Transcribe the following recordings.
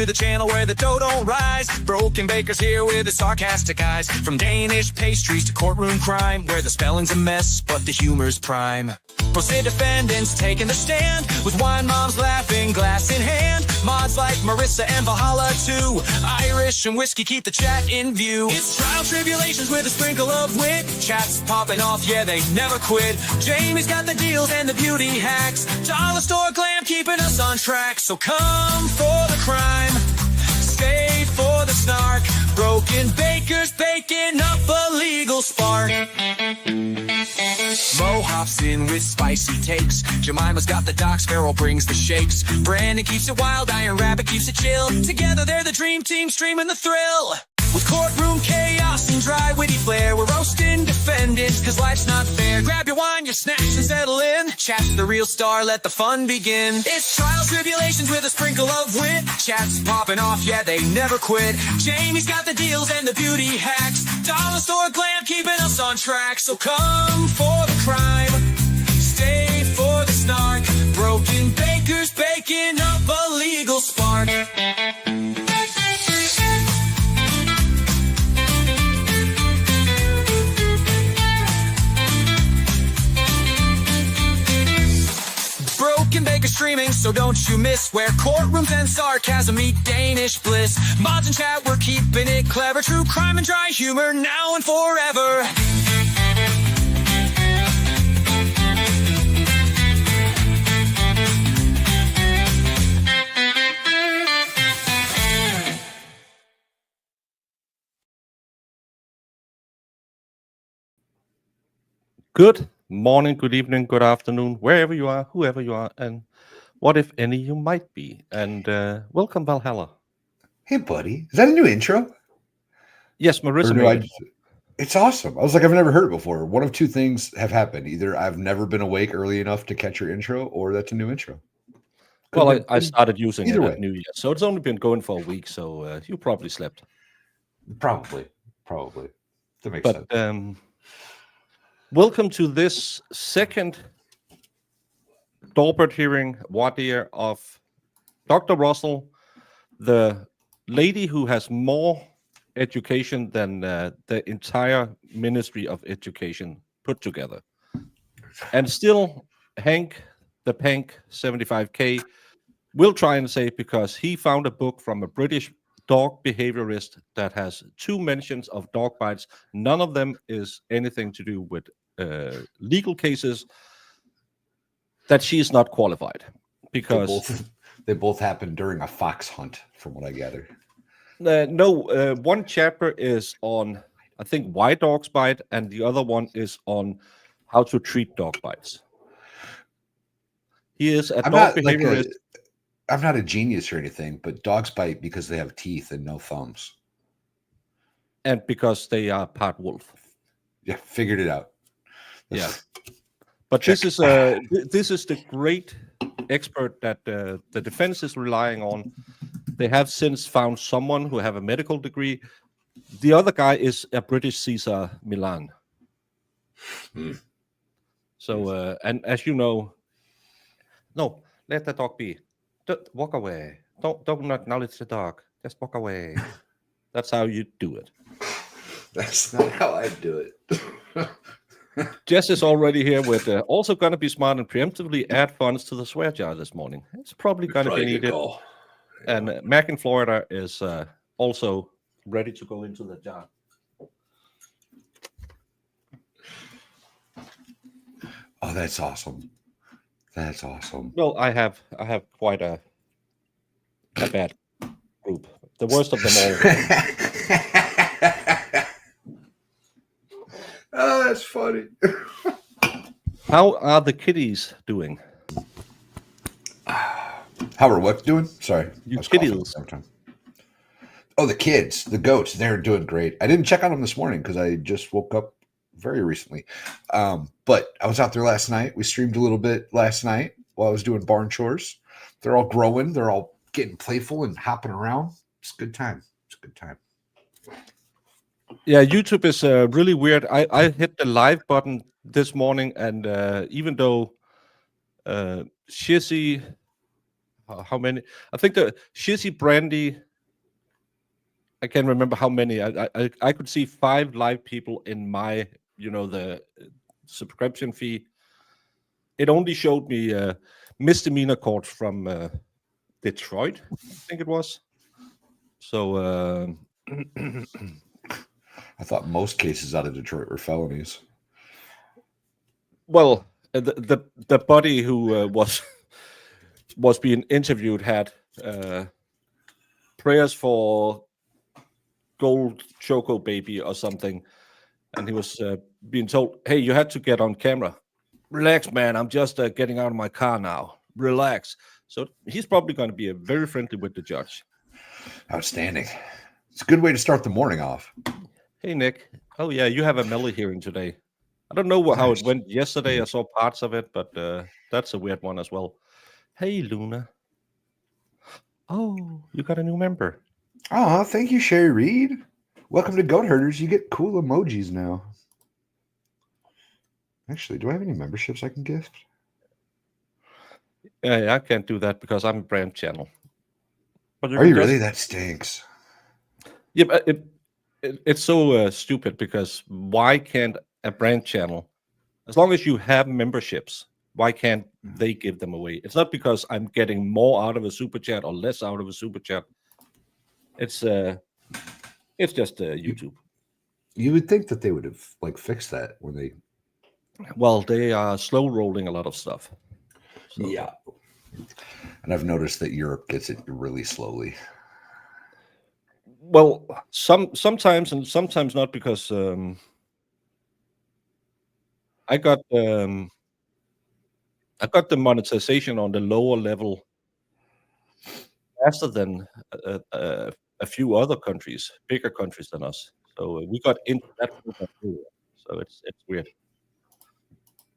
to the channel where the dough don't rise. Broken bakers here with the sarcastic eyes. From Danish pastries to courtroom crime, where the spelling's a mess, but the humor's prime. Pro se defendants taking the stand, with wine moms laughing, glass in hand. Mods like Marissa and Valhalla too. Irish and whiskey keep the chat in view. It's trial tribulations with a sprinkle of wit. Chats popping off, yeah, they never quit. Jamie's got the deals and the beauty hacks. Dollar store glam keeping us on track. So come for the crime, stay for the snark. Broken bakers baking up a legal spark. Mo hops in with spicy takes. Jemima's got the docs, Farrell brings the shakes. Brandon keeps it wild, Iron Rabbit keeps it chill. Together they're the dream team, streaming the thrill. With courtroom chaos and dry witty flair, we're roasting defendants, cause life's not fair. Grab your wine, your snacks and settle in. Chat's the real star, let the fun begin. It's trials, tribulations with a sprinkle of wit. Chats popping off, yeah, they never quit. Jamie's got the deals and the beauty hacks. Dollar store glam keeping us on track. So come for the crime, stay for the snark. Broken bakers baking up a legal spark. Broken Baker streaming, so don't you miss, where courtrooms and sarcasm meet Danish bliss. Mods and chat, we're keeping it clever. True crime and dry humor now and forever. Good morning, good evening, good afternoon, wherever you are, whoever you are, and what if any you might be. And welcome, Valhalla. Hey, buddy. Is that a new intro? Yes, Marissa Or no, made it. it's awesome. I was like, I've never heard it before. One of two things have happened. Either I've never been awake early enough to catch your intro, or that's a new intro. Well, I started using it either way. at New Year, so it's only been going for a week, so you probably slept. Probably. That makes sense. But welcome to this second Daubert hearing, voir dire of Dr. Russell, the lady who has more education than the entire Ministry of Education put together. And still, Hank, the Pank 75K, will try and say, because he found a book from a British dog behaviorist that has 2 mentions of dog bites. None of them is anything to do with legal cases, that she is not qualified, because they both happened during a fox hunt, from what I gather. One chapter is on, I think, why dogs bite, and the other one is on how to treat dog bites. He is a dog behaviorist. I'm not a genius or anything, but dogs bite because they have teeth and no thumbs, and because they are part wolf. Yeah, figured it out. Yeah, but this is the great expert that the defense is relying on. They have since found someone who have a medical degree. The other guy is a British Caesar Milan. So, and as you know, no, let the dog be. Don't walk away. Don't acknowledge the dog. Just walk away. That's how you do it. That's not how I do it. Jess is already here with also going to be smart and preemptively add funds to the swear jar this morning. It's probably going to be needed. And Mac in Florida is also ready to go into the jar. Oh, that's awesome. That's awesome. Well, I have quite a bad group. The worst of them all. Oh, that's funny. How are the kitties doing? How are what doing? Sorry. You kitties. Oh, the kids, the goats, they're doing great. I didn't check on them this morning because I just woke up very recently. But I was out there last night. We streamed a little bit last night while I was doing barn chores. They're all growing. They're all getting playful and hopping around. It's a good time. It's a good time. Yeah, YouTube is really weird. I hit the live button this morning, and even though Shizzy how many? I think the Shizzy Brandy. I can't remember how many. I could see 5 live people in my the subscription fee. It only showed me misdemeanor court from Detroit, I think it was. So I thought most cases out of Detroit were felonies. well, the buddy who was being interviewed had prayers for gold choco baby or something, and he was being told, "Hey, you had to get on camera. Relax, man. I'm just getting out of my car now. Relax." So he's probably going to be very friendly with the judge. Outstanding. It's a good way to start the morning off. Hey, Nick. Oh yeah, you have a Melly hearing today. I don't know how it went yesterday. I saw parts of it, but that's a weird one as well. Hey, Luna. Oh, you got a new member. Oh, thank you, Sherry Reed. Welcome to Goat Herders. You get cool emojis now. Actually, do I have any memberships I can gift? I can't do that because I'm a brand channel. But Are you really? That stinks. Yeah, but it's so stupid because why can't a brand channel, as long as you have memberships, why can't they give them away? It's not because I'm getting more out of a super chat or less out of a super chat. It's just YouTube. You would think that they would have fixed that when they. Well, they are slow rolling a lot of stuff. So. Yeah, and I've noticed that Europe gets it really slowly. Well, sometimes and sometimes not, because I got the monetization on the lower level faster than a few other countries, bigger countries than us. So we got into that program too. So it's weird.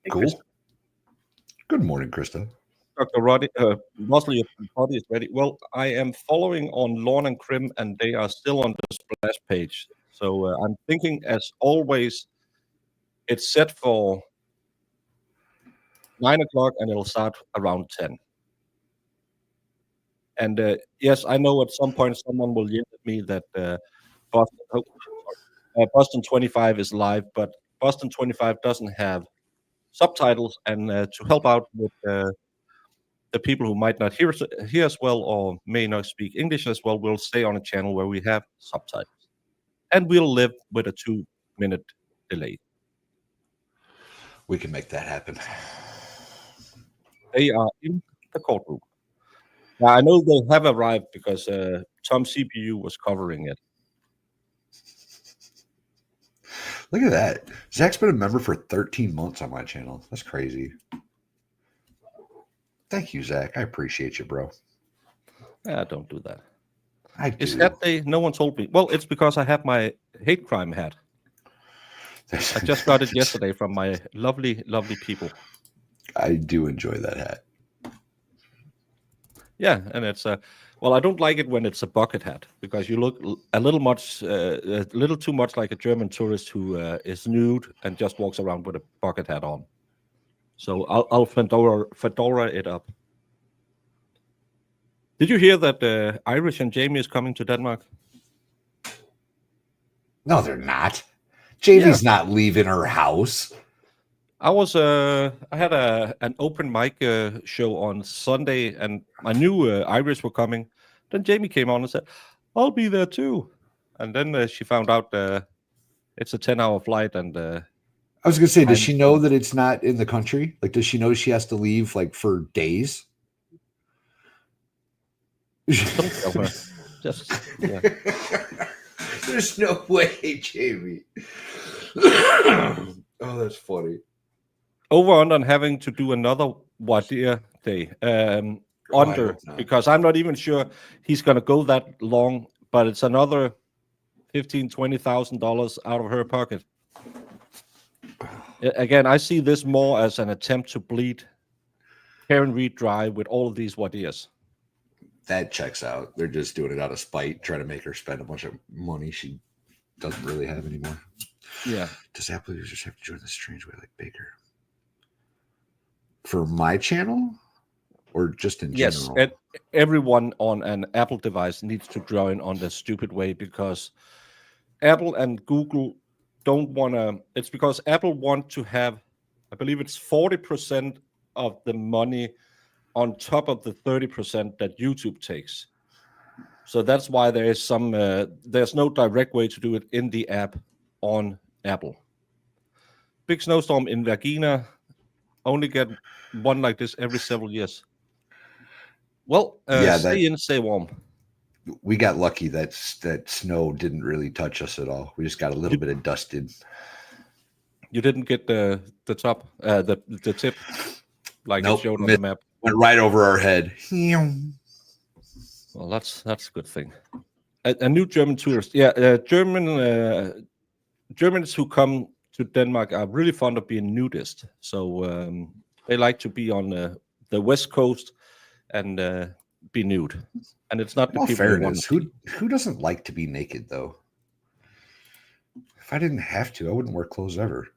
Hey, Cool. Krista. Good morning, Krista. Dr. Roddy, mostly your body is ready. Well, I am following on Lawn and Crim, and they are still on the splash page. So I'm thinking, as always, it's set for 9 o'clock, and it'll start around 10. And yes, I know at some point someone will yell at me that Boston 25 is live, but Boston 25 doesn't have subtitles, and to help out with the people who might not hear as well or may not speak English as well, we'll stay on a channel where we have subtitles, and we'll live with a 2-minute delay. We can make that happen. They are in the courtroom. Now, I know they have arrived because Tom CPU was covering it. Look at that. Zach's been a member for 13 months on my channel. That's crazy. Thank you, Zach. I appreciate you, bro. Don't do that. I do. Is that day? No one told me. Well, it's because I have my hate crime hat. I just got it yesterday from my lovely, lovely people. I do enjoy that hat. Yeah, and it's well, I don't like it when it's a bucket hat, because you look a little too much like a German tourist who is nude and just walks around with a bucket hat on. So I'll fedora it up. Did you hear that Irish and Jamie is coming to Denmark? No, they're not. Jamie's not leaving her house. I had an open mic show on Sunday, and I knew Irish were coming. Then Jamie came on and said, "I'll be there too." And then she found out it's a 10-hour flight, and I was gonna say, does she know that it's not in the country? Like, does she know she has to leave for days? Don't tell her. Just yeah. There's no way, Jamie. Oh, that's funny. Over on having to do another Wadir day because I'm not even sure he's gonna go that long, but it's another $15,000-$20,000 out of her pocket. Again, I see this more as an attempt to bleed Karen Reed dry with all of these Wadirs. That checks out. They're just doing it out of spite, trying to make her spend a bunch of money she doesn't really have anymore. Yeah. Does Apple users have to join the strange way like Baker? For my channel? or just in Yes, general? and everyone on an Apple device needs to join on the stupid way, because Apple and Google don't want to. It's because Apple want to have, I believe it's 40% of the money on top of the 30% that YouTube takes. So that's why there is some. There's no direct way to do it in the app on Apple. Big snowstorm in Virginia. Only get one like this every several years. Well, Yeah, that stay in, stay warm. we got lucky that snow didn't really touch us at all. We just got a little bit of dusted. You didn't get the top, the tip, like it Nope, showed on the map. went right over our head. Well, that's a good thing. A new German tourist. Yeah, Germans who come to Denmark are really fond of being nudist. So they like to be on the west coast and be nude. And it's not the Well, people you want fairness, to see. who doesn't like to be naked though? If I didn't have to, I wouldn't wear clothes ever.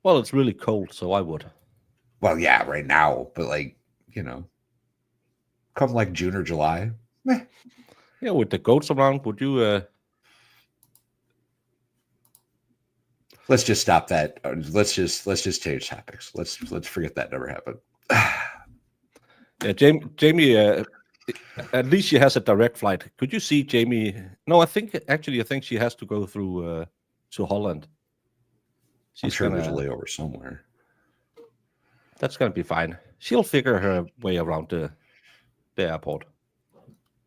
Well, it's really cold, so I would. Well, yeah, right now, but like, come like June or July. Meh. Yeah, with the goats around, would you? Let's just stop that. Let's just change topics. Let's forget that never happened. Yeah, Jamie. At least she has a direct flight. Could you see Jamie? No, I think she has to go through to Holland. I'm sure there's a layover somewhere. That's gonna be fine. She'll figure her way around the airport.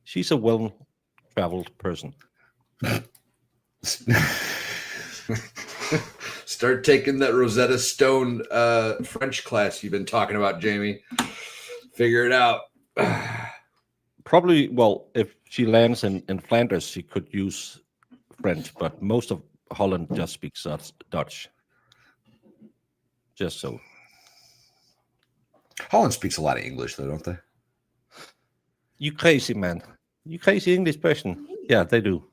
She's a well-traveled person. Start taking that Rosetta Stone French class you've been talking about, Jamie. Figure it out. Probably, well, if she lands in Flanders, she could use French, but most of Holland just speaks Dutch. Just so. Holland speaks a lot of English, though, don't they? You crazy man. You crazy English person. Yeah, they do.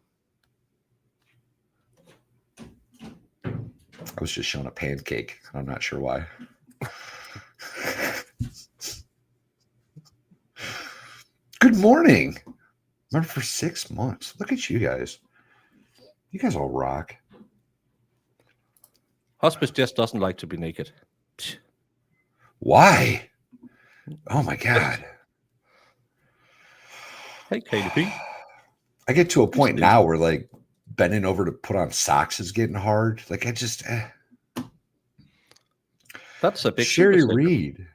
I was just shown a pancake. I'm not sure why. Good morning. Remember, for 6 months. Look at you guys. You guys all rock. Hospice just doesn't like to be naked. Why? Oh my God. Hey, KDP. I get to a point now where like bending over to put on socks is getting hard. Like I just That's a big Sherry super sticker. Reed.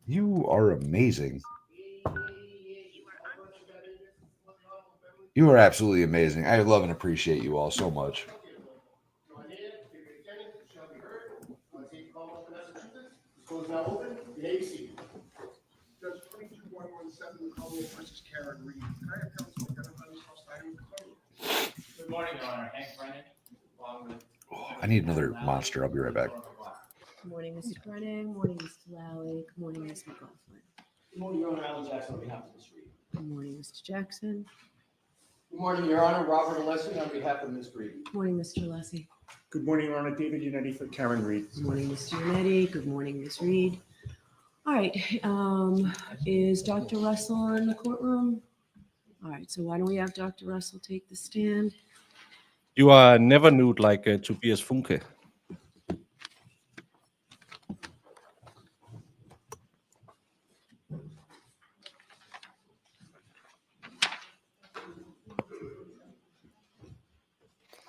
You are amazing. You are absolutely amazing. I love and appreciate you all so much. Good morning, Your Honor. Hank Brennan, along with... I need another monster. I'll be right back. Good morning, Mr. Brennan. Morning, Mr. Lally. Good morning, Ms. McLaughlin. Good morning, Your Honor. Alan Jackson on behalf of Ms. Reed. Good morning, Mr. Jackson. Good morning, Your Honor. Robert and Leslie on behalf of Ms. Reed. Good morning, Mr. Leslie. Good morning, Your Honor. David Unetti for Karen Reed. Good morning, Mr. Unetti. Good morning, Ms. Reed. All right, is Dr. Russell in the courtroom? All right, so why don't we have Dr. Russell take the stand? You are never nude like Tobias Funke.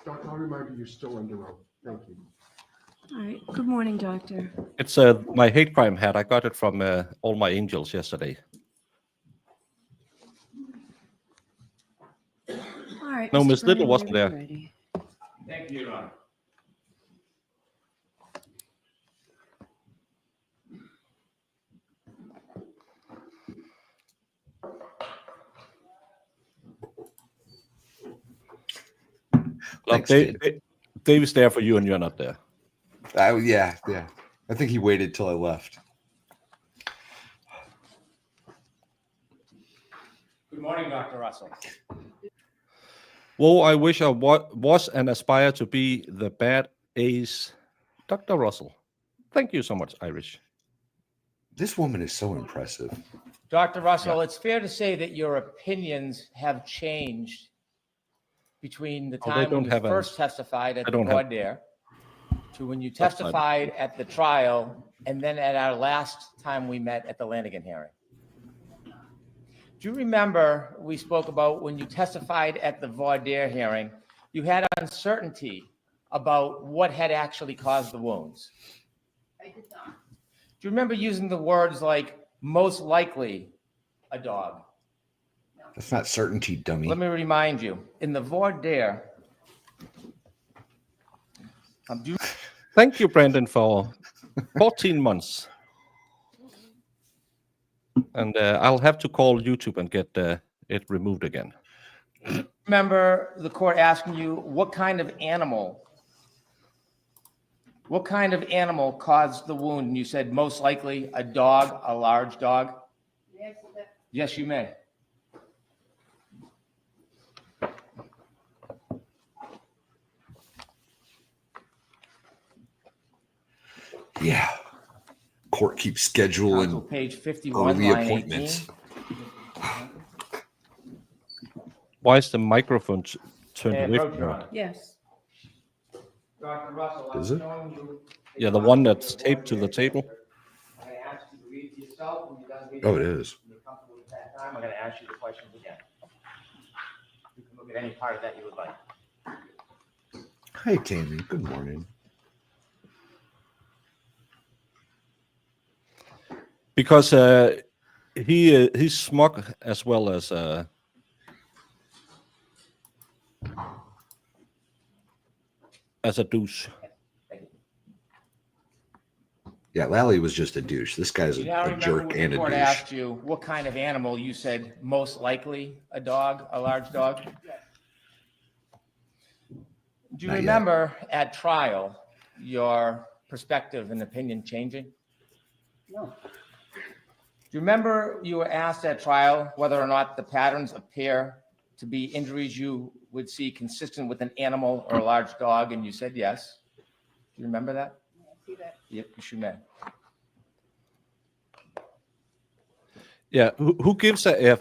Doctor, I'll remind you, you're still under oath. Thank you. All right, good morning, doctor. It's my hate crime hat. I got it from All My Angels yesterday. All right. No, Mr. Miss Little Brennan, wasn't whenever there. you're ready. Thank you, Your Honor. Look, Thanks, Dave's there for you and you're not there. Yeah. I think he waited till I left. Good morning, Dr. Russell. Well, I wish I was and aspire to be the bad ace, Dr. Russell. Thank you so much, Irish. This woman is so impressive. Dr. Russell, it's fair to say that your opinions have changed between the Oh, they time when don't you have a- first testified at I the don't have- voir dire to when you That's fine. testified at the trial and then at our last time we met at the Lanigan hearing. Do you remember we spoke about when you testified at the voir dire hearing, you had uncertainty about what had actually caused the wounds? I did not. Do you remember using the words like most likely a dog? That's not certainty, dummy. Let me remind you, in the voir dire, Thank you, Brandon, for 14 months. And I'll have to call YouTube and get it removed again. remember the court asking you what kind of animal caused the wound? And you said most likely a dog, a large dog. May I say that? Yes, you may. Yeah. Court keeps Counsel, scheduling page 51, early line 18. appointments. Why is the microphone turned away Approach, from Your her? Honor. Yes. Dr. Russell, I'm Is it? showing you. Yeah, the one that's taped to the table. I'm going to ask you to read it yourself when you're done reading. Oh, it is. When you're comfortable with that time, I'm going to ask you the questions again. You can look at any part of that you would like. Hi, Tammy. Good morning. Because he's smug as well as a douche. Yeah, Lally was just a douche. This guy's You now a remember jerk when and the a court douche. asked you what kind of animal, you said most likely a dog, a large dog? Do you Not yet. remember at trial your perspective and opinion changing? No. Do you remember you were asked at trial whether or not the patterns appear to be injuries you would see consistent with an animal or a large dog, and you said yes? Do you remember that? May I see that? Yep, you may. Yeah, who gives a F?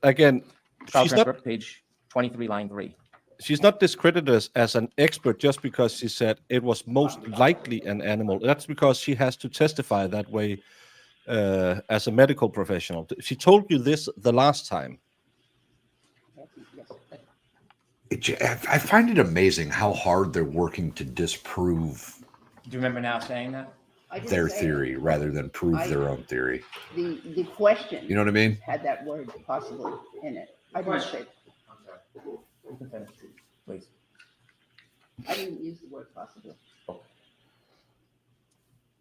Again, Trial she's not, transcript, page 23, line 3. she's not discredited as an expert just because she said it was most likely an animal. That's because she has to testify that way as a medical professional. She told you this the last time. Yes. I find it amazing how hard they're working to disprove Do you remember now saying that? I didn't their say it. theory rather than prove their own theory. The question You know what I mean? had that word possibly in it. I didn't say, I'm sorry. You can finish, please. I didn't use the word possibly.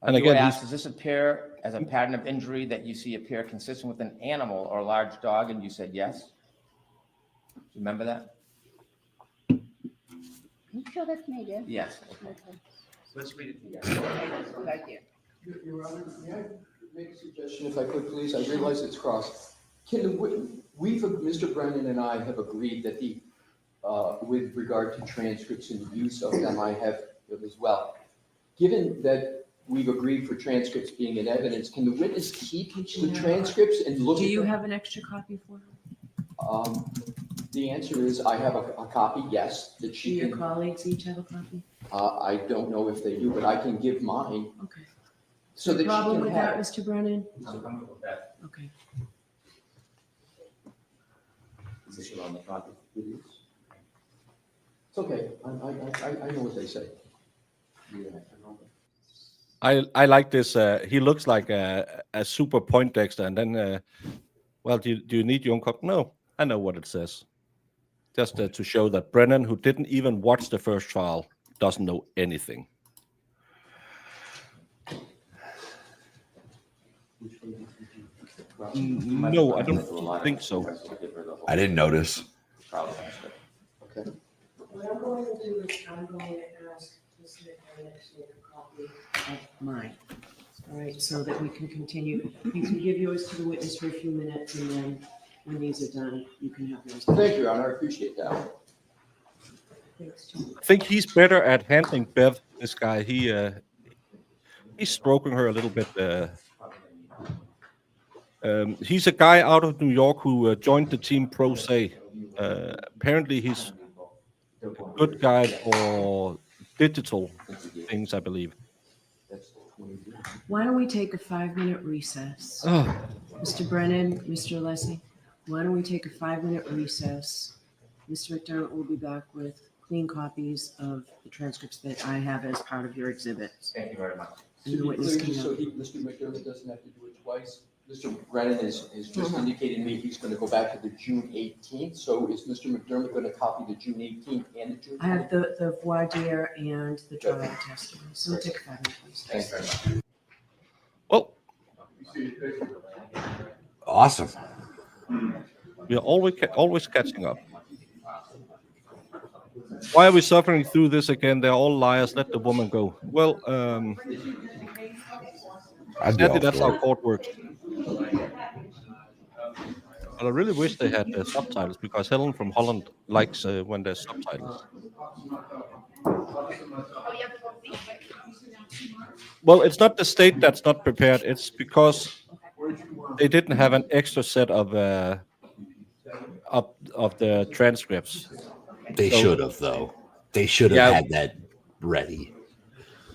And You were again, asked, does this appear as a pattern of injury that you see appear consistent with an animal or a large dog? And you said yes. Do you remember that? You sure that's me again? Yes. Okay. Let's read it That's a good idea. Your Honor, may I make a suggestion if I could, please? I realize it's crossed. Mr. Brennan and I have agreed that with regard to transcripts and the use of them, I have as well. Given that we've agreed for transcripts being in evidence, can the witness keep the transcripts and look Do at you them? have an extra copy for her? The answer is I have a copy, yes, that Do she your can, colleagues each have a copy? I don't know if they do, but I can give mine Okay. so that she Problem can with that, have. Mr. Brennan? I'm comfortable with that. Okay. Position on the copy. It's okay, I know what they say. I like this. He looks like a super Poindexter, and then, well, do you need your own copy? No, I know what it says. Just to show that Brennan, who didn't even watch the first trial, doesn't know anything. No, I don't think so. I didn't notice. Okay. What I'm going to do is I'm going to ask Mr. Brennan to make a copy of mine. All right, so that we can continue. You can give yours to the witness for a few minutes, and then when these are done, you can have yours. Thank you, Your Honor, I appreciate that. Thanks, Tom. I think he's better at handling Bev. This guy, he's stroking her a little bit He's a guy out of New York who joined the team pro se. Apparently, he's a good guy for digital things, I believe. Why don't we take a 5-minute recess? Mr. Brennan, Mr. Alessi, why don't we take a 5-minute recess? Mr. McDermott will be back with clean copies of the transcripts that I have as part of your exhibits. Thank you very much. And the witness can So Mr. McDermott doesn't have to do it twice. Mr. Brennan has just indicated to me he's going to go back to the June 18th. So is Mr. McDermott going to copy the June 18th and the June 20th? I have the voir dire and the trial testimony, so we'll take a 5-minute recess. Thanks very much. Well, Awesome. we are always catching up. Why are we suffering through this again? They're all liars. Let the woman go. Well, I'd be sadly, all that's for how it. court works. But I really wish they had subtitles because Helen from Holland likes when there's subtitles. Well, it's not the state that's not prepared. It's because they didn't have an extra set of the transcripts. They So- should have, though. They should have Yeah. had that ready.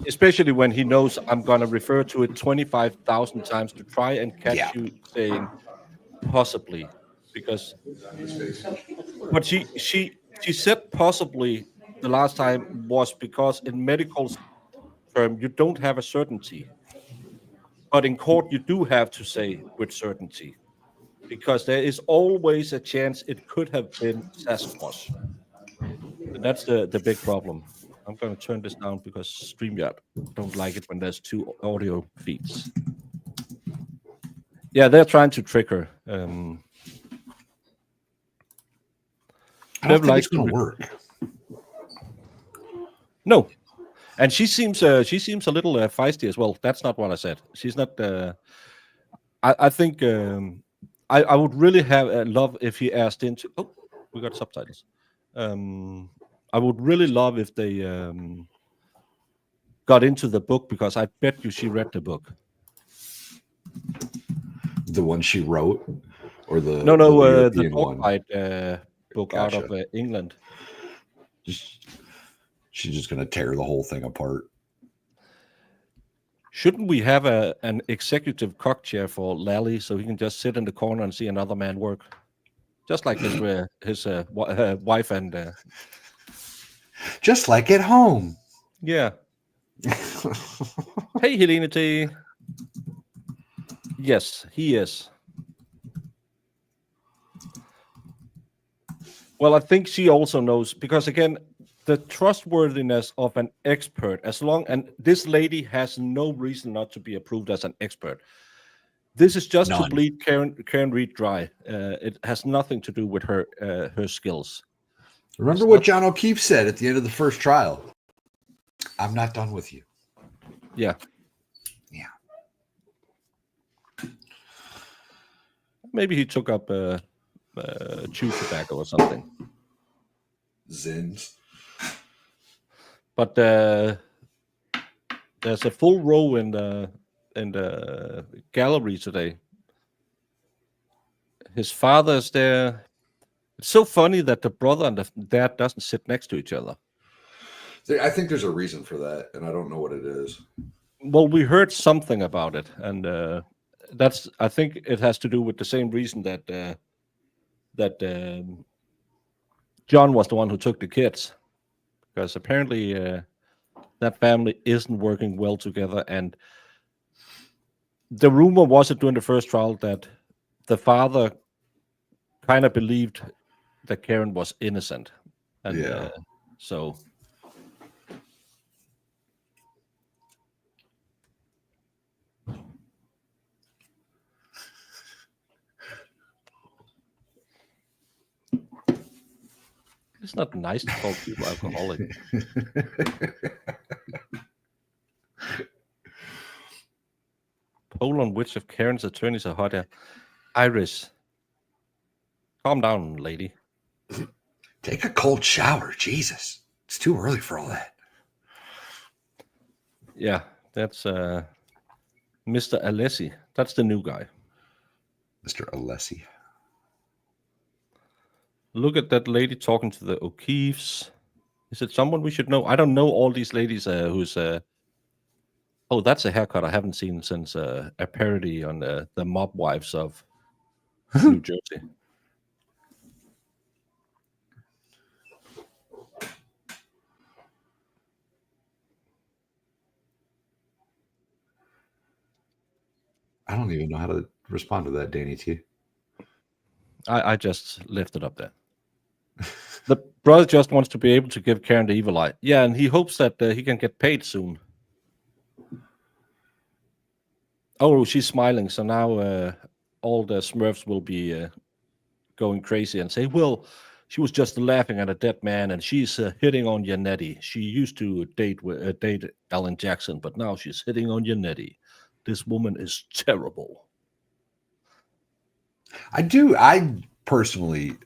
Especially when he knows I'm going to refer to it 25,000 times to try and catch Yeah. you saying possibly, because what she said possibly the last time was because in medical term you don't have a certainty, but in court you do have to say with certainty, because there is always a chance it could have been Sasquatch. And that's the big problem. I'm going to turn this down because StreamYard don't like it when there's two audio feeds. Yeah, they're trying to trick her. I don't Never think likes it's going to to work. No, and she seems a little feisty as well. That's not what I said. She's not. I think I would really have love if he asked into. Oh, we got subtitles. I would really love if they got into the book, because I bet you she read the book. The one she wrote, or the No, the the European one. dogfight book out of Gotcha. England. She's just going to tear the whole thing apart. Shouldn't we have an executive cock chair for Lally so he can just sit in the corner and see another man work, just like his wife and Just like at home. yeah. Hey, Helene T. Yes, he is. Well, I think she also knows, because again, the trustworthiness of an expert, and this lady has no reason not to be approved as an expert. This is just to None. bleed Karen Reed dry. It has nothing to do with her skills. Remember what John O'Keefe said at the end of the first trial? I'm not done with you. Yeah. Yeah. Maybe he took up chew tobacco or something. Zins. But there's a full row in the gallery today. His father is there. It's so funny that the brother and the dad doesn't sit next to each other. I think there's a reason for that, and I don't know what it is. Well, we heard something about it, and I think it has to do with the same reason that John was the one who took the kids, because apparently that family isn't working well together. And the rumor was it during the first trial that the father kind of believed that Karen was innocent, and Yeah. so. It's not nice to call people alcoholic. Poll on which of Karen's attorneys are hotter. Iris, calm down, lady. Take a cold shower. Jesus. It's too early for all that. Yeah, that's Mr. Alessi. That's the new guy. Mr. Alessi. Look at that lady talking to the O'Keefes. Is it someone we should know? I don't know all these ladies who's... Oh, that's a haircut I haven't seen since a parody on the Mob Wives of New Jersey. I don't even know how to respond to that, Danny T. I just left it up there. The brother just wants to be able to give Karen the evil eye. Yeah, and he hopes that he can get paid soon. Oh, she's smiling. So now all the Smurfs will be going crazy and say, well, she was just laughing at a dead man and she's hitting on Yannetti. She used to date Alan Jackson, but now she's hitting on Yannetti. This woman is terrible. I personally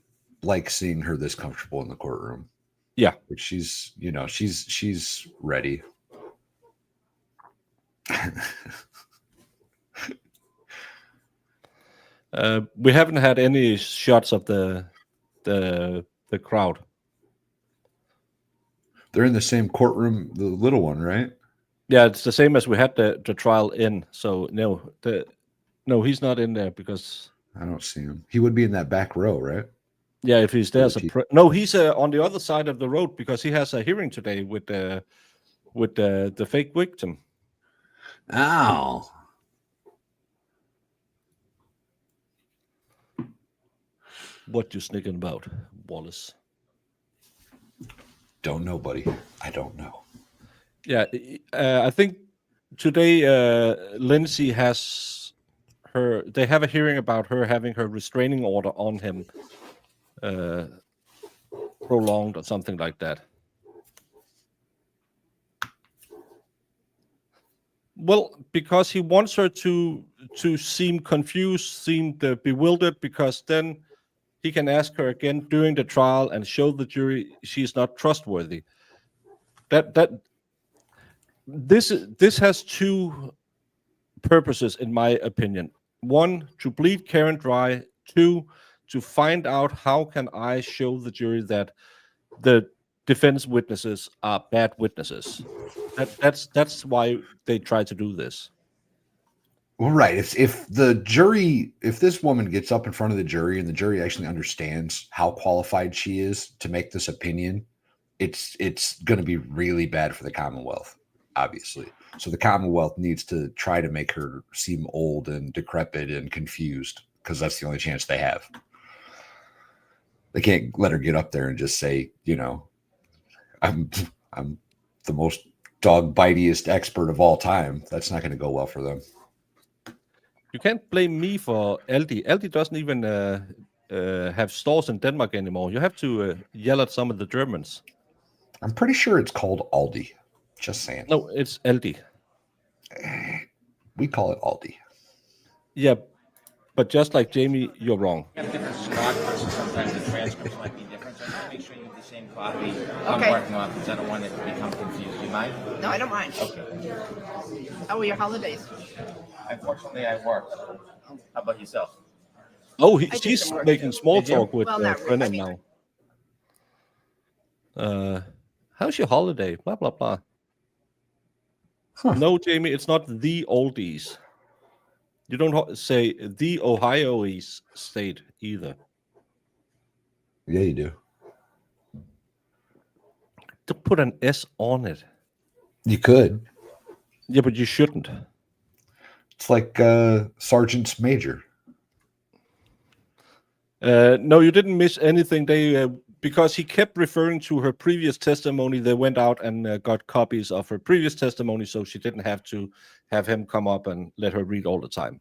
like seeing her this comfortable in the courtroom. Yeah. But she's ready. We haven't had any shots of the crowd. They're in the same courtroom, the little one, right? Yeah, it's the same as we had the trial in. So no, he's not in there because I don't see him. He would be in that back row, right? yeah, if he's there, no, he's on the other side of the road because he has a hearing today with the fake victim. Oh. What you snicking about, Wallace? Don't know, buddy. I don't know. Yeah, I think today Lindsay has they have a hearing about her having her restraining order on him prolonged or something like that. Well, because he wants her to seem confused, seem bewildered, because then he can ask her again during the trial and show the jury she's not trustworthy. This has two purposes, in my opinion. One, to bleed Karen dry. Two, to find out how can I show the jury that the defense witnesses are bad witnesses. That's why they try to do this. Well, right. If this woman gets up in front of the jury and the jury actually understands how qualified she is to make this opinion, it's going to be really bad for the Commonwealth, obviously. So the Commonwealth needs to try to make her seem old and decrepit and confused because that's the only chance they have. They can't let her get up there and just say, I'm the most dog bitiest expert of all time. That's not going to go well for them. You can't blame me for Aldi. Aldi doesn't even have stores in Denmark anymore. You have to yell at some of the Germans. I'm pretty sure it's called Aldi. Just saying. No, it's Aldi. We call it Aldi. Yeah, but just like Jamie, you're wrong. You have different stock versus sometimes the transcripts might be different, so I want to make sure you have the same copy I'm working on because I don't want it to become confused. Do you mind? No, I don't mind. Okay. How were your holidays? Unfortunately, I work. How about yourself? Oh, did she's some work making too. small Did you? talk with Well, not really. Brennan I mean, now. How's your holiday? Blah, blah, blah. No, Jamie, it's not the oldies. You don't say the Ohio East state either. Yeah, you do. To put an S on it. You could. Yeah, but you shouldn't. It's like Sergeant's Major. No, you didn't miss anything. They because he kept referring to her previous testimony. They went out and got copies of her previous testimony, so she didn't have to have him come up and let her read all the time.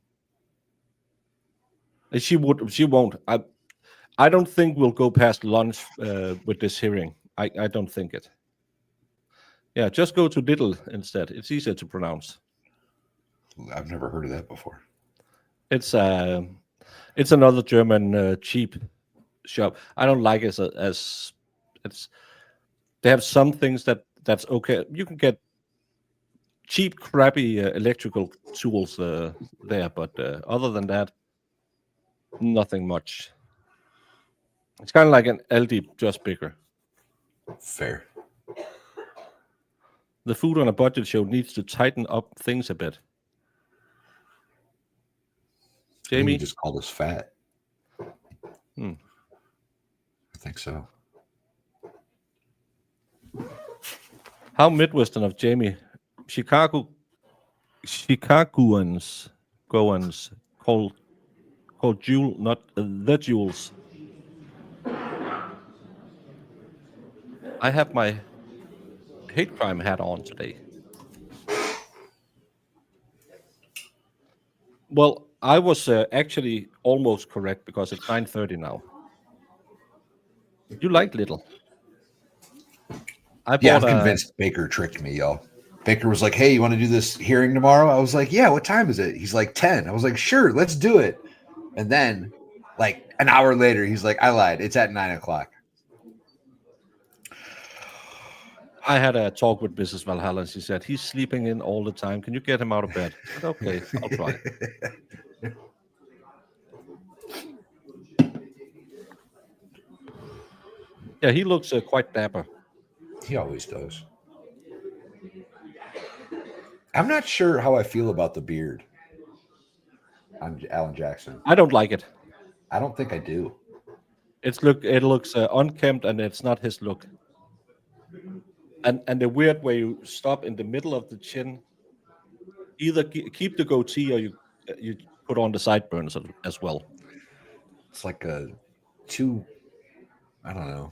And she won't. I don't think we'll go past lunch with this hearing. I don't think it. Yeah, just go to Little instead. It's easier to pronounce. I've never heard of that before. It's another German cheap shop. I don't like it as it's. They have some things that's okay. You can get cheap, crappy electrical tools there, but other than that, Nothing much. It's kind of like an Aldi, just bigger. Fair. The food on a budget show needs to tighten up things a bit. I think Jamie? he just called us fat. Hmm. I think so. How Midwestern of Jamie? Chicagoans called Jewel, not the Jewels. I have my hate crime hat on today. Well, I was actually almost correct because it's 9:30 now. You like Little. I Yeah, bought I'm convinced Baker tricked me, y'all. Baker was like, "Hey, you want to do this hearing tomorrow?" I was like, "Yeah, what time is it?" He's like, 10. I was like, "Sure, let's do it." And then, like an hour later, he's like, "I lied. It's at 9:00." I had a talk with Mrs. Valhalla. She said, he's sleeping in all the time. Can you get him out of bed? I said, okay, I'll try. Yeah, he looks quite dapper. He always does. I'm not sure how I feel about the beard on Alan Jackson. I don't like it. I don't think I do. It looks unkempt, and it's not his look. And the weird way you stop in the middle of the chin, either keep the goatee or you put on the sideburns as well. It's like I don't know,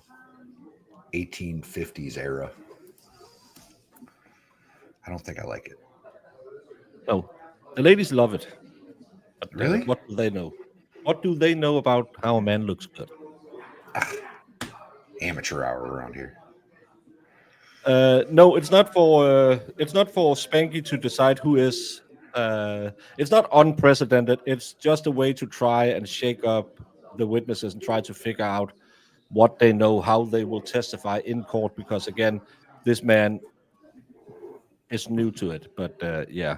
1850s era. I don't think I like it. No, the ladies love it. But, Really? what do they know? What do they know about how a man looks good? Amateur hour around here. No, it's not for Spanky to decide who is. It's not unprecedented. It's just a way to try and shake up the witnesses and try to figure out what they know, how they will testify in court. Because again, this man is new to it. But yeah,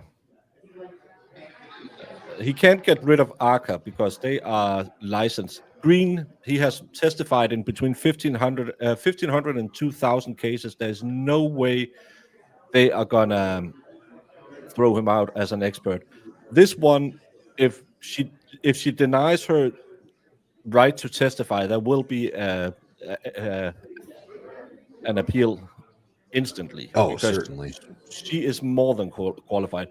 he can't get rid of ARCA because they are licensed. Green, he has testified in between 1,500 and 2,000 cases. There's no way they are gonna throw him out as an expert. This one, if she denies her right to testify, there will be an appeal instantly. Oh, because certainly. she is more than qualified.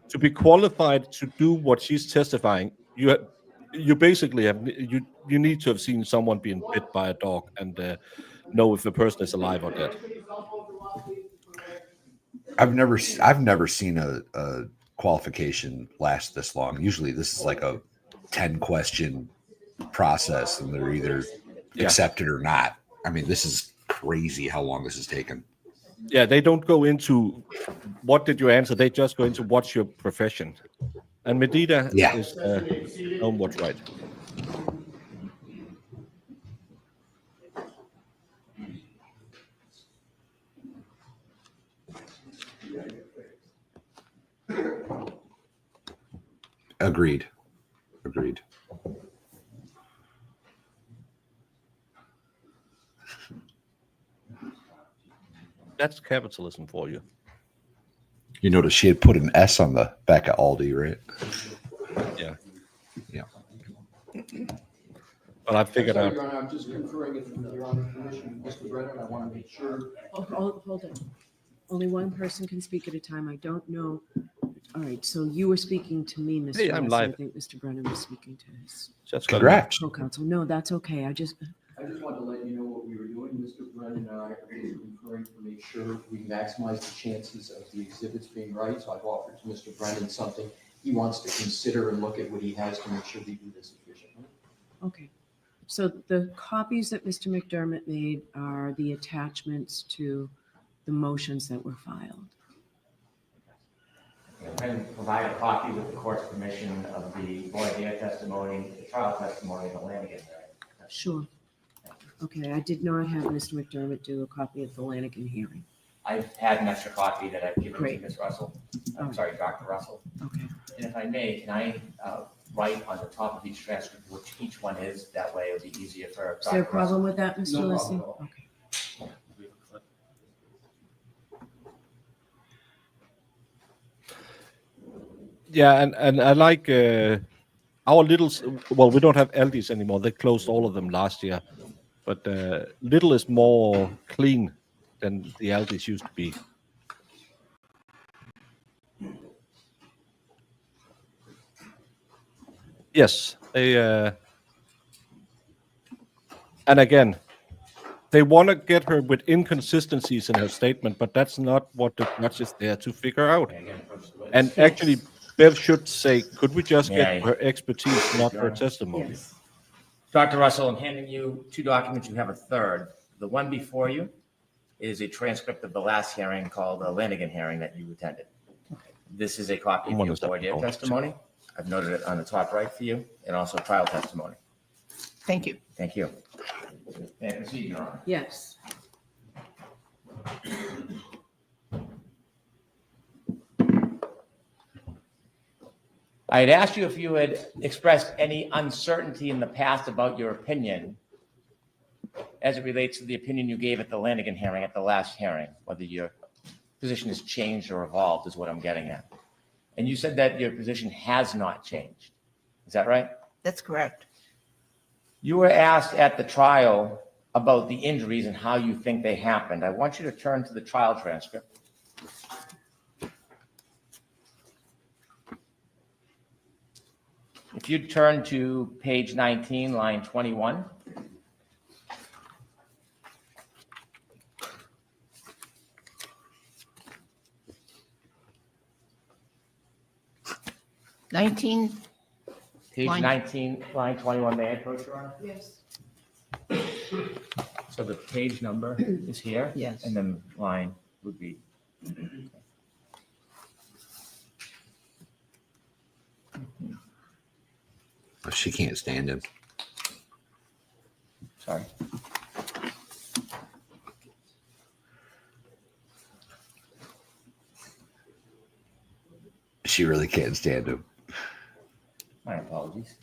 To be qualified to do what she's testifying, you basically you need to have seen someone being bit by a dog and know if the person is alive or dead. I've never seen a qualification last this long. Usually this is like a 10 question process and they're either accepted or not. I mean, this is crazy how long this has taken. Yeah, they don't go into what did you answer. They just go into what's your profession. And Medina is known what's right. Agreed. That's capitalism for you. You notice she had put an S on the back of Aldi, right? Yeah. Yeah. But I figured Sorry, out. Your Honor, I'm just conferring with Your Honor's permission, Mr. Brennan. I want to make sure. Oh, hold on. Only one person can speak at a time. I don't know. All right, so you were speaking to me, Mr. Hey, I'm West, and live. I think Mr. Brennan was speaking to his Just Congrats. co-counsel. No, that's okay. I just wanted to let you know what we were doing. Mr. Brennan and I are just conferring to make sure we maximize the chances of the exhibits being right. So I've offered to Mr. Brennan something he wants to consider and look at what he has to make sure we do this efficiently. Okay. So the copies that Mr. McDermott made are the attachments to the motions that were filed. And provide a copy with the court's permission of the voir dire testimony, the trial testimony, and the Lanigan hearing. Sure. Okay, I did not have Mr. McDermott do a copy of the Lanigan hearing. I've had an extra copy that I've given to Great. Ms. Russell. I'm Alright. sorry, Dr. Russell. Okay. And if I may, can I write on the top of each transcript which each one is. That way it'll be easier for. Is there a problem with that, Mr. No Lissy? problem at all. Okay. Yeah, and I like our littles. Well, we don't have Aldi's anymore. They closed all of them last year. But Little is more clean than the Aldi's used to be. Yes, they and again, they want to get her with inconsistencies in her statement, but that's not what the judge is there to figure out. And actually, Bev should say, could we just get her expertise, not her testimony? Yes. Dr. Russell, I'm handing you two documents. You have a third. The one before you is a transcript of the last hearing called the Lanigan hearing that you attended. This is a copy of your voir dire testimony. I've noted it on the top right for you, and also trial testimony. Thank you. Thank you. May I proceed, Your Honor? Yes. I had asked you if you had expressed any uncertainty in the past about your opinion as it relates to the opinion you gave at the Lanigan hearing, at the last hearing, whether your position has changed or evolved is what I'm getting at. And you said that your position has not changed. Is that right? That's correct. You were asked at the trial about the injuries and how you think they happened. I want you to turn to the trial transcript. If you'd turn to page 19, line 21. Page Page Line- 19, line 21, may I approach, Your Honor? Yes. So the page number is here? Yes. And then line would be. Oh, she can't stand him. Sorry. She really can't stand him. My apologies.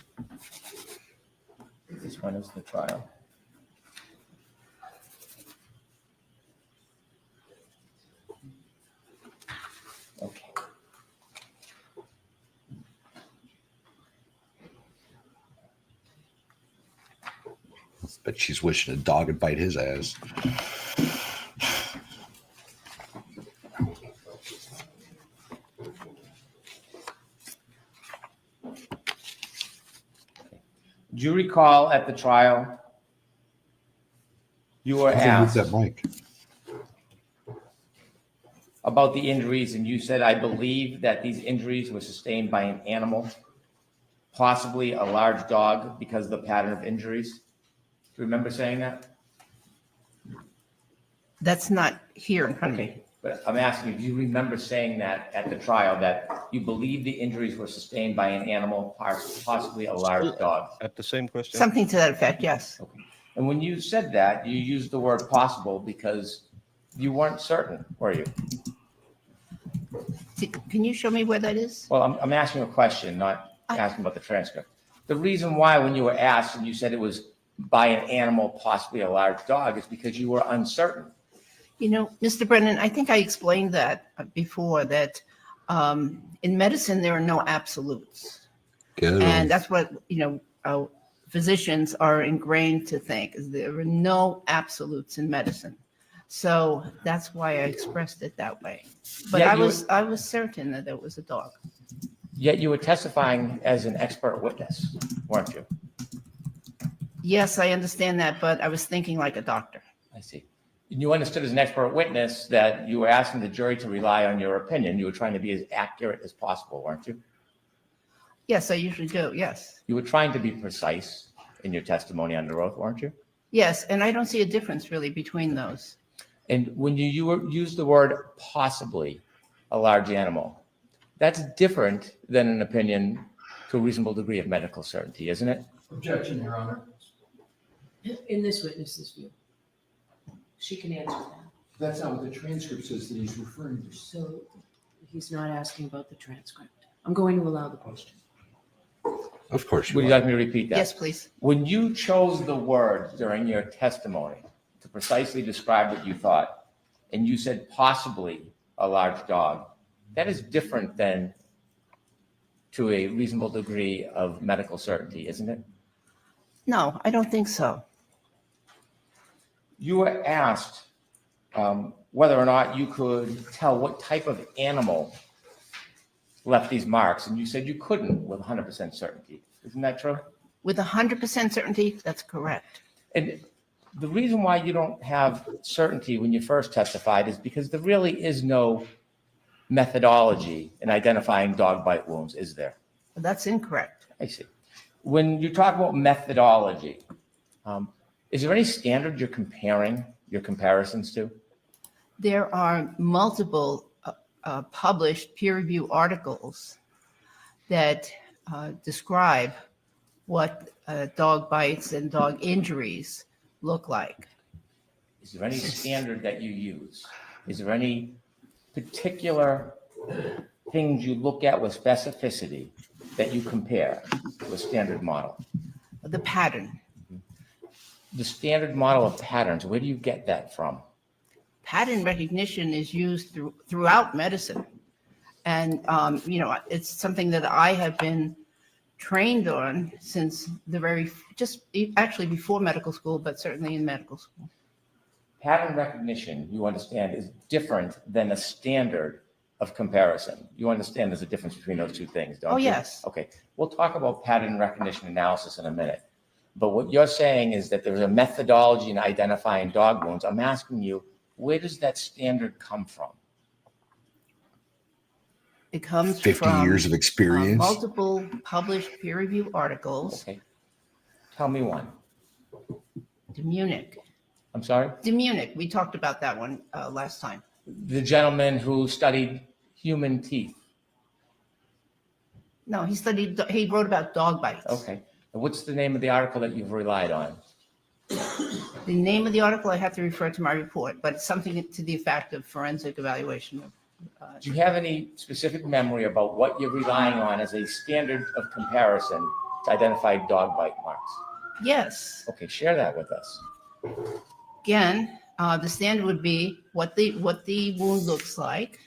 This one is the trial. Okay. But she's wishing a dog would bite his ass. Do you recall at the trial, you were I think asked with that mic. about the injuries, and you said, I believe that these injuries were sustained by an animal, possibly a large dog, because of the pattern of injuries? Do you remember saying that? That's not here in front of me. Okay, but I'm asking you, do you remember saying that at the trial, that you believe the injuries were sustained by an animal, possibly a large dog? At the same question? Something to that effect, yes. And when you said that, you used the word possible because you weren't certain, were you? Can you show me where that is? Well, I'm asking a question, not asking about the transcript. The reason why, when you were asked and you said it was by an animal, possibly a large dog, is because you were uncertain. You know, Mr. Brennan, I think I explained that before, that in medicine, there are no absolutes. Good. And that's what, physicians are ingrained to think, is there are no absolutes in medicine. So that's why I expressed it that way. But Yeah, I was certain that it was a dog. Yet you were testifying as an expert witness, weren't you? Yes, I understand that, but I was thinking like a doctor. I see. And you understood as an expert witness that you were asking the jury to rely on your opinion. You were trying to be as accurate as possible, weren't you? Yes, I usually do, yes. You were trying to be precise in your testimony under oath, weren't you? Yes, and I don't see a difference really between those. And when you use the word possibly a large animal, that's different than an opinion to a reasonable degree of medical certainty, isn't it? Objection, Your Honor. In this witness's view. She can answer that. That's not what the transcript says that he's referring to. So he's not asking about the transcript. I'm going to allow the question. Of course Would you you are. like me to repeat that? Yes, please. When you chose the word during your testimony to precisely describe what you thought, and you said possibly a large dog, that is different than to a reasonable degree of medical certainty, isn't it? No, I don't think so. You were asked whether or not you could tell what type of animal left these marks, and you said you couldn't with 100% certainty. Isn't that true? With 100% certainty, that's correct. And the reason why you don't have certainty when you first testified is because there really is no methodology in identifying dog bite wounds, is there? That's incorrect. I see. When you talk about methodology, is there any standard you're comparing your comparisons to? There are multiple published peer-review articles that describe what dog bites and dog injuries look like. Is there any standard that you use? Is there any particular things you look at with specificity that you compare to a standard model? The pattern. The standard model of patterns, where do you get that from? Pattern recognition is used throughout medicine. And, it's something that I have been trained on since actually before medical school, but certainly in medical school. Pattern recognition, you understand, is different than a standard of comparison. You understand there's a difference between those two things, don't you? Oh, yes. Okay, we'll talk about pattern recognition analysis in a minute. But what you're saying is that there's a methodology in identifying dog wounds. I'm asking you, where does that standard come from? It comes 50 from years of experience. multiple published peer-review articles. Okay, tell me one. Munich. I'm sorry? Munich. We talked about that one last time. The gentleman who studied human teeth. No, he wrote about dog bites. Okay, and what's the name of the article that you've relied on? The name of the article, I have to refer to my report, but it's something to the effect of forensic evaluation. Do you have any specific memory about what you're relying on as a standard of comparison to identify dog bite marks? Yes. Okay, share that with us. Again, the standard would be what the wound looks like,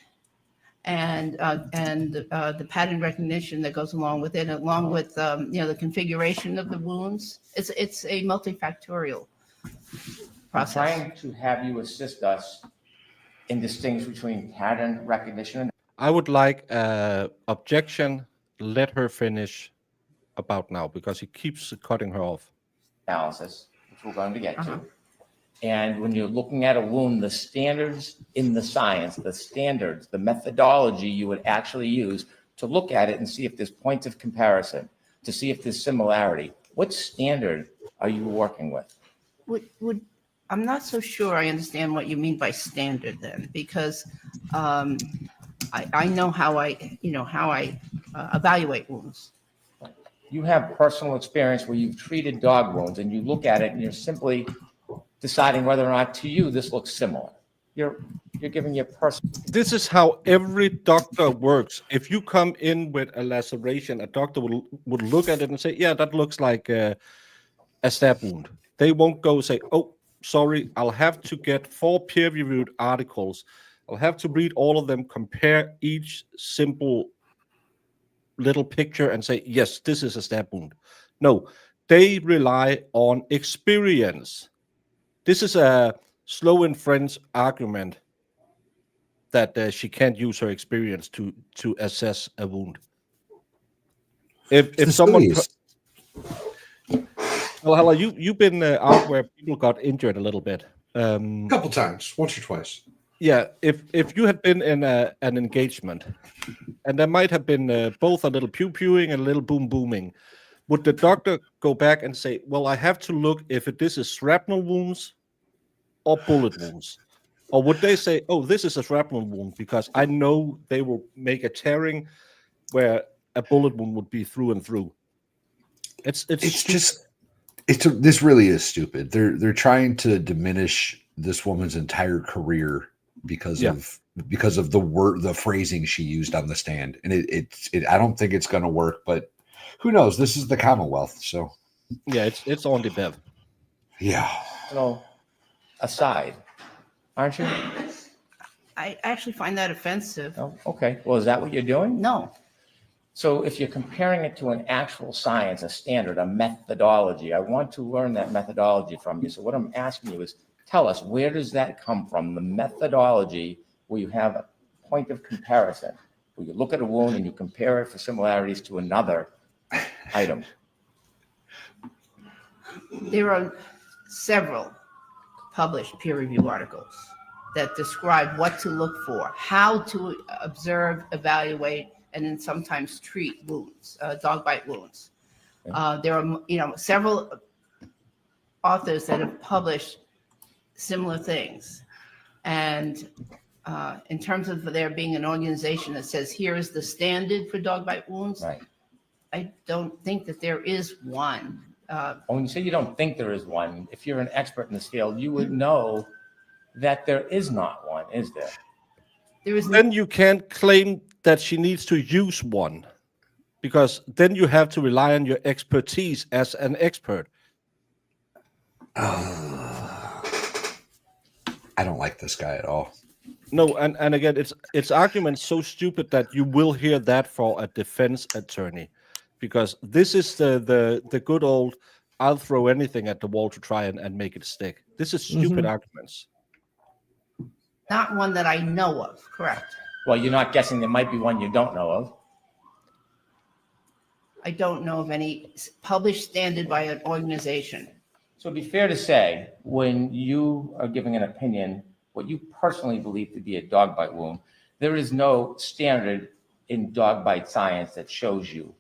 and the pattern recognition that goes along with it, along with the configuration of the wounds. It's a multifactorial I'm process. trying to have you assist us in distinguishing between pattern recognition and I would like objection. Let her finish about now because he keeps cutting her off. analysis, which we're going to get Uh-huh. to. And when you're looking at a wound, the standards in the science, the standards, the methodology you would actually use to look at it and see if there's points of comparison, to see if there's similarity. What standard are you working with? I'm not so sure I understand what you mean by standard then, because I know how I evaluate wounds. You have personal experience where you've treated dog wounds and you look at it and you're simply deciding whether or not to you this looks similar. You're giving your personal. This is how every doctor works. If you come in with a laceration, a doctor would look at it and say, yeah, that looks like a stab wound. They won't go say, oh, sorry, I'll have to get 4 peer-reviewed articles. I'll have to read all of them, compare each simple little picture and say, yes, this is a stab wound. No, they rely on experience. This is a slow and French argument that she can't use her experience to assess a wound. If someone, well, Hella, you've been out where people got injured a little bit. A couple times, once or twice. Yeah, if you had been in an engagement, and there might have been both a little pew-pewing and a little boom-booming, would the doctor go back and say, well, I have to look if this is shrapnel wounds or bullet wounds? Or would they say, oh, this is a shrapnel wound because I know they will make a tearing where a bullet wound would be through and through? This really is stupid. They're trying to diminish this woman's entire career because of the phrasing she used on the stand, and it I don't think it's going to work. But Who knows? This is the Commonwealth, so Yeah, it's on the bev. yeah. So, aside, aren't you? I actually find that offensive. Oh, okay. Well, is that what you're doing? No, So if you're comparing it to an actual science, a standard, a methodology, I want to learn that methodology from you. So what I'm asking you is, tell us, where does that come from, the methodology where you have a point of comparison, where you look at a wound and you compare it for similarities to another item? there are several published peer-review articles that describe what to look for, how to observe, evaluate, and then sometimes treat wounds, dog bite wounds. There are, several authors that have published similar things. And in terms of there being an organization that says, here is the standard for dog bite wounds, Right. I don't think that there is one. When you say you don't think there is one, if you're an expert in this field, you would know that there is not one, is there? There is Then you can't claim that she needs to use one, because then you have to rely on your expertise as an expert. I don't like this guy at all. No, and again, it's arguments so stupid that you will hear that for a defense attorney, because this is the good old I'll throw anything at the wall to try and make it stick. This is stupid arguments. not one that I know of, correct? Well, you're not guessing there might be one you don't know of. I don't know of any published standard by an organization. So it'd be fair to say, when you are giving an opinion, what you personally believe to be a dog bite wound, there is no standard in dog bite science that shows you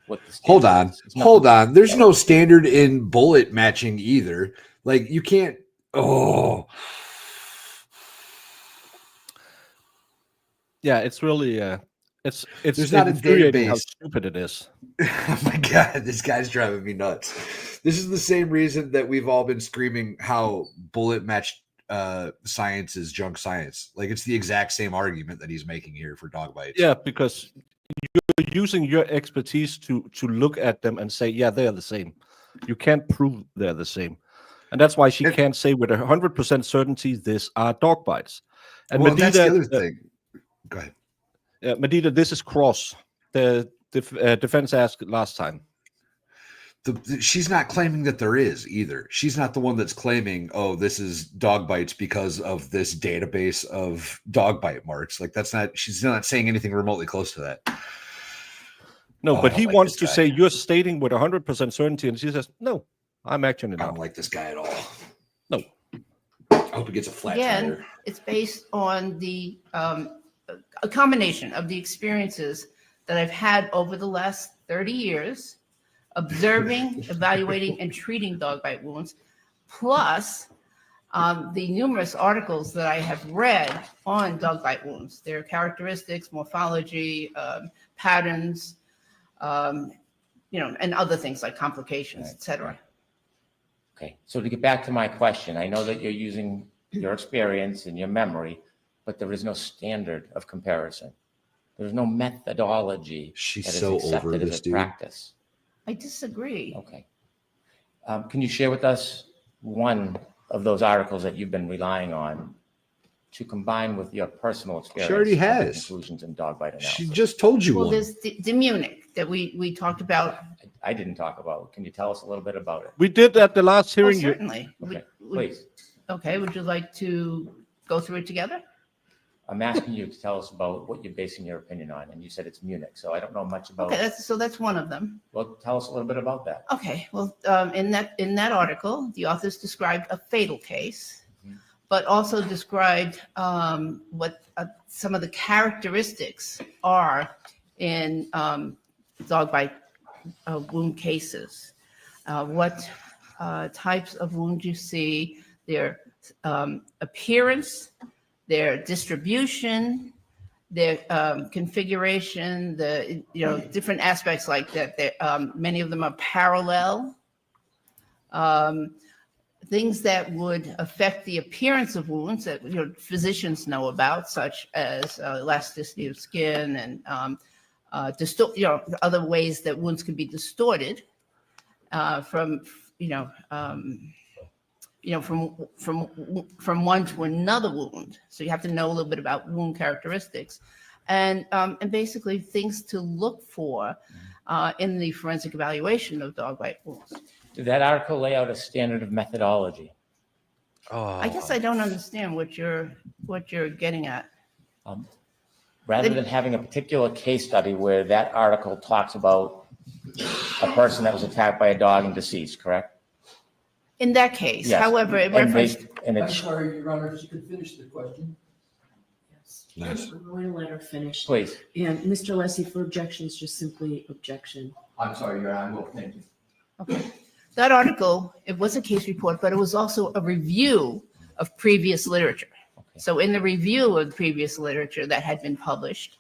what the standard Hold on. is. It's not- Hold on. There's no standard in bullet matching either. Like you can't. Oh, Yeah, it's really it's There's not a infuriating how database. stupid it is. oh my God, this guy's driving me nuts. This is the same reason that we've all been screaming how bullet matched science is junk science. Like it's the exact same argument that he's making here for dog bites. Yeah, because you're using your expertise to look at them and say, yeah, they're the same. You can't prove they're the same. And that's why she can't say with 100% certainty this are dog bites. And Well, that's the other Medina, thing. Go ahead. Medina, this is cross. The defense asked last time. She's not claiming that there is either. She's not the one that's claiming, oh, this is dog bites because of this database of dog bite marks. Like that's not, she's not saying anything remotely close to that. No, Oh, but I he don't like wants this to guy. say you're stating with 100% certainty, and she says, no, I'm actually I don't not. like this guy at all. No. I hope he gets a flat Again, tire. it's based on the a combination of the experiences that I've had over the last 30 years, observing, evaluating, and treating dog bite wounds, plus the numerous articles that I have read on dog bite wounds, their characteristics, morphology, patterns, and other things like complications, et cetera. Okay, so to get back to my question, I know that you're using your experience and your memory, but there is no standard of comparison. There's no methodology She's that is so accepted over as this a dude. practice. I disagree. Okay. Can you share with us one of those articles that you've been relying on to combine with your personal experience? already of the has. Conclusions in dog bite analysis. She just told you Well, one. there's the Munich that we talked about. I didn't talk about. Can you tell us a little bit about it? We did at the last Oh, hearing. certainly. Okay, Would- please. Okay, would you like to go through it together? I'm asking you to tell us about what you're basing your opinion on, and you said it's Munich, so I don't know much about. Okay, that's one of them. Well, tell us a little bit about that. Okay, well, in that article, the authors described a fatal case, but also described what some of the characteristics are in dog bite wound cases. What types of wounds you see, their appearance, their distribution, their configuration, the different aspects like that. Many of them are parallel. Things that would affect the appearance of wounds that physicians know about, such as elasticity of skin and other ways that wounds can be distorted from one to another wound. So you have to know a little bit about wound characteristics, and basically things to look for in the forensic evaluation of dog bite wounds. Did that article lay out a standard of methodology? I guess I don't understand what you're getting at. Rather than having a particular case study where that article talks about a person that was attacked by a dog and deceased, correct? In that case, Yes. however, it And referenced. based, and I'm it's, sorry, Your Honor, if you could finish the question. Nice. I'm going to let her finish. please. And Mr. Lessie, for objections, just simply objection. I'm sorry, Your Honor, I will, thank you. Okay. That article, it was a case report, but it was also a review of previous literature. Okay. So in the review of the previous literature that had been published,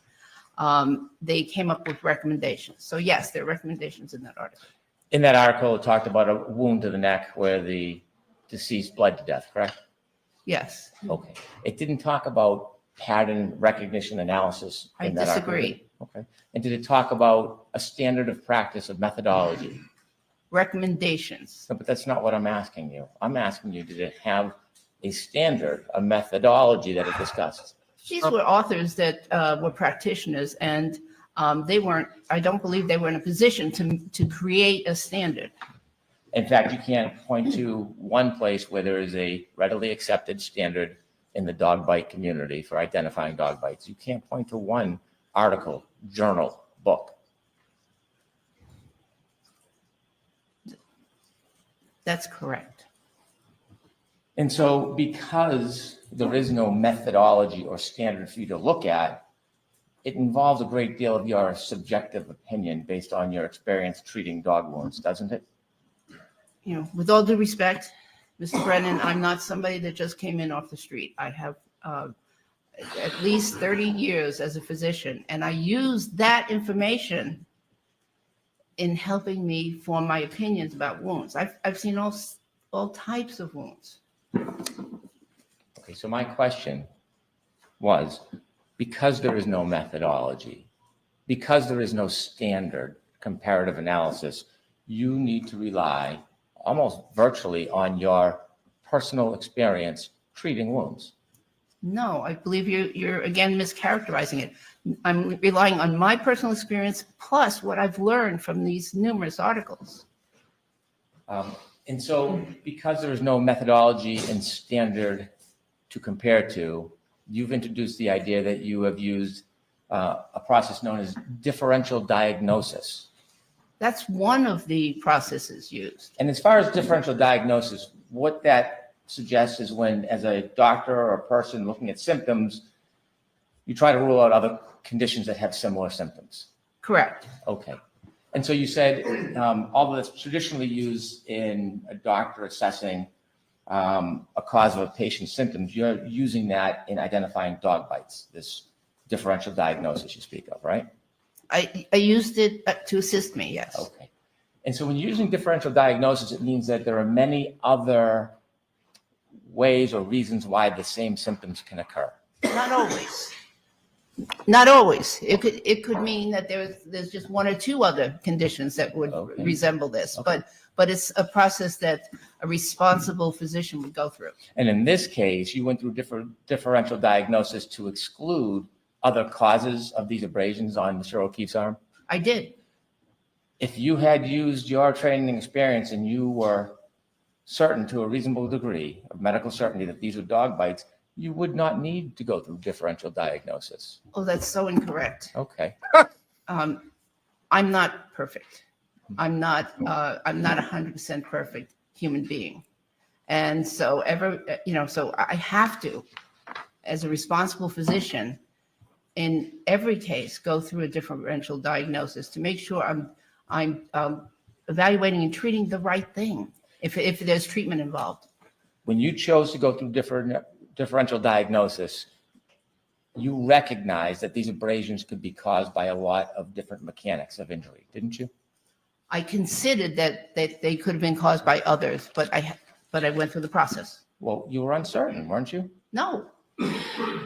they came up with recommendations. So yes, there are recommendations in that article. In that article, it talked about a wound to the neck where the deceased bled to death, correct? Yes, Okay. It didn't talk about pattern recognition analysis I in that article. disagree. Okay. And did it talk about a standard of practice of methodology? Recommendations. No, but that's not what I'm asking you. I'm asking you, did it have a standard, a methodology that it discussed? These were authors that were practitioners, and I don't believe they were in a position to create a standard. In fact, you can't point to one place where there is a readily accepted standard in the dog bite community for identifying dog bites. You can't point to one article, journal, book. That's correct. And so because there is no methodology or standard for you to look at, it involves a great deal of your subjective opinion based on your experience treating dog wounds, doesn't it? You know, with all due respect, Mr. Brennan, I'm not somebody that just came in off the street. I have at least 30 years as a physician, and I use that information in helping me form my opinions about wounds. I've seen all types of wounds. Okay, so my question was, because there is no methodology, because there is no standard comparative analysis, you need to rely almost virtually on your personal experience treating wounds. No, I believe you're again mischaracterizing it. I'm relying on my personal experience plus what I've learned from these numerous articles. And so because there is no methodology and standard to compare to, you've introduced the idea that you have used a process known as differential diagnosis. That's one of the processes used. And as far as differential diagnosis, what that suggests is when, as a doctor or a person looking at symptoms, you try to rule out other conditions that have similar symptoms. Correct. Okay. And so you said, although that's traditionally used in a doctor assessing a cause of a patient's symptoms, you're using that in identifying dog bites, this differential diagnosis you speak of, right? I used it to assist me, yes. Okay. And so when you're using differential diagnosis, it means that there are many other ways or reasons why the same symptoms can occur. Not always. Not always. It could mean that there's just one or two other conditions that would Okay. resemble this, Okay. but it's a process that a responsible physician would go through. And in this case, you went through differential diagnosis to exclude other causes of these abrasions on Mr. O'Keefe's arm. I did. If you had used your training and experience and you were certain to a reasonable degree of medical certainty that these were dog bites, you would not need to go through differential diagnosis. Oh, that's so incorrect. Okay. I'm not perfect. I'm not 100% perfect human being. And so so I have to, as a responsible physician, in every case, go through a differential diagnosis to make sure I'm evaluating and treating the right thing if there's treatment involved. When you chose to go through differential diagnosis, you recognized that these abrasions could be caused by a lot of different mechanics of injury, didn't you? I considered that they could have been caused by others, but I went through the process. Well, you were uncertain, weren't you? No,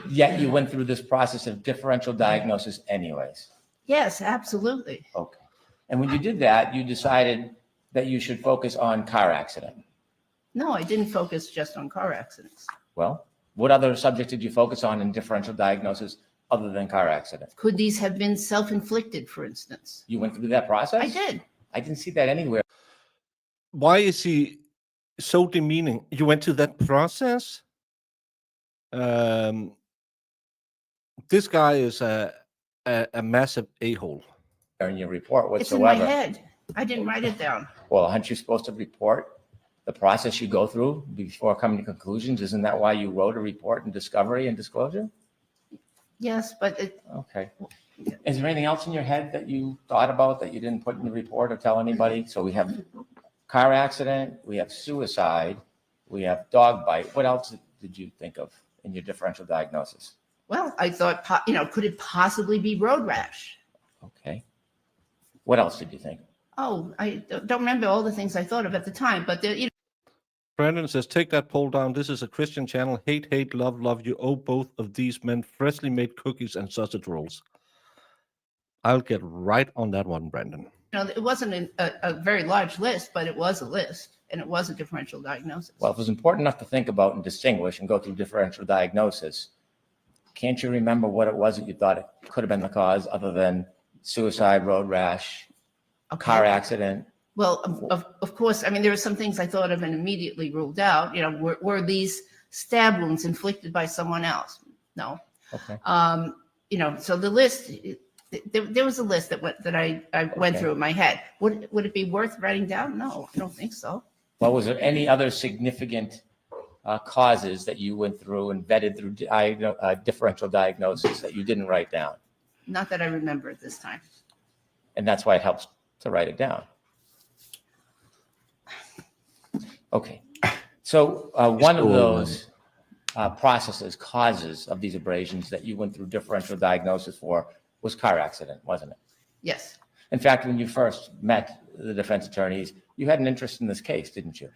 Yet you went through this process of differential diagnosis anyways. Yes, absolutely. Okay. And when you did that, you decided that you should focus on car accident. No, I didn't focus just on car accidents. Well, what other subjects did you focus on in differential diagnosis other than car accident? Could these have been self-inflicted, for instance? You went through that process? I did. I didn't see that anywhere. Why is he so demeaning? You went to that process? This guy is a massive a-hole. In your report It's in my whatsoever. head. I didn't write it down. Well, aren't you supposed to report the process you go through before coming to conclusions? Isn't that why you wrote a report in discovery and disclosure? Yes, but Okay. Is there anything else in your head that you thought about that you didn't put in the report or tell anybody? So we have car accident, we have suicide, we have dog bite. What else did you think of in your differential diagnosis? well, I thought, could it possibly be road rash? Okay. What else did you think? Oh, I don't remember all the things I thought of at the time, but Brandon says, take that poll down. This is a Christian channel. Hate, hate, love, love. You owe both of these men freshly made cookies and sausage rolls. I'll get right on that one, Brandon. it wasn't a very large list, but it was a list, and it was a differential diagnosis. Well, if it was important enough to think about and distinguish and go through differential diagnosis, can't you remember what it was that you thought it could have been the cause other than suicide, road rash, Okay. car accident? Well, of course, I mean, there were some things I thought of and immediately ruled out. Were these stab wounds inflicted by someone else? No. Okay. So the list, there was a list that I went Okay. through in my head. Would it be worth writing down? No, I don't think so. Well, was there any other significant causes that you went through and vetted through differential diagnosis that you didn't write down? Not that I remember at this time. And that's why it helps to write it down. Okay. So one of those causes of these abrasions that you went through differential diagnosis for was car accident, wasn't it? Yes, In fact, when you first met the defense attorneys, you had an interest in this case, didn't you?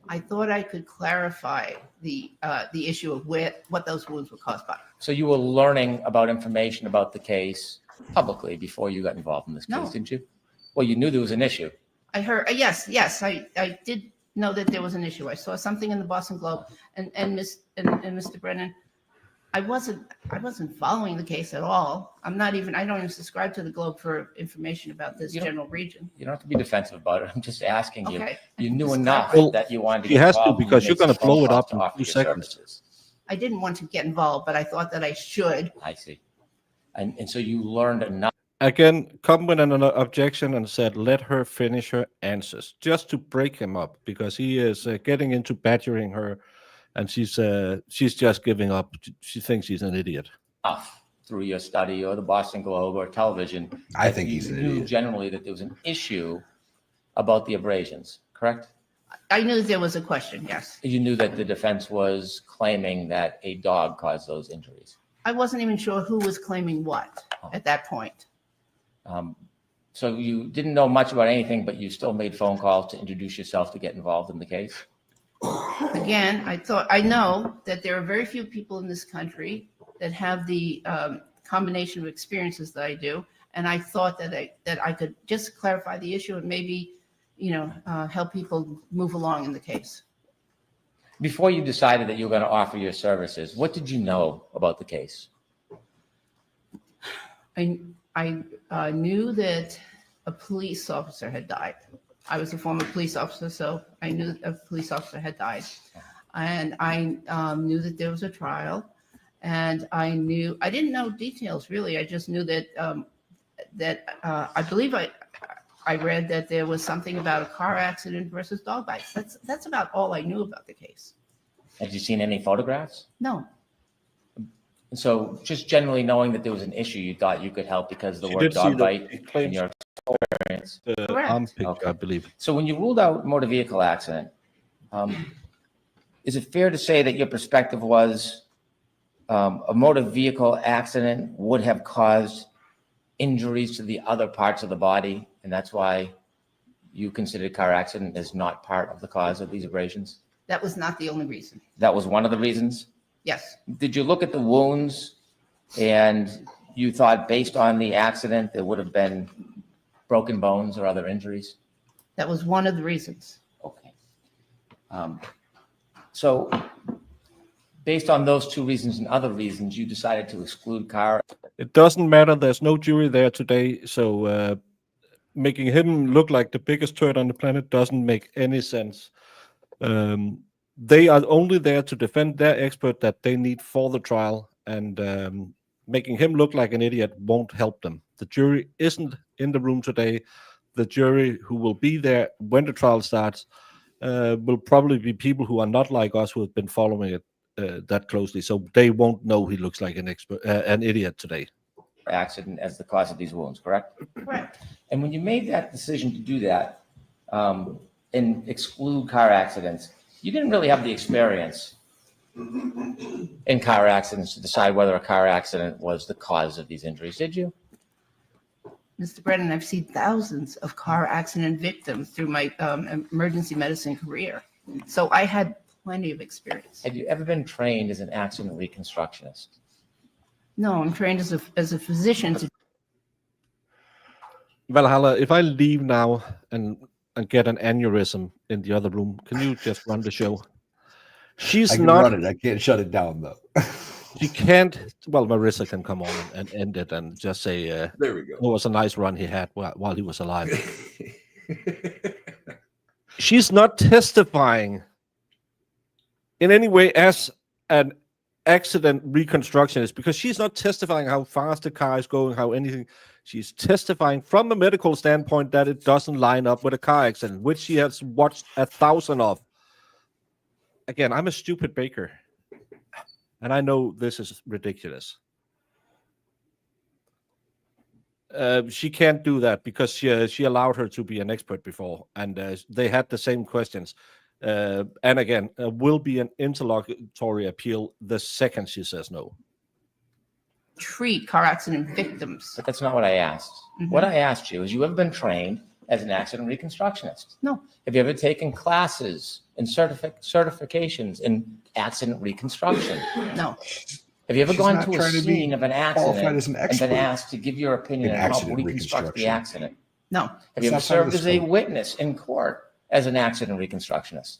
I thought I could clarify the issue of what those wounds were caused by. So you were learning about information about the case publicly before you got involved in this case, No. didn't you? Well, you knew there was an issue. I heard, yes, I did know that there was an issue. I saw something in the Boston Globe, and Mr. Brennan, I wasn't following the case at all. I don't even subscribe to the Globe for information about this You don't- general region. You don't have to be defensive about it. I'm just asking you. Okay. You knew enough Well, that you wanted to he get has to, involved and because you you're made gonna some phone blow it calls up to in offer 2 your seconds. services. I didn't want to get involved, but I thought that I should. I see. And so you learned enough. Again, come with an objection and said, let her finish her answers, just to break him up, because he is getting into badgering her, and she's just giving up. She thinks he's an idiot. Through your study or the Boston Globe or television. I that think you he's an knew idiot. generally that there was an issue about the abrasions, correct? I knew there was a question, yes. You knew that the defense was claiming that a dog caused those injuries. I wasn't even sure who was claiming what at that point. So you didn't know much about anything, but you still made phone calls to introduce yourself to get involved in the case? Again, I know that there are very few people in this country that have the combination of experiences that I do, and I thought that I could just clarify the issue and maybe, help people move along in the case. Before you decided that you were going to offer your services, what did you know about the case? I knew that a police officer had died. I was a former police officer, so I knew a police officer had died. And I knew that there was a trial, and I didn't know details really. I just knew that I believe I read that there was something about a car accident versus dog bites. That's about all I knew about the case. Had you seen any photographs? No, And so just generally knowing that there was an issue, you thought you could help because the She word did see dog the- bite he in claims your experience. the Correct. arm pick, Okay. I believe. So when you ruled out motor vehicle accident, is it fair to say that your perspective was a motor vehicle accident would have caused injuries to the other parts of the body, and that's why you considered car accident as not part of the cause of these abrasions? that was not the only reason. That was one of the reasons? Yes, Did you look at the wounds and you thought based on the accident, there would have been broken bones or other injuries? That was one of the reasons. Okay. So based on those two reasons and other reasons, you decided to exclude car. It doesn't matter. There's no jury there today, so making him look like the biggest turd on the planet doesn't make any sense. They are only there to defend their expert that they need for the trial, and making him look like an idiot won't help them. The jury isn't in the room today. The jury who will be there when the trial starts will probably be people who are not like us, who have been following it that closely, so they won't know he looks like an idiot today. Accident as the cause of these wounds, correct? Correct. And when you made that decision to do that and exclude car accidents, you didn't really have the experience in car accidents to decide whether a car accident was the cause of these injuries, did you? Mr. Brennan, I've seen thousands of car accident victims through my emergency medicine career. So I had plenty of experience. Had you ever been trained as an accident reconstructionist? No, I'm trained as a physician to Valhalla, if I leave now and get an aneurysm in the other room, can you just run the show? She's I can not. run it. I can't shut it down though. She can't. Well, Marissa can come on and end it and just say, There we go. it was a nice run he had while he was alive. She's not testifying in any way as an accident reconstructionist, because she's not testifying how fast the car is going, how anything. She's testifying from a medical standpoint that it doesn't line up with a car accident, which she has watched 1,000 of. Again, I'm a stupid baker, and I know this is ridiculous. She can't do that because she allowed her to be an expert before, and they had the same questions. And again, will be an interlocutory appeal the second she says no. treat car accident victims. But that's not what I asked. What I asked you is, you ever been trained as an accident reconstructionist? No. Have you ever taken classes and certifications in accident reconstruction? No. Have you ever She's gone not to a trying to be scene of an qualified as accident an and been expert asked to give your opinion in on how to accident reconstruct the reconstruction. accident? No. Have It's you ever not part of served the as a scope. witness in court as an accident reconstructionist?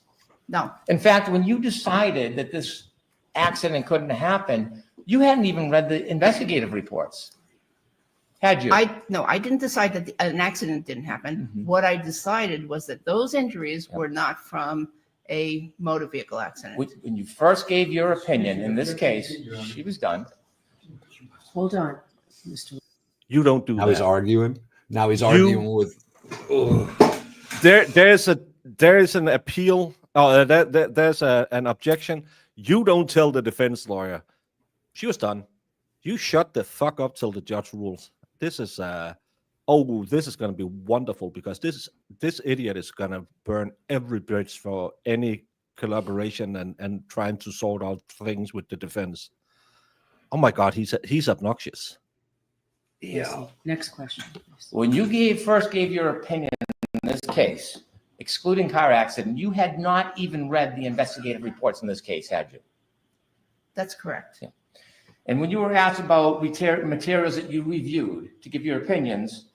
No. In fact, when you decided that this accident couldn't happen, you hadn't even read the investigative reports, had you? I didn't decide that an accident didn't happen. What I decided was that those injuries were not from a motor vehicle accident. When you first gave your opinion in this case, she was done. Hold on, Mr. You don't do Now that. he's arguing. Now he's arguing with. There is an appeal. There's an objection. You don't tell the defense lawyer. She was done. You shut the fuck up till the judge rules. This is this is going to be wonderful, because this idiot is going to burn every bridge for any collaboration and trying to sort out things with the defense. Oh my God, he's obnoxious. Yeah. Next question. When you first gave your opinion in this case, excluding car accident, you had not even read the investigative reports in this case, had you? That's correct. And when you were asked about materials that you reviewed to give your opinions,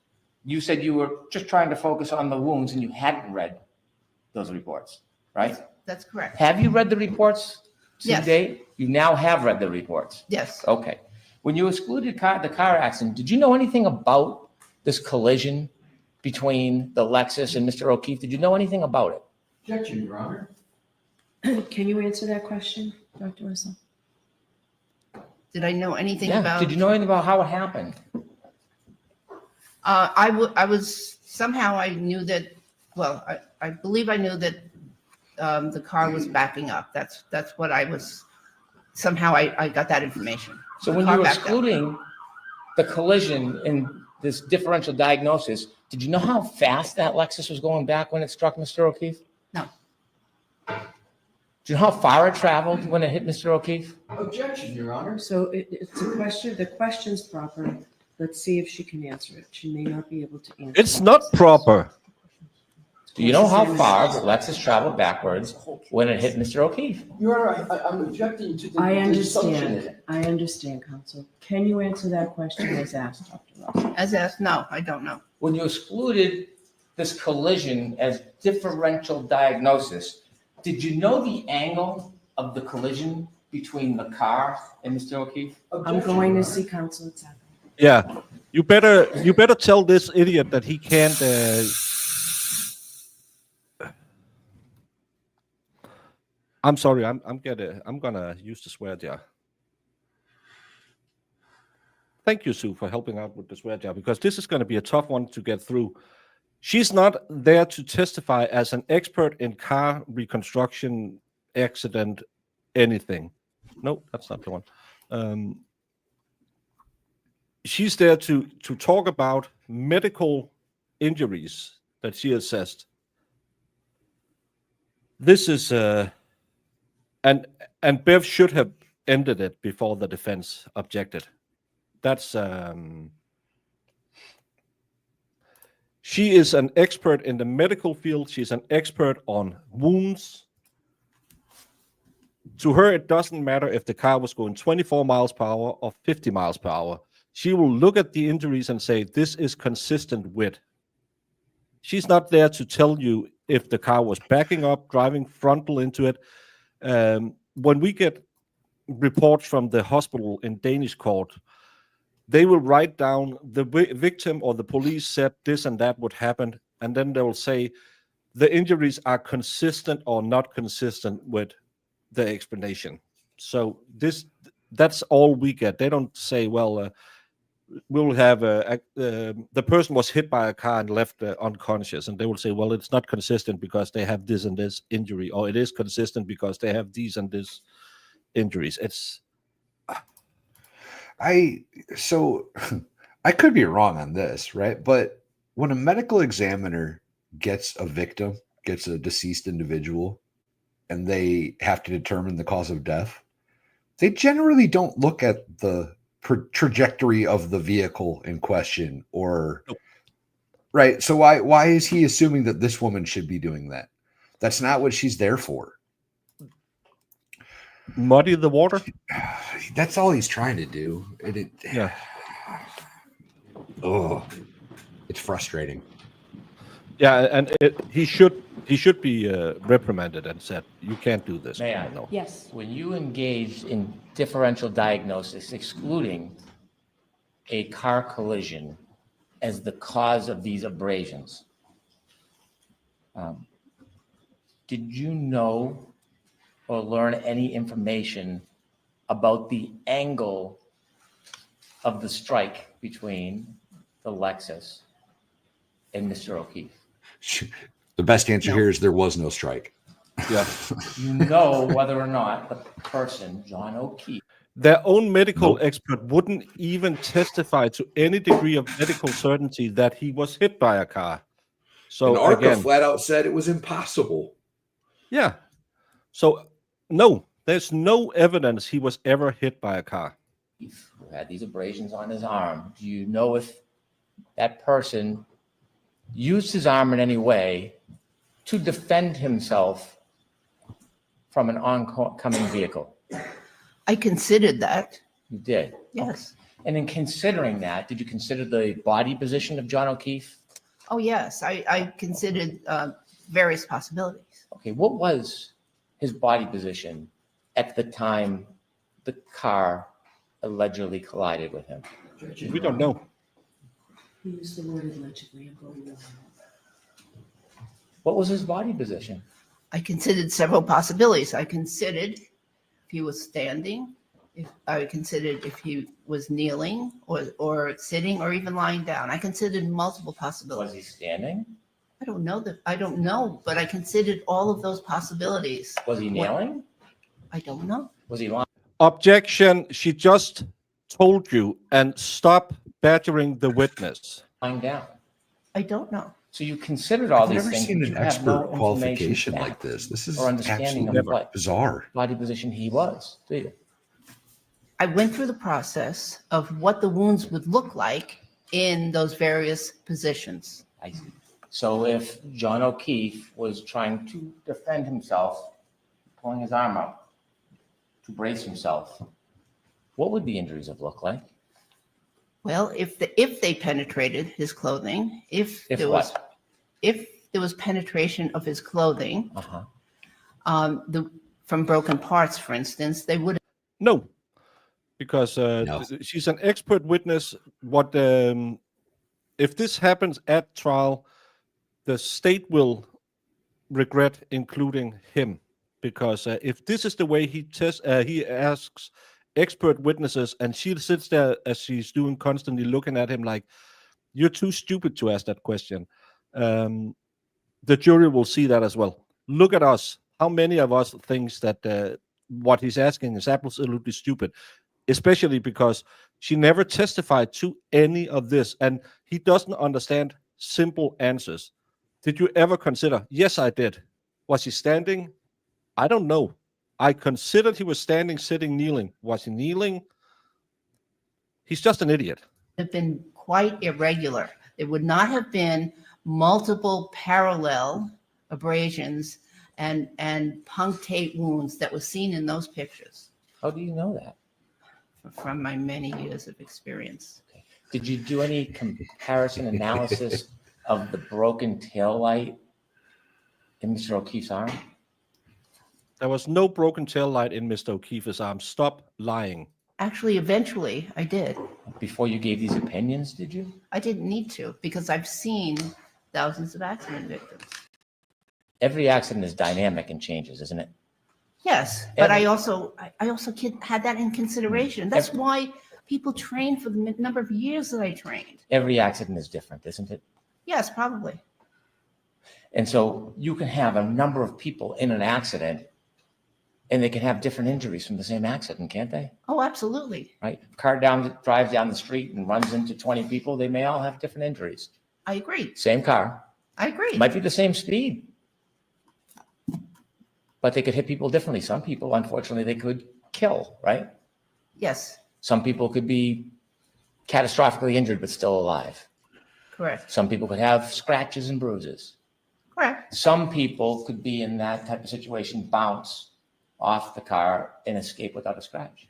you said you were just trying to focus on the wounds and you hadn't read those reports, right? That's correct. Have you read the reports to Yes. date? You now have read the reports. Yes. Okay. When you excluded the car accident, did you know anything about this collision between the Lexus and Mr. O'Keefe? Did you know anything about it? Objection, Your Honor. Can you answer that question, Dr. Russell? Did I know anything Yeah. about? Did you know anything about how it happened? I was somehow I knew that. Well, I believe I knew that the car was backing up. That's what I was. Somehow I got that information. So when Car you were backed up. excluding the collision in this differential diagnosis, did you know how fast that Lexus was going back when it struck Mr. O'Keefe? No. Do you know how far it traveled when it hit Mr. O'Keefe? Objection, Your Honor. So it's a question, the question's proper. Let's see if she can answer it. She may not be able to answer. It's not proper. Do you know how far the Lexus traveled backwards when it hit Mr. O'Keefe? Your Honor, I'm objecting to the I the assumption in understand, it. I understand, counsel. Can you answer that question as asked, Dr. Russell? As asked, no, I don't know. When you excluded this collision as differential diagnosis, did you know the angle of the collision between the car and Mr. O'Keefe? I'm going to see counsel at 7. Yeah, you better tell this idiot that he can't. I'm sorry. I'm gonna use the swear jar. Thank you, Sue, for helping out with the swear jar, because this is going to be a tough one to get through. She's not there to testify as an expert in car reconstruction, accident, anything. No, that's not the one. She's there to talk about medical injuries that she assessed. This is and Bev should have ended it before the defense objected. That's she is an expert in the medical field. She's an expert on wounds. To her, it doesn't matter if the car was going 24 miles per hour or 50 miles per hour. She will look at the injuries and say, this is consistent with. She's not there to tell you if the car was backing up, driving frontal into it. When we get reports from the hospital in Danish court, they will write down the victim or the police said this and that would happen, and then they will say the injuries are consistent or not consistent with the explanation. So that's all we get. They don't say, well, we'll have the person was hit by a car and left unconscious, and they will say, well, it's not consistent because they have this and this injury, or it is consistent because they have these and this injuries. I could be wrong on this, right? But when a medical examiner gets a victim, gets a deceased individual, and they have to determine the cause of death, they generally don't look at the trajectory of the vehicle in question, or right. So why is he assuming that this woman should be doing that? That's not what she's there for. Muddy the water. That's all he's trying to do. Yeah. Oh, it's frustrating. Yeah, and he should be reprimanded and said, you can't do this. May I? No. Yes. When you engaged in differential diagnosis, excluding a car collision as the cause of these abrasions, did you know or learn any information about the angle of the strike between the Lexus and Mr. O'Keefe? The best answer here is there was no strike. Yeah. You know whether or not the person, John O'Keefe, Their own medical expert wouldn't even testify to any degree of medical certainty that he was hit by a car. So And ARCA again, flat out said it was impossible. yeah. So no, there's no evidence he was ever hit by a car. who had these abrasions on his arm, do you know if that person used his arm in any way to defend himself from an oncoming vehicle? I considered that, You did. yes. And in considering that, did you consider the body position of John O'Keefe? Oh, yes, I considered various possibilities. Okay, what was his body position at the time the car allegedly collided with him? We don't know. He used the word allegedly. I'm going to. What was his body position? I considered several possibilities. I considered if he was standing, I considered if he was kneeling or sitting or even lying down. I considered multiple Was possibilities. he standing? I don't know, but I considered all of those possibilities. Was he kneeling? I don't know. Was he lying? Objection. She just told you, and stop badgering the witness. Down? I don't know. So you considered all I've these never things, seen but an you have expert no qualification information like this. This is or understanding of absolutely what bizarre. body position he was, do you? I went through the process of what the wounds would look like in those various positions. I see. So if John O'Keefe was trying to defend himself, pulling his arm out to brace himself, what would the injuries have looked like? Well, if they penetrated his clothing, if there was penetration of his clothing, from broken parts, for instance, they would. No, because No. she's an expert witness. What if this happens at trial? The state will regret including him, because if this is the way he asks expert witnesses, and she sits there as she's doing, constantly looking at him like, "You're too stupid to ask that question." The jury will see that as well. Look at us. How many of us thinks that what he's asking is absolutely stupid, especially because she never testified to any of this, and he doesn't understand simple answers. Did you ever consider? Yes, I did. Was he standing? I don't know. I considered he was standing, sitting, kneeling. Was he kneeling? He's just an idiot. Have been quite irregular. There would not have been multiple parallel abrasions and punctate wounds that were seen in those pictures, How do you know that? from my many years of experience. Did you do any comparison analysis of the broken tail light in Mr. O'Keefe's arm? There was no broken tail light in Mr. O'Keefe's arm. Stop lying. Actually, eventually, I did. Before you gave these opinions, did you? I didn't need to, because I've seen thousands of accident victims. Every accident is dynamic and changes, isn't it? Yes, but I also had that in consideration. That's why people train for the number of years that I trained. Every accident is different, isn't it? Yes, probably. And so you can have a number of people in an accident and they can have different injuries from the same accident, can't they? Oh, absolutely. Right? Car drives down the street and runs into 20 people. They may all have different injuries. I agree. Same car. I agree. Might be the same speed. But they could hit people differently. Some people, unfortunately, they could kill, right? Yes, Some people could be catastrophically injured but still alive. correct. Some people could have scratches and bruises. Correct. Some people could be in that type of situation, bounce off the car and escape without a scratch.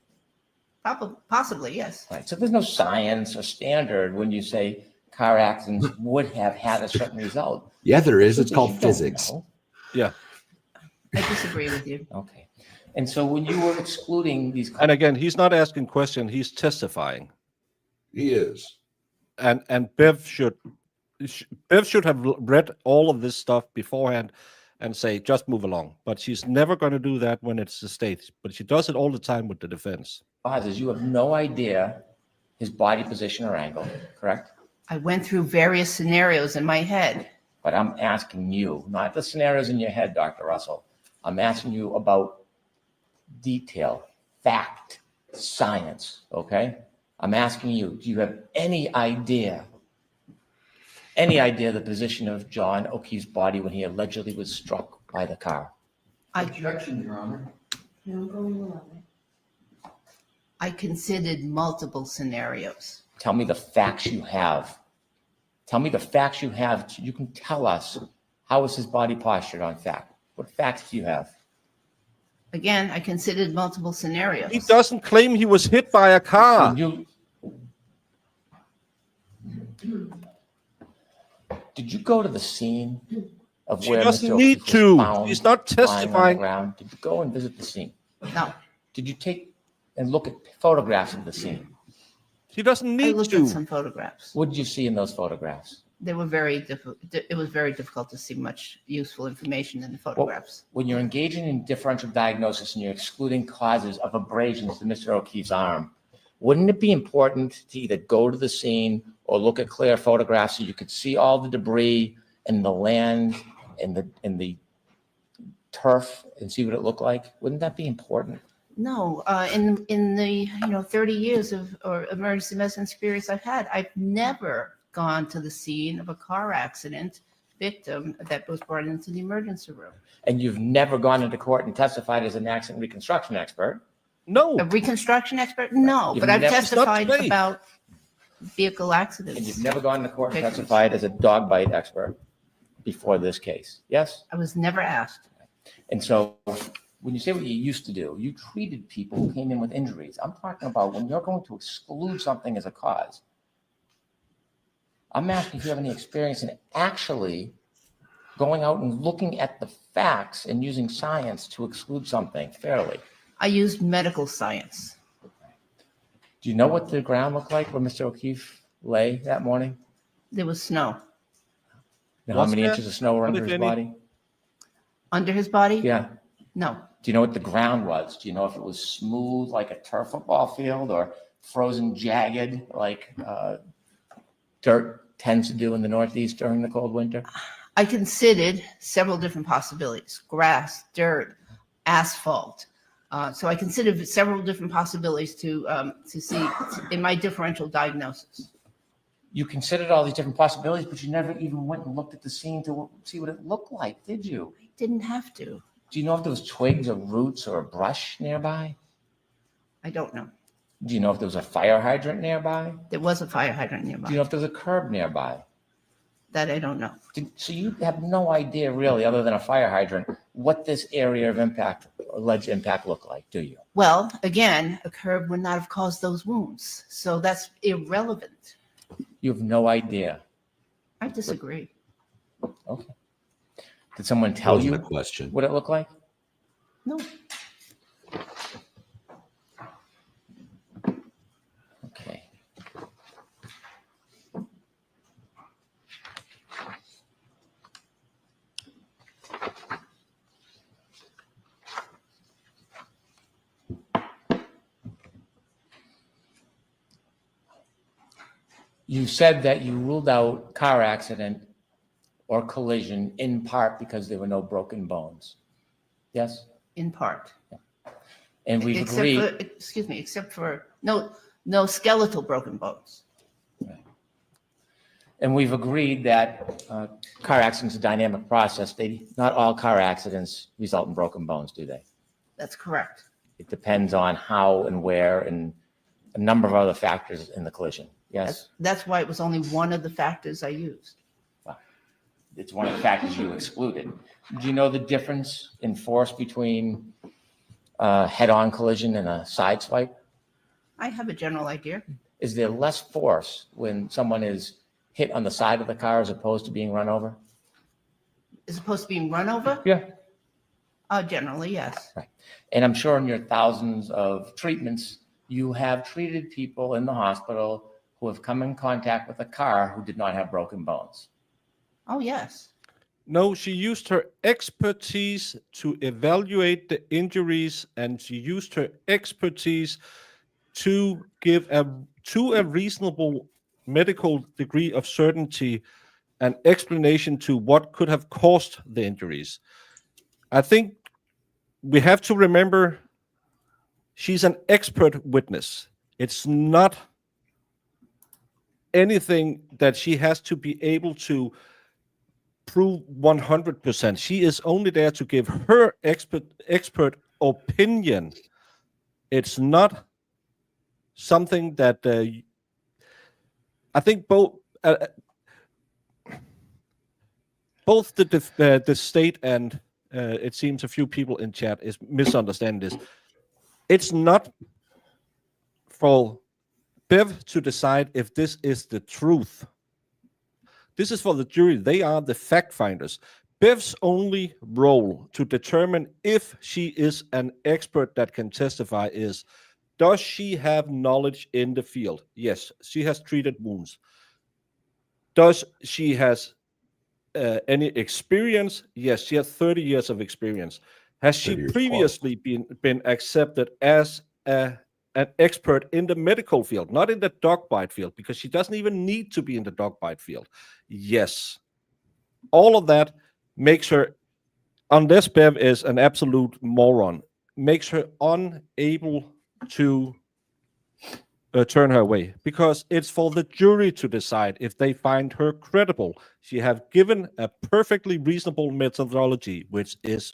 Probably, possibly, yes. Right. So there's no science or standard when you say car accidents would have had a certain result. Yeah, there is. It's You called don't physics. know. Yeah. I disagree with you. Okay. And so when you were excluding these, And again, he's not asking questions, he's testifying. He is. And Bev should have read all of this stuff beforehand and say, just move along. But she's never going to do that when it's the state. But she does it all the time with the defense. Oz, you have no idea his body position or angle, correct? I went through various scenarios in my head. But I'm asking you, not the scenarios in your head, Dr. Russell. I'm asking you about detail, fact, science, okay? I'm asking you, do you have any idea the position of John O'Keefe's body when he allegedly was struck by the car? Objection, Your Honor. No, I'm going along. I considered multiple scenarios. Tell me the facts you have. Tell me the facts you have. You can tell us how is his body postured on fact. What facts do you have? Again, I considered multiple scenarios. He doesn't claim he was hit by a car. When did you go to the scene of She where doesn't Mr. need O'Keefe to. was found He's not lying on the testifying. ground? Did you go and visit the scene? No, Did you take and look at photographs of the scene? He doesn't I need looked to. at some photographs. What did you see in those photographs? They were very difficult. It was very difficult to see much useful information in the photographs. When you're engaging in differential diagnosis and you're excluding causes of abrasions to Mr. O'Keefe's arm, wouldn't it be important to either go to the scene or look at clear photographs so you could see all the debris and the land and the turf and see what it looked like? Wouldn't that be important? No, in the 30 years of or emergency medicine experience I've had, I've never gone to the scene of a car accident victim that was brought into the emergency room. And you've never gone into court and testified as an accident reconstruction expert. No. A reconstruction expert? No, You've but I've never- testified Not today. about vehicle And accidents. you've never gone to court and Victims. testified as a dog bite expert. before this case? Yes? I was never asked. And so when you say what you used to do, you treated people who came in with injuries. I'm talking about when you're going to exclude something as a cause. I'm asking if you have any experience in actually going out and looking at the facts and using science to exclude something fairly. I used medical science. Do you know what the ground looked like where Mr. O'Keefe lay that morning? There was snow And how Was many there? inches of snow were What, under if his any? body? under his body. Yeah. No, Do you know what the ground was? Do you know if it was smooth like a turf football field or frozen jagged like dirt tends to do in the Northeast during the cold winter? I considered several different possibilities: grass, dirt, asphalt. So I considered several different possibilities to see in my differential diagnosis. You considered all these different possibilities, but you never even went and looked at the scene to see what it looked like, did you? I didn't have to. Do you know if there was twigs or roots or a brush nearby? I don't know. Do you know if there was a fire hydrant nearby? There was a fire hydrant Do nearby. you know if there was a curb nearby? That I don't know. So you have no idea really, other than a fire hydrant, what this area of impact, alleged impact looked like, do you? Well, again, a curb would not have caused those wounds, so that's irrelevant. You have no idea. I disagree. Okay. Did someone That tell wasn't you a question. what it looked like? No, Okay. You said that you ruled out car accident or collision in part because there were no broken bones. Yes? in part. And we've agreed. Except for no skeletal broken bones. And we've agreed that car accidents are a dynamic process. Not all car accidents result in broken bones, do they? That's correct. It depends on how and where and a number of other factors in the collision. Yes? That's why it was only one of the factors I used. It's one of the factors you excluded. Do you know the difference in force between a head-on collision and a side swipe? I have a general idea. Is there less force when someone is hit on the side of the car as opposed to being run over? Is it supposed to be run over? Yeah. Generally, yes. Right. And I'm sure in your thousands of treatments, you have treated people in the hospital who have come in contact with a car who did not have broken bones. Oh, yes. No, she used her expertise to evaluate the injuries, and she used her expertise to give to a reasonable medical degree of certainty an explanation to what could have caused the injuries. I think we have to remember she's an expert witness. It's not anything that she has to be able to prove 100%. She is only there to give her expert opinion. It's not something that I think both the state and it seems a few people in chat is misunderstand this. It's not for Bev to decide if this is the truth. This is for the jury. They are the fact finders. Bev's only role to determine if she is an expert that can testify is, does she have knowledge in the field? Yes, she has treated wounds. Does she has any experience? Yes, she has 30 years of experience. Has she previously been accepted as an expert in the medical field, not in the dog bite field, because she doesn't even need to be in the dog bite field? Yes. All of that makes her, unless Bev is an absolute moron, makes her unable to turn her away, because it's for the jury to decide if they find her credible. She have given a perfectly reasonable methodology, which is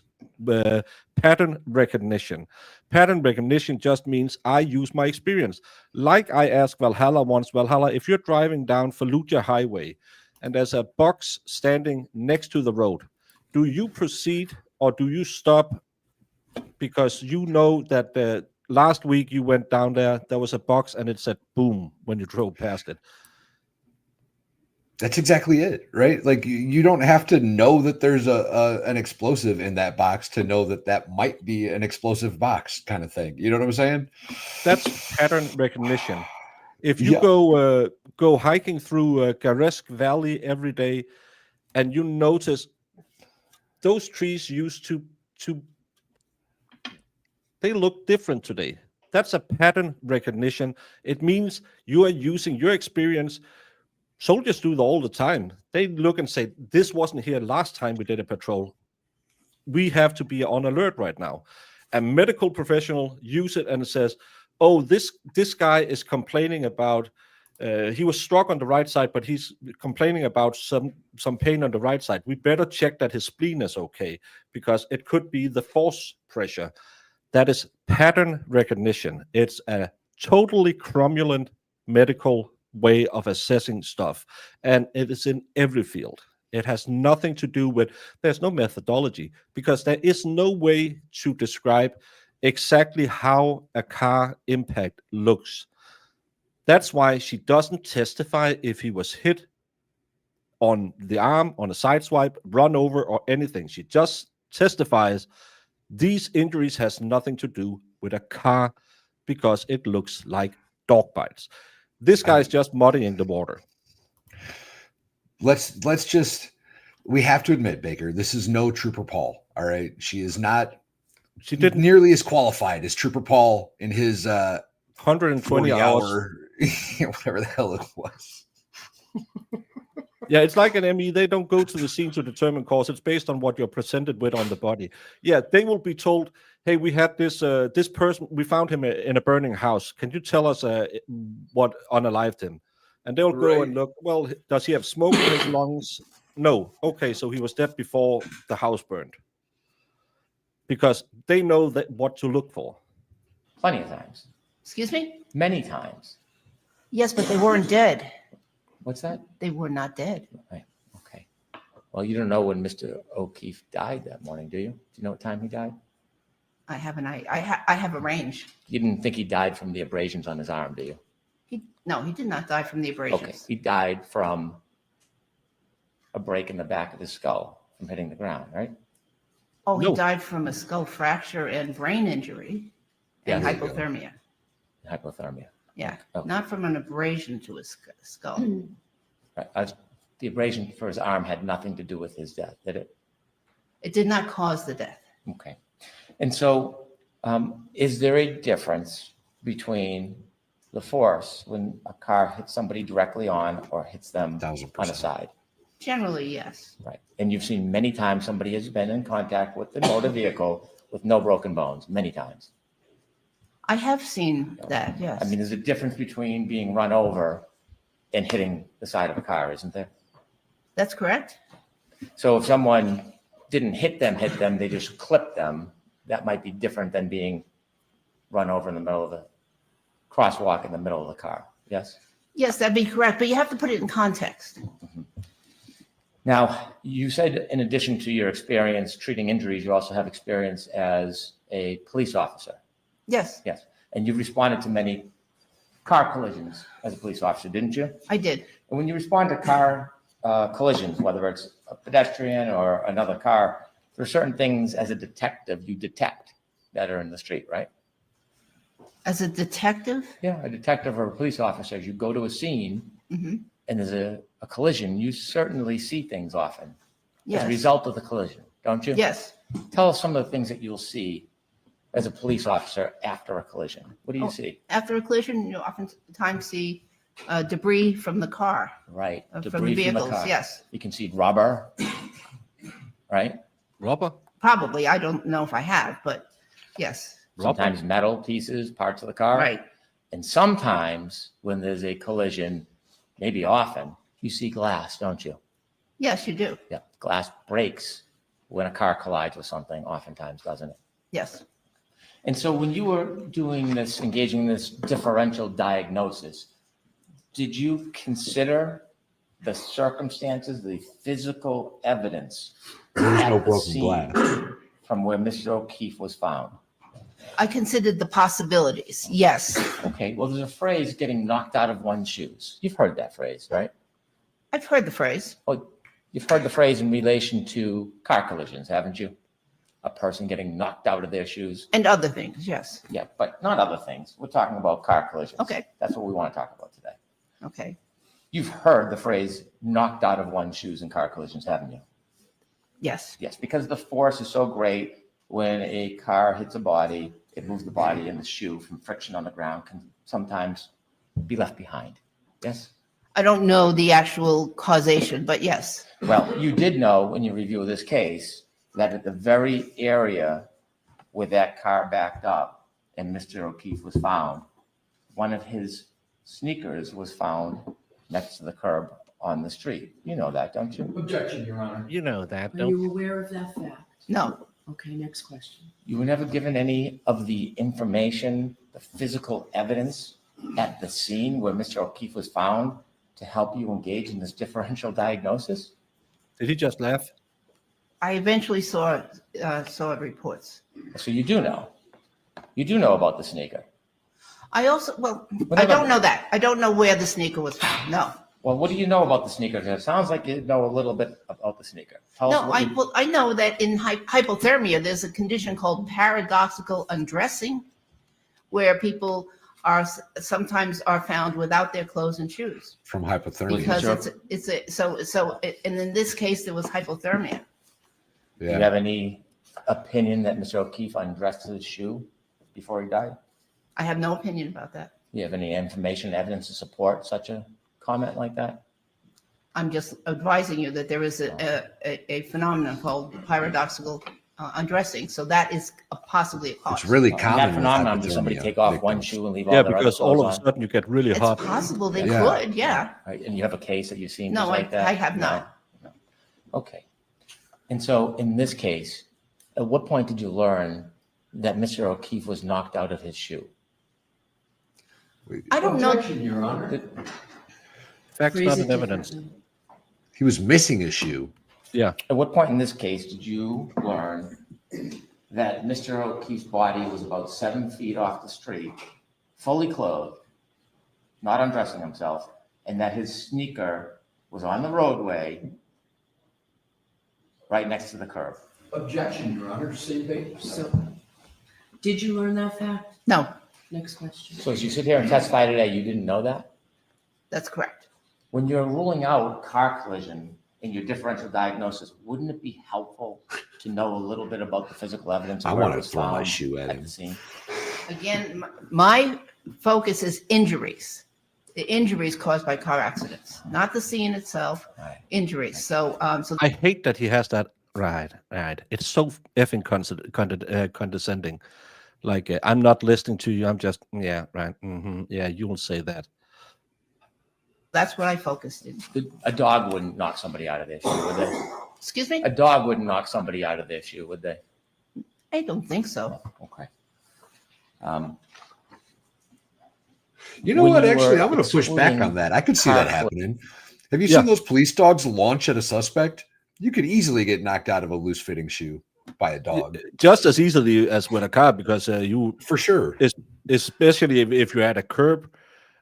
pattern recognition. Pattern recognition just means I use my experience. Like I asked Valhalla once, Valhalla, if you're driving down Fallujah Highway and there's a box standing next to the road, do you proceed or do you stop because you know that last week you went down there was a box and it said boom when you drove past it? That's exactly it, right? Like you don't have to know that there's an explosive in that box to know that that might be an explosive box kind of thing. You know what I'm saying? That's pattern recognition. If you Yeah. go hiking through Garesk Valley every day, and you notice those trees used to they look different today. That's a pattern recognition. It means you are using your experience. Soldiers do that all the time. They look and say, "This wasn't here last time we did a patrol. We have to be on alert right now." A medical professional use it and says, "Oh, this guy is complaining about he was struck on the right side, but he's complaining about some pain on the right side. We better check that his spleen is okay because it could be the force pressure." That is pattern recognition. It's a totally cromulent medical way of assessing stuff, and it is in every field. It has nothing to do with, there's no methodology because there is no way to describe exactly how a car impact looks. That's why she doesn't testify if he was hit on the arm, on a side swipe, run over, or anything. She just testifies these injuries has nothing to do with a car because it looks like dog bites. This guy's just muddying the water. Let's just, we have to admit, Baker, this is no Trooper Paul. All right. She is not She didn't nearly as qualified as Trooper Paul in his 120 hours. hour, whatever the hell it was. Yeah, it's like an ME. They don't go to the scene to determine cause. It's based on what you're presented with on the body. Yeah, they will be told, "Hey, we had this this person. We found him in a burning house. Can you tell us what unalived him?" And they'll go and look. Well, does he have smoke in his lungs? No. Okay, so he was dead before the house burned. Because they know that what to look for. Plenty of times. Excuse me? Many times. Yes, but they weren't dead. What's that? They were not dead. Right. Okay. Well, you don't know when Mr. O'Keefe died that morning, do you? Do you know what time he died? I have I have a range. You didn't think he died from the abrasions on his arm, do you? No, he did not die from the abrasions. Okay. He died from a break in the back of his skull from hitting the ground, right? Oh, he No. died from a skull fracture and brain injury and Yeah. hypothermia. Hypothermia. Yeah, Okay. not from an abrasion to his skull. Right. The abrasion for his arm had nothing to do with his death, did it? It did not cause the death. Okay. And so, is there a difference between the force when a car hits somebody directly on or hits them 1000%. on a side? Generally, yes. Right. And you've seen many times somebody has been in contact with the motor vehicle with no broken bones, many times. I have seen that, yes. I mean, there's a difference between being run over and hitting the side of a car, isn't there? That's correct. So if someone didn't hit them, they just clipped them, that might be different than being run over in the middle of the crosswalk in the middle of the car. Yes? Yes, that'd be correct, but you have to put it in context. Now, you said in addition to your experience treating injuries, you also have experience as a police officer. Yes, Yes. And you responded to many car collisions as a police officer, didn't you? I did. And when you respond to car collisions, whether it's a pedestrian or another car, there are certain things as a detective you detect that are in the street, right? As a detective, Yeah, a detective or a police officer, as you go to a scene Mhm. and there's a collision, you certainly see things often as a yes, result of the collision, don't you? yes. Tell us some of the things that you'll see as a police officer after a collision. What do you Oh. see? After a collision, you oftentimes see debris from the car, Right. from the Debris from the vehicles, car. yes. You can see rubber, right? Rubber? Probably, I don't know if I have, but yes, Rubber? Sometimes metal pieces, parts of the car. right. And sometimes when there's a collision, maybe often, you see glass, don't you? Yes, you do. Yeah, glass breaks when a car collides with something, oftentimes, doesn't it? Yes. And so when you were doing this, engaging in this differential diagnosis, did you consider the circumstances, the physical evidence There's at no the broken scene glass. from where Mr. O'Keefe was found? I considered the possibilities. Yes. Okay, well, there's a phrase, getting knocked out of one's shoes. You've heard that phrase, right? I've heard the phrase. Well, you've heard the phrase in relation to car collisions, haven't you? A person getting knocked out of their shoes. And other things, yes. Yeah, but not other things. We're talking about car collisions. Okay. That's what we want to talk about today. Okay. You've heard the phrase knocked out of one's shoes in car collisions, haven't you? Yes. Yes, because the force is so great when a car hits a body, it moves the body and the shoe from friction on the ground can sometimes be left behind. Yes? I don't know the actual causation, but yes. Well, you did know in your review of this case that at the very area where that car backed up and Mr. O'Keefe was found, one of his sneakers was found next to the curb on the street. You know that, don't you? Objection, Your Honor. You know that, Are don't you aware of that fact? No. Okay, next question. You were never given any of the information, the physical evidence at the scene where Mr. O'Keefe was found to help you engage in this differential diagnosis? Did he just laugh? I eventually saw reports. So you do know. You do know about the sneaker. I also, well, But I never- don't know that. I don't know where the sneaker was found. No. Well, what do you know about the sneaker? It sounds like you know a little bit about the sneaker. Tell us No, what you- well, I know that in hypothermia, there's a condition called paradoxical undressing, where people sometimes are found without their clothes and shoes. From hypothermia. Because Sure. and in this case, there was hypothermia. Do you Yeah. have any opinion that Mr. O'Keefe undressed his shoe before he died? I have no opinion about that. Do you have any information, evidence to support such a comment like that? I'm just advising you that there is a phenomenon called paradoxical undressing. So that is possibly a cause. It's really In common. that with phenomenon, does somebody hypothermia take off one victims. shoe and leave Yeah, all their other because all clothes of a on? sudden you get really It's hot. possible they Yeah. could, yeah. Right, and you have a case that you've seen No, just like that? I have not. No. Okay. And so in this case, at what point did you learn that Mr. O'Keefe was knocked out of his shoe? I don't know. Objection, Your Honor. Facts, Phrase not it an evidence. differently. He was missing a shoe. Yeah. At what point in this case did you learn that Mr. O'Keefe's body was about 7 feet off the street, fully clothed, not undressing himself, and that his sneaker was on the roadway right next to the curb? Objection, Your Honor. Same page. So, did you learn that fact? No, Next question. So as you sit here and testify today, you didn't know that? that's correct. When you're ruling out car collision in your differential diagnosis, wouldn't it be helpful to know a little bit about the physical evidence of I where it wanna was throw my found shoe at at him. the scene? Again, my focus is injuries. The injuries caused by car accidents, not the scene itself, Right. injuries. So, I hate that he has that. Right. It's so effing condescending. Like, I'm not listening to you. I'm just, yeah, right. Yeah, you will say that. that's what I focused in. A dog wouldn't knock somebody out of their shoe, would they? Excuse me? A dog wouldn't knock somebody out of their shoe, would they? I don't think so. Okay. You know When what? you Actually, were I'm going to push back excluding on that. I could see that car- happening. Have you Yeah. seen those police dogs launch at a suspect? You could easily get knocked out of a loose fitting shoe by a dog. Just as easily as with a car, because you, For sure. especially if you're at a curb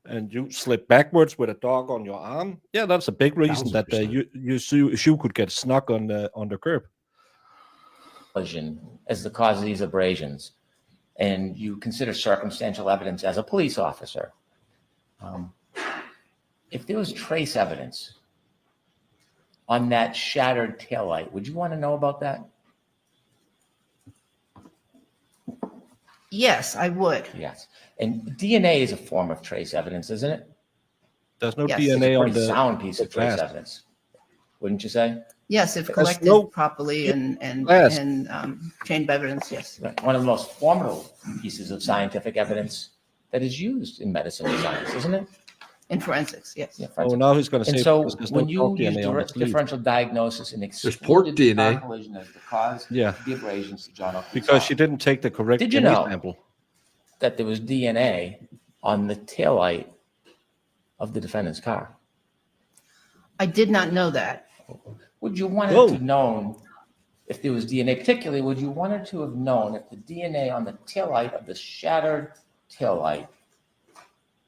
and you slip backwards with a dog on your arm, yeah, that's a big reason that 1000%. your shoe could get stuck on the curb. Collision as the cause of these abrasions, and you consider circumstantial evidence as a police officer. If there was trace evidence on that shattered taillight, would you want to know about that? Yes, I would. Yes. And DNA is a form of trace evidence, isn't it? There's no Yes. It's a DNA on pretty the sound piece of trace glass. evidence, wouldn't you say? Yes, if There's collected no- properly and Yes. chain of evidence, yes. Right. One of the most formidable pieces of scientific evidence that is used in medicine and science, isn't it? In forensics, yes. Yeah, Oh, forensic. now he's going to And say so because there's when no you dog use DNA on the sleeve. differential diagnosis and There's pork excluded car DNA. collision as the cause Yeah. of the abrasions to John O'Keefe's Because she arm, didn't take the correct Did you DNA know? sample. that there was DNA on the taillight of the defendant's car. I did not know that. Would you want Whoa. to have known if there was DNA, particularly, would you want to have known if the DNA on the taillight of the shattered taillight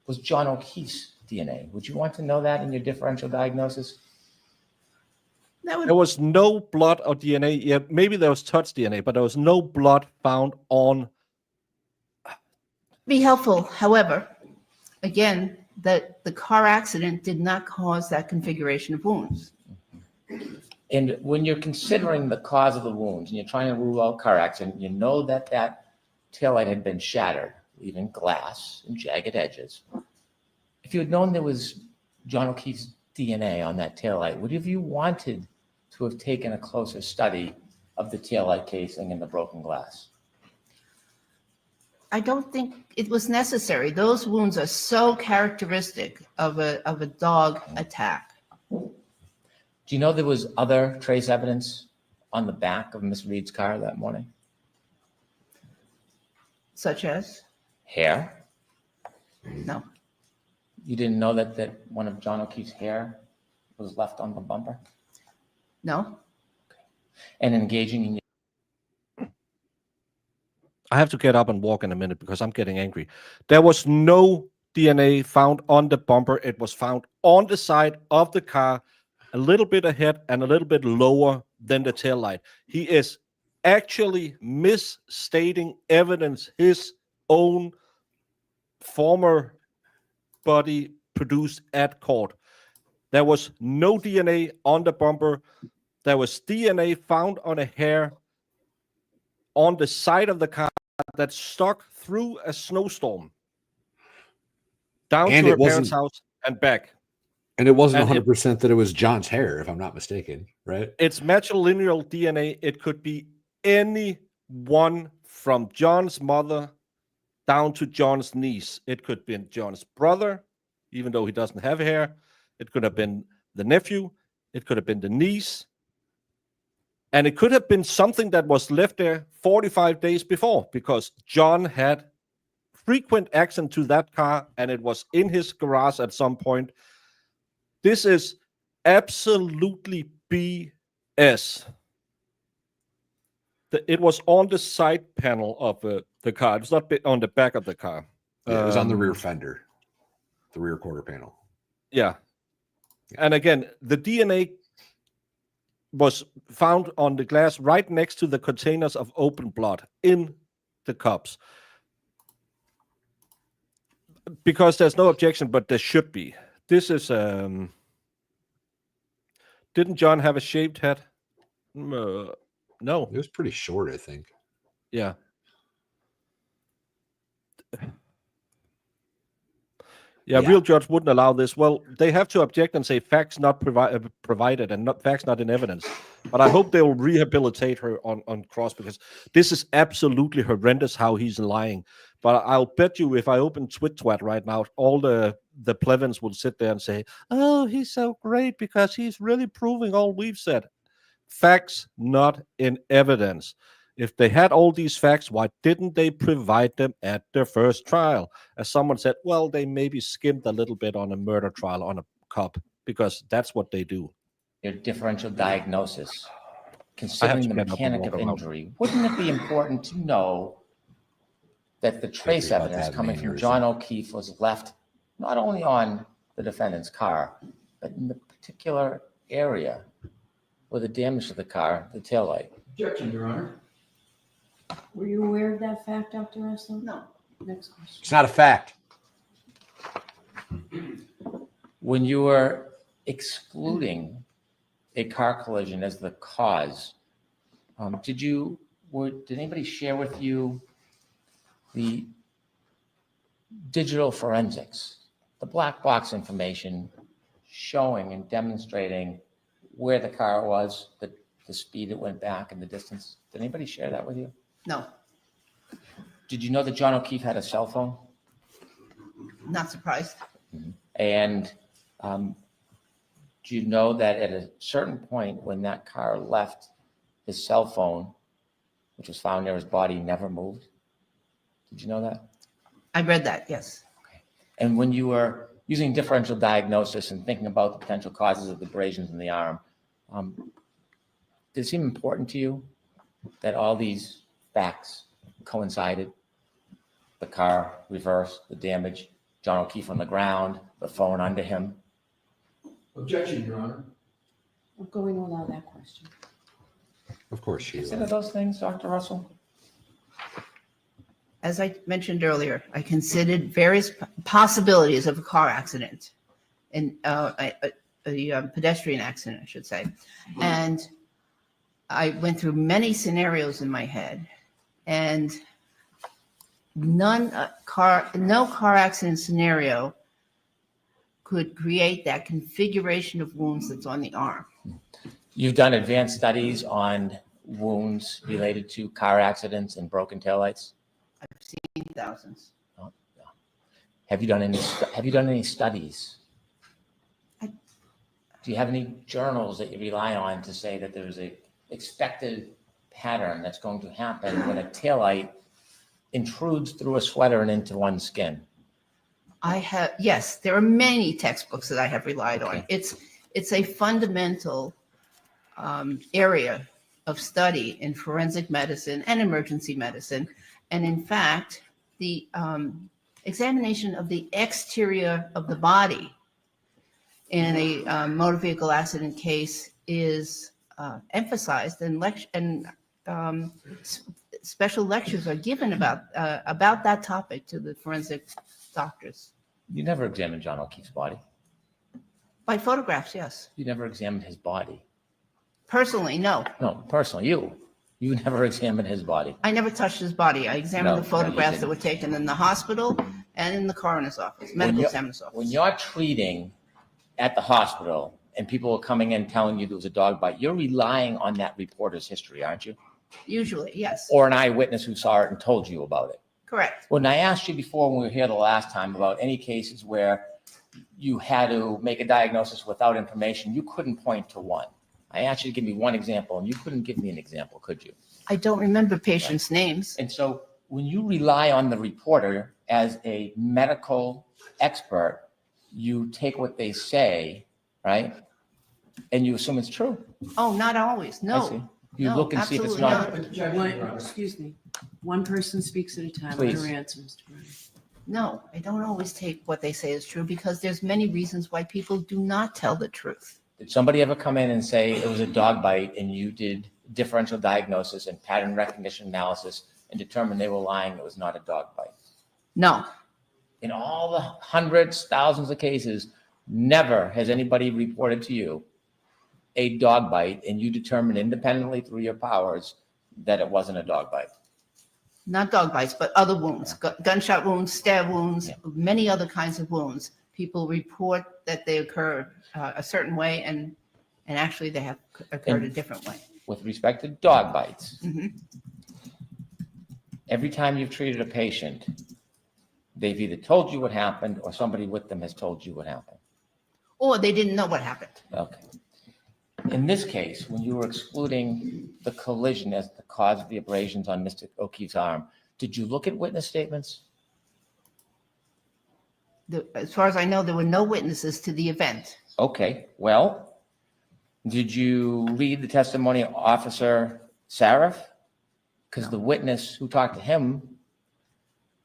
was John O'Keefe's DNA? Would you want to know that in your differential diagnosis? That would There was no blood or DNA. Yeah, maybe there was touch DNA, but there was no blood found on. be helpful. However, again, that the car accident did not cause that configuration of wounds. And when you're considering the cause of the wounds and you're trying to rule out car accident, you know that that taillight had been shattered, leaving glass and jagged edges. If you had known there was John O'Keefe's DNA on that taillight, would have you wanted to have taken a closer study of the taillight casing and the broken glass? I don't think it was necessary. Those wounds are so characteristic of a dog attack. Do you know there was other trace evidence on the back of Miss Reed's car that morning? Such as? Hair? No. You didn't know that one of John O'Keefe's hair was left on the bumper? No? And engaging in I have to get up and walk in a minute because I'm getting angry. There was no DNA found on the bumper. It was found on the side of the car, a little bit ahead and a little bit lower than the taillight. He is actually misstating evidence his own former body produced at court. There was no DNA on the bumper. There was DNA found on a hair on the side of the car that stuck through a snowstorm down And to it her parents' wasn't- house and back. And it wasn't And it- 100% that it was John's hair, if I'm not mistaken, right? It's matrilineal DNA. It could be anyone from John's mother down to John's niece. It could be John's brother, even though he doesn't have hair. It could have been the nephew. It could have been the niece. And it could have been something that was left there 45 days before because John had frequent access to that car and it was in his garage at some point. This is absolutely BS. It was on the side panel of the car. It's not on the back of the car. Yeah, it was on the rear fender, the rear quarter panel. Yeah. And again, the DNA was found on the glass right next to the containers of open blood in the cups. Because there's no objection, but there should be. This is, didn't John have a shaved head? No. It was pretty short, I think. Yeah. Yeah, Yeah. real judge wouldn't allow this. Well, they have to object and say facts not provided and not facts not in evidence. But I hope they will rehabilitate her on cross because this is absolutely horrendous how he's lying. But I'll bet you if I open TwitTwat right now, all the plebeians will sit there and say, "Oh, he's so great because he's really proving all we've said." Facts not in evidence. If they had all these facts, why didn't they provide them at their first trial? As someone said, well, they maybe skimmed a little bit on a murder trial on a cop because that's what they do. your differential diagnosis, considering the get up and mechanic walk of around. injury, wouldn't it be important to know that the trace about evidence that coming name from or John O'Keefe was left not only on the defendant's car, but in the particular area where the damage to the car, the taillight? Objection, Your Honor. Were you aware of that fact, Dr. Russell? No. Next question. It's not a fact. When you were excluding a car collision as the cause, did anybody share with you the digital forensics, the black box information showing and demonstrating where the car was, the speed it went back and the distance? Did anybody share that with you? No, Did you know that John O'Keefe had a cell phone? not surprised. And do you know that at a certain point when that car left, his cell phone, which was found near his body, never moved? Did you know that? I read that, yes. And when you were using differential diagnosis and thinking about the potential causes of abrasions in the arm, does it seem important to you that all these facts coincided? The car reversed, the damage, John O'Keefe on the ground, the phone under him. Objection, Your Honor. We're going to allow that question. Of course, she Consider those things, Dr. Russell? As I mentioned earlier, I considered various possibilities of a car accident and a pedestrian accident, I should say. And I went through many scenarios in my head, and no car accident scenario could create that configuration of wounds that's on the arm. You've done advanced studies on wounds related to car accidents and broken taillights? I've seen thousands. Oh, yeah. Have you done any studies? Do you have any journals that you rely on to say that there's a expected pattern that's going to happen when a taillight intrudes through a sweater and into one's skin? Yes, there are many textbooks that I have relied on. Okay. It's a fundamental area of study in forensic medicine and emergency medicine. And in fact, the examination of the exterior of the body in a motor vehicle accident case is emphasized, and special lectures are given about that topic to the forensic doctors. You never examined John O'Keefe's body. By photographs, yes. You never examined his body. Personally, no. No, personally, you never examined his body. I never touched his body. I examined No, the photographs you that were taken in the hospital and in the coroner's office, medical examiner's office. When you're treating at the hospital and people are coming in telling you there was a dog bite, you're relying on that reporter's history, aren't you? Usually, yes. Or an eyewitness who saw it and told you about it. Correct. When I asked you before when we were here the last time about any cases where you had to make a diagnosis without information, you couldn't point to one. I asked you to give me one example, and you couldn't give me an example, could you? I don't remember patients' names. And so when you rely on the reporter as a medical expert, you take what they say, right? And you assume it's true. Oh, not always. I see. No. You No, look and see if it's absolutely not. Objection, Your Honor. Excuse me. One person speaks at a time. Let Please. her answer, Mr. Brown. No, I don't always take what they say as true because there's many reasons why people do not tell the truth. Did somebody ever come in and say it was a dog bite and you did differential diagnosis and pattern recognition analysis and determined they were lying, it was not a dog bite? No, In all the hundreds, thousands of cases, never has anybody reported to you a dog bite and you determined independently through your powers that it wasn't a dog bite. not dog bites, but other wounds, gunshot wounds, stab wounds, Yeah. many other kinds of wounds. People report that they occur a certain way and actually they have occurred a And- different way. With respect to dog bites, Mhm. every time you've treated a patient, they've either told you what happened or somebody with them has told you what happened. Or they didn't know what happened. Okay. In this case, when you were excluding the collision as the cause of the abrasions on Mr. O'Keefe's arm, did you look at witness statements? As far as I know, there were no witnesses to the event. Okay, well, did you read the testimony of Officer Saraf? Because the witness who talked to him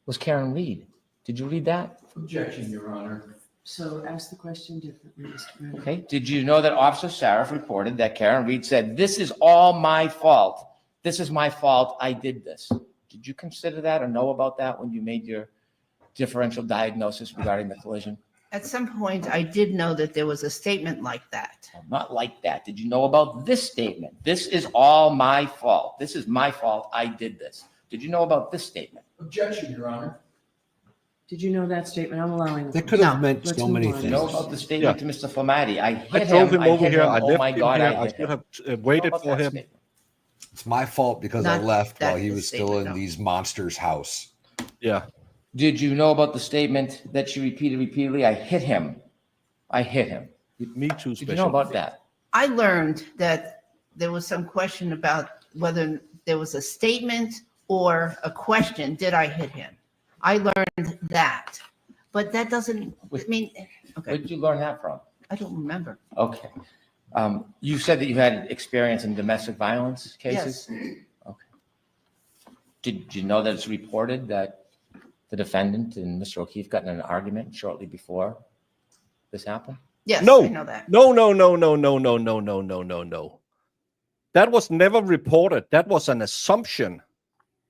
was Karen Reed. Did you read that? Objection, Your Honor. So ask the question differently, Mr. Brown. Okay, did you know that Officer Saraf reported that Karen Reed said, "This is all my fault. This is my fault. I did this." Did you consider that or know about that when you made your differential diagnosis regarding the collision? At some point, I did know that there was a statement like that. Not like that. Did you know about this statement? "This is all my fault. This is my fault. I did this." Did you know about this statement? Objection, Your Honor. Did you know that statement? I'm allowing it. That could have No. meant Let's so move many on. Did things. you know about the statement to Mr. Flamati? I I hit drove him. him I over hit here. him. I Oh left my him God, here. I I hit should him. have waited How about for that him. statement? It's my fault because I Not left while that he was still statement, in no. these monsters' house. Yeah. Did you know about the statement that she repeated repeatedly? I hit him. I hit him. Me too, Did you know special. about that? I learned that there was some question about whether there was a statement or a question, did I hit him? I learned that. But that doesn't, I mean, Where okay, did you learn that from? I don't remember. Okay. You said that you had experience in domestic violence cases? Okay. Did you know that it's reported that the defendant and Mr. O'Keefe got in an argument shortly before this happened? Yes, No. I know that. No. That was never reported. That was an assumption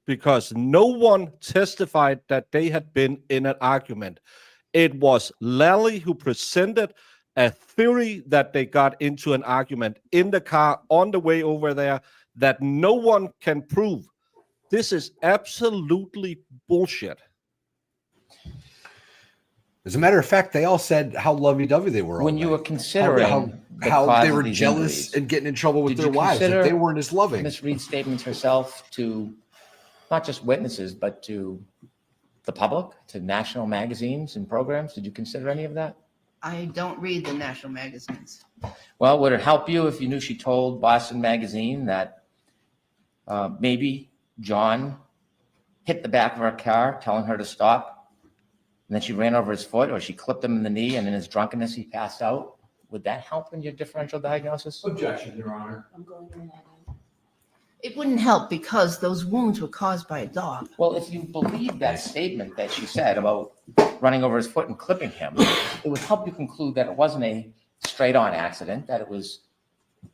because no one testified that they had been in an argument. It was Lally who presented a theory that they got into an argument in the car on the way over there that no one can prove. This is absolutely bullshit. As a matter of fact, they all said how lovey-dovey they were. When all you night. were considering how the they cause were of these jealous injuries, and getting in trouble with did their you wives, that consider they weren't as loving. Ms. Reed's statements herself to not just witnesses, but to the public, to national magazines and programs? Did you consider any of that? I don't read the national magazines. Well, would it help you if you knew she told Boston Magazine that maybe John hit the back of her car, telling her to stop, and then she ran over his foot, or she clipped him in the knee, and in his drunkenness, he passed out? Would that help in your differential diagnosis? Objection, Your Honor. I'm going to allow that. It wouldn't help because those wounds were caused by a dog. Well, if you believe that statement that she said about running over his foot and clipping him, it would help you conclude that it wasn't a straight-on accident, that it was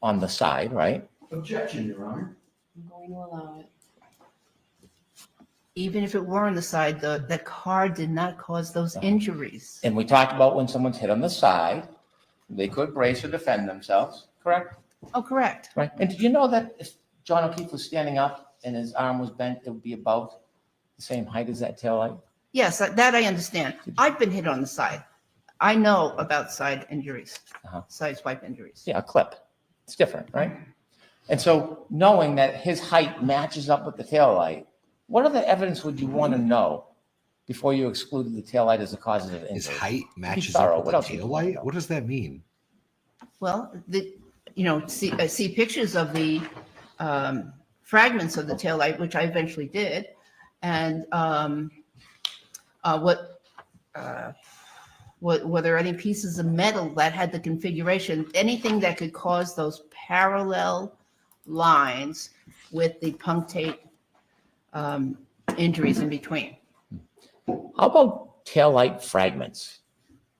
on the side, right? Objection, Your Honor. I'm going to allow it. Even if it were on the side, the car did not cause those injuries. And we talked about when someone's hit on the side, they could brace or defend themselves, correct? Oh, correct. Right. And did you know that if John O'Keefe was standing up and his arm was bent, it would be about the same height as that taillight? Yes, that I understand. I've been hit on the side. I know about side injuries, side swipe injuries. Yeah, a clip. It's different, right? And so knowing that his height matches up with the taillight, what other evidence would you want to know before you excluded the taillight as a cause of injury? His height matches thorough. up with What the else would you want to taillight? know? What does that mean? Well, see pictures of the fragments of the taillight, which I eventually did, and were there any pieces of metal that had the configuration, anything that could cause those parallel lines with the punctate injuries in between? How about taillight fragments?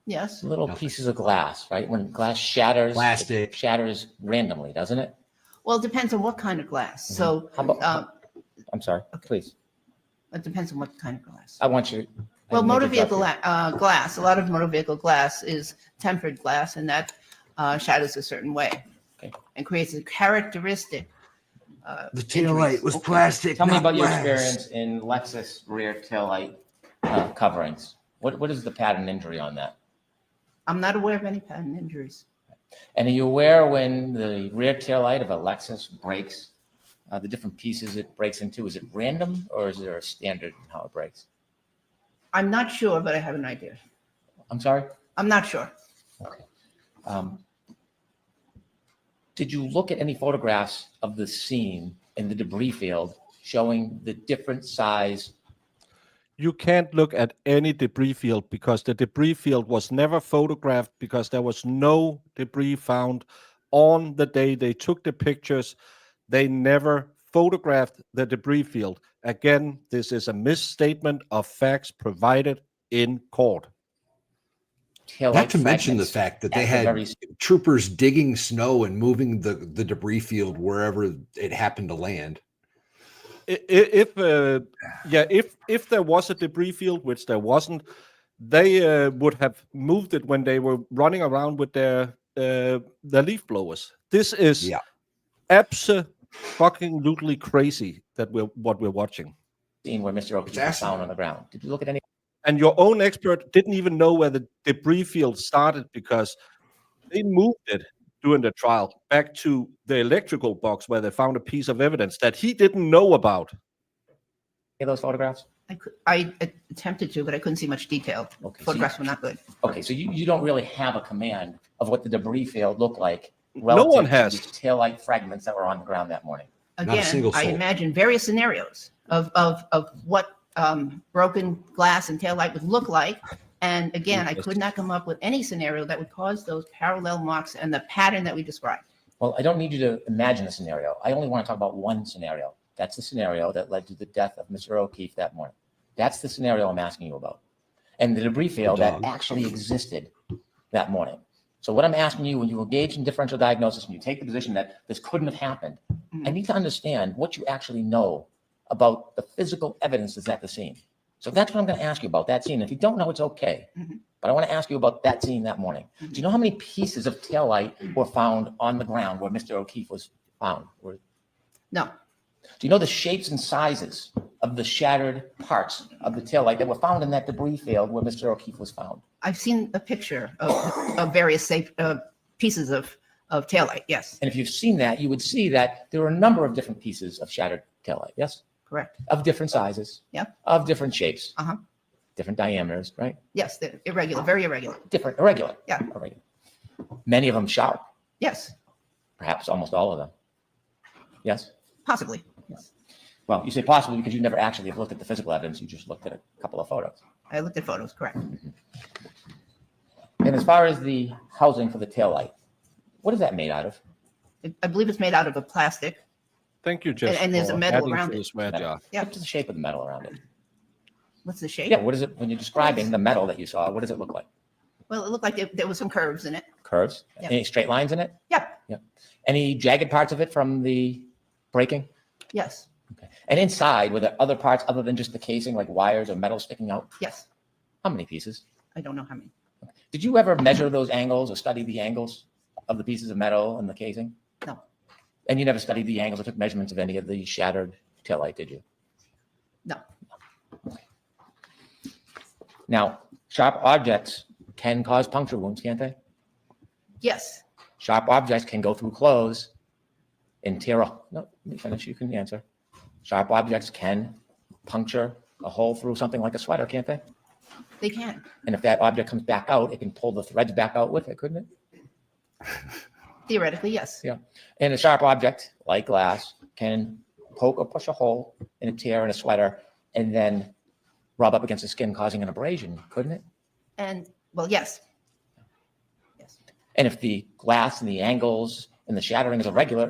Yes. Little pieces of glass, right? When glass shatters, Plastic. it shatters randomly, doesn't it? Well, it depends on what kind of glass. So How about, I'm sorry, please. it depends on what kind of glass. I want you. Well, I motor need to interrupt vehicle you. glass, a lot of motor vehicle glass is tempered glass, and that shadows a certain way Okay. and creates a characteristic. The injuries. was plastic. Tell me not about your glass. experience in Lexus rear taillight coverings. What is the pattern injury on that? I'm not aware of any pattern injuries. And are you aware when the rear taillight of a Lexus breaks, the different pieces it breaks into? Is it random or is there a standard in how it breaks? I'm not sure, but I have an idea. I'm sorry? I'm not sure. Okay. Did you look at any photographs of the scene in the debris field showing the different size? You can't look at any debris field because the debris field was never photographed because there was no debris found on the day they took the pictures. They never photographed the debris field. Again, this is a misstatement of facts provided in court. Taillight Not to mention the fragments fact that at they the had very- troopers digging snow and moving the debris field wherever it happened to land. If there was a debris field, which there wasn't, they would have moved it when they were running around with their leaf blowers. This is absolutely crazy that what we're watching. Scene where Mr. O'Keefe was found on the ground. Did you look at any? And your own expert didn't even know where the debris field started because they moved it during the trial back to the electrical box where they found a piece of evidence that he didn't know about. Any of those photographs? I attempted to, but I couldn't see much detail. Okay, so Photographs were not good. Okay, so you don't really have a command of what the debris field looked like. No one relative has. to the taillight fragments that were on the ground that morning. a Again, single I soul. imagine various scenarios of what broken glass and taillight would look like And again, I could not come up with any scenario that would cause those parallel marks and the pattern that we described. Well, I don't need you to imagine a scenario. I only want to talk about one scenario. That's the scenario that led to the death of Mr. O'Keefe that morning. That's the scenario I'm asking you about. And the debris field that actually existed that morning. So what I'm asking you, when you engage in differential diagnosis and you take the position that this couldn't have happened, I need to understand what you actually know about the physical evidence that's at the scene. So that's what I'm going to ask you about, that scene. If you don't know, it's okay. But I want to ask you about that scene that morning. Do you know how many pieces of taillight were found on the ground where Mr. O'Keefe was found? No, Do you know the shapes and sizes of the shattered parts of the taillight that were found in that debris field where Mr. O'Keefe was found? I've seen a picture of various safe pieces of taillight. Yes, And if you've seen that, you would see that there are a number of different pieces of shattered taillight, yes? correct. Of different sizes. Yeah. Of different shapes. Uh-huh. Different diameters, right? Yes, they're irregular, very irregular. Different, irregular. Yeah. Irregular. Many of them sharp, Yes, perhaps almost all of them. Yes? possibly. Yes. Well, you say possibly because you never actually have looked at the physical evidence. You just looked at a couple of photos. I looked at photos, correct. And as far as the housing for the taillight, what is that made out of? I believe it's made out of a plastic. Thank you, Jess. And there's a for metal adding around to it. the swear jar. Yeah. What's the shape of the metal around it? What's the shape? Yeah, what is it, when you're describing the metal that you saw, what does it look like? Well, it looked like there was some curves in it. Curves? Yeah. Any straight lines in it? Yeah. Yeah. Any jagged parts of it from the breaking? Yes, Okay. And inside, were there other parts other than just the casing, like wires or metal sticking out? yes. How many pieces? I don't know how many. Did you ever measure those angles or study the angles of the pieces of metal and the casing? No. And you never studied the angles or took measurements of any of the shattered taillight, did you? No. Now, sharp objects can cause puncture wounds, can't they? Yes, Sharp objects can go through clothes and tear off. No, let me finish. You can answer. Sharp objects can puncture a hole through something like a sweater, can't they? they can. And if that object comes back out, it can pull the threads back out with it, couldn't it? Theoretically, yes. Yeah. And a sharp object, like glass, can poke or push a hole in a tear in a sweater and then rub up against the skin, causing an abrasion, couldn't it? And, well, yes. Yes. And if the glass and the angles and the shattering is irregular,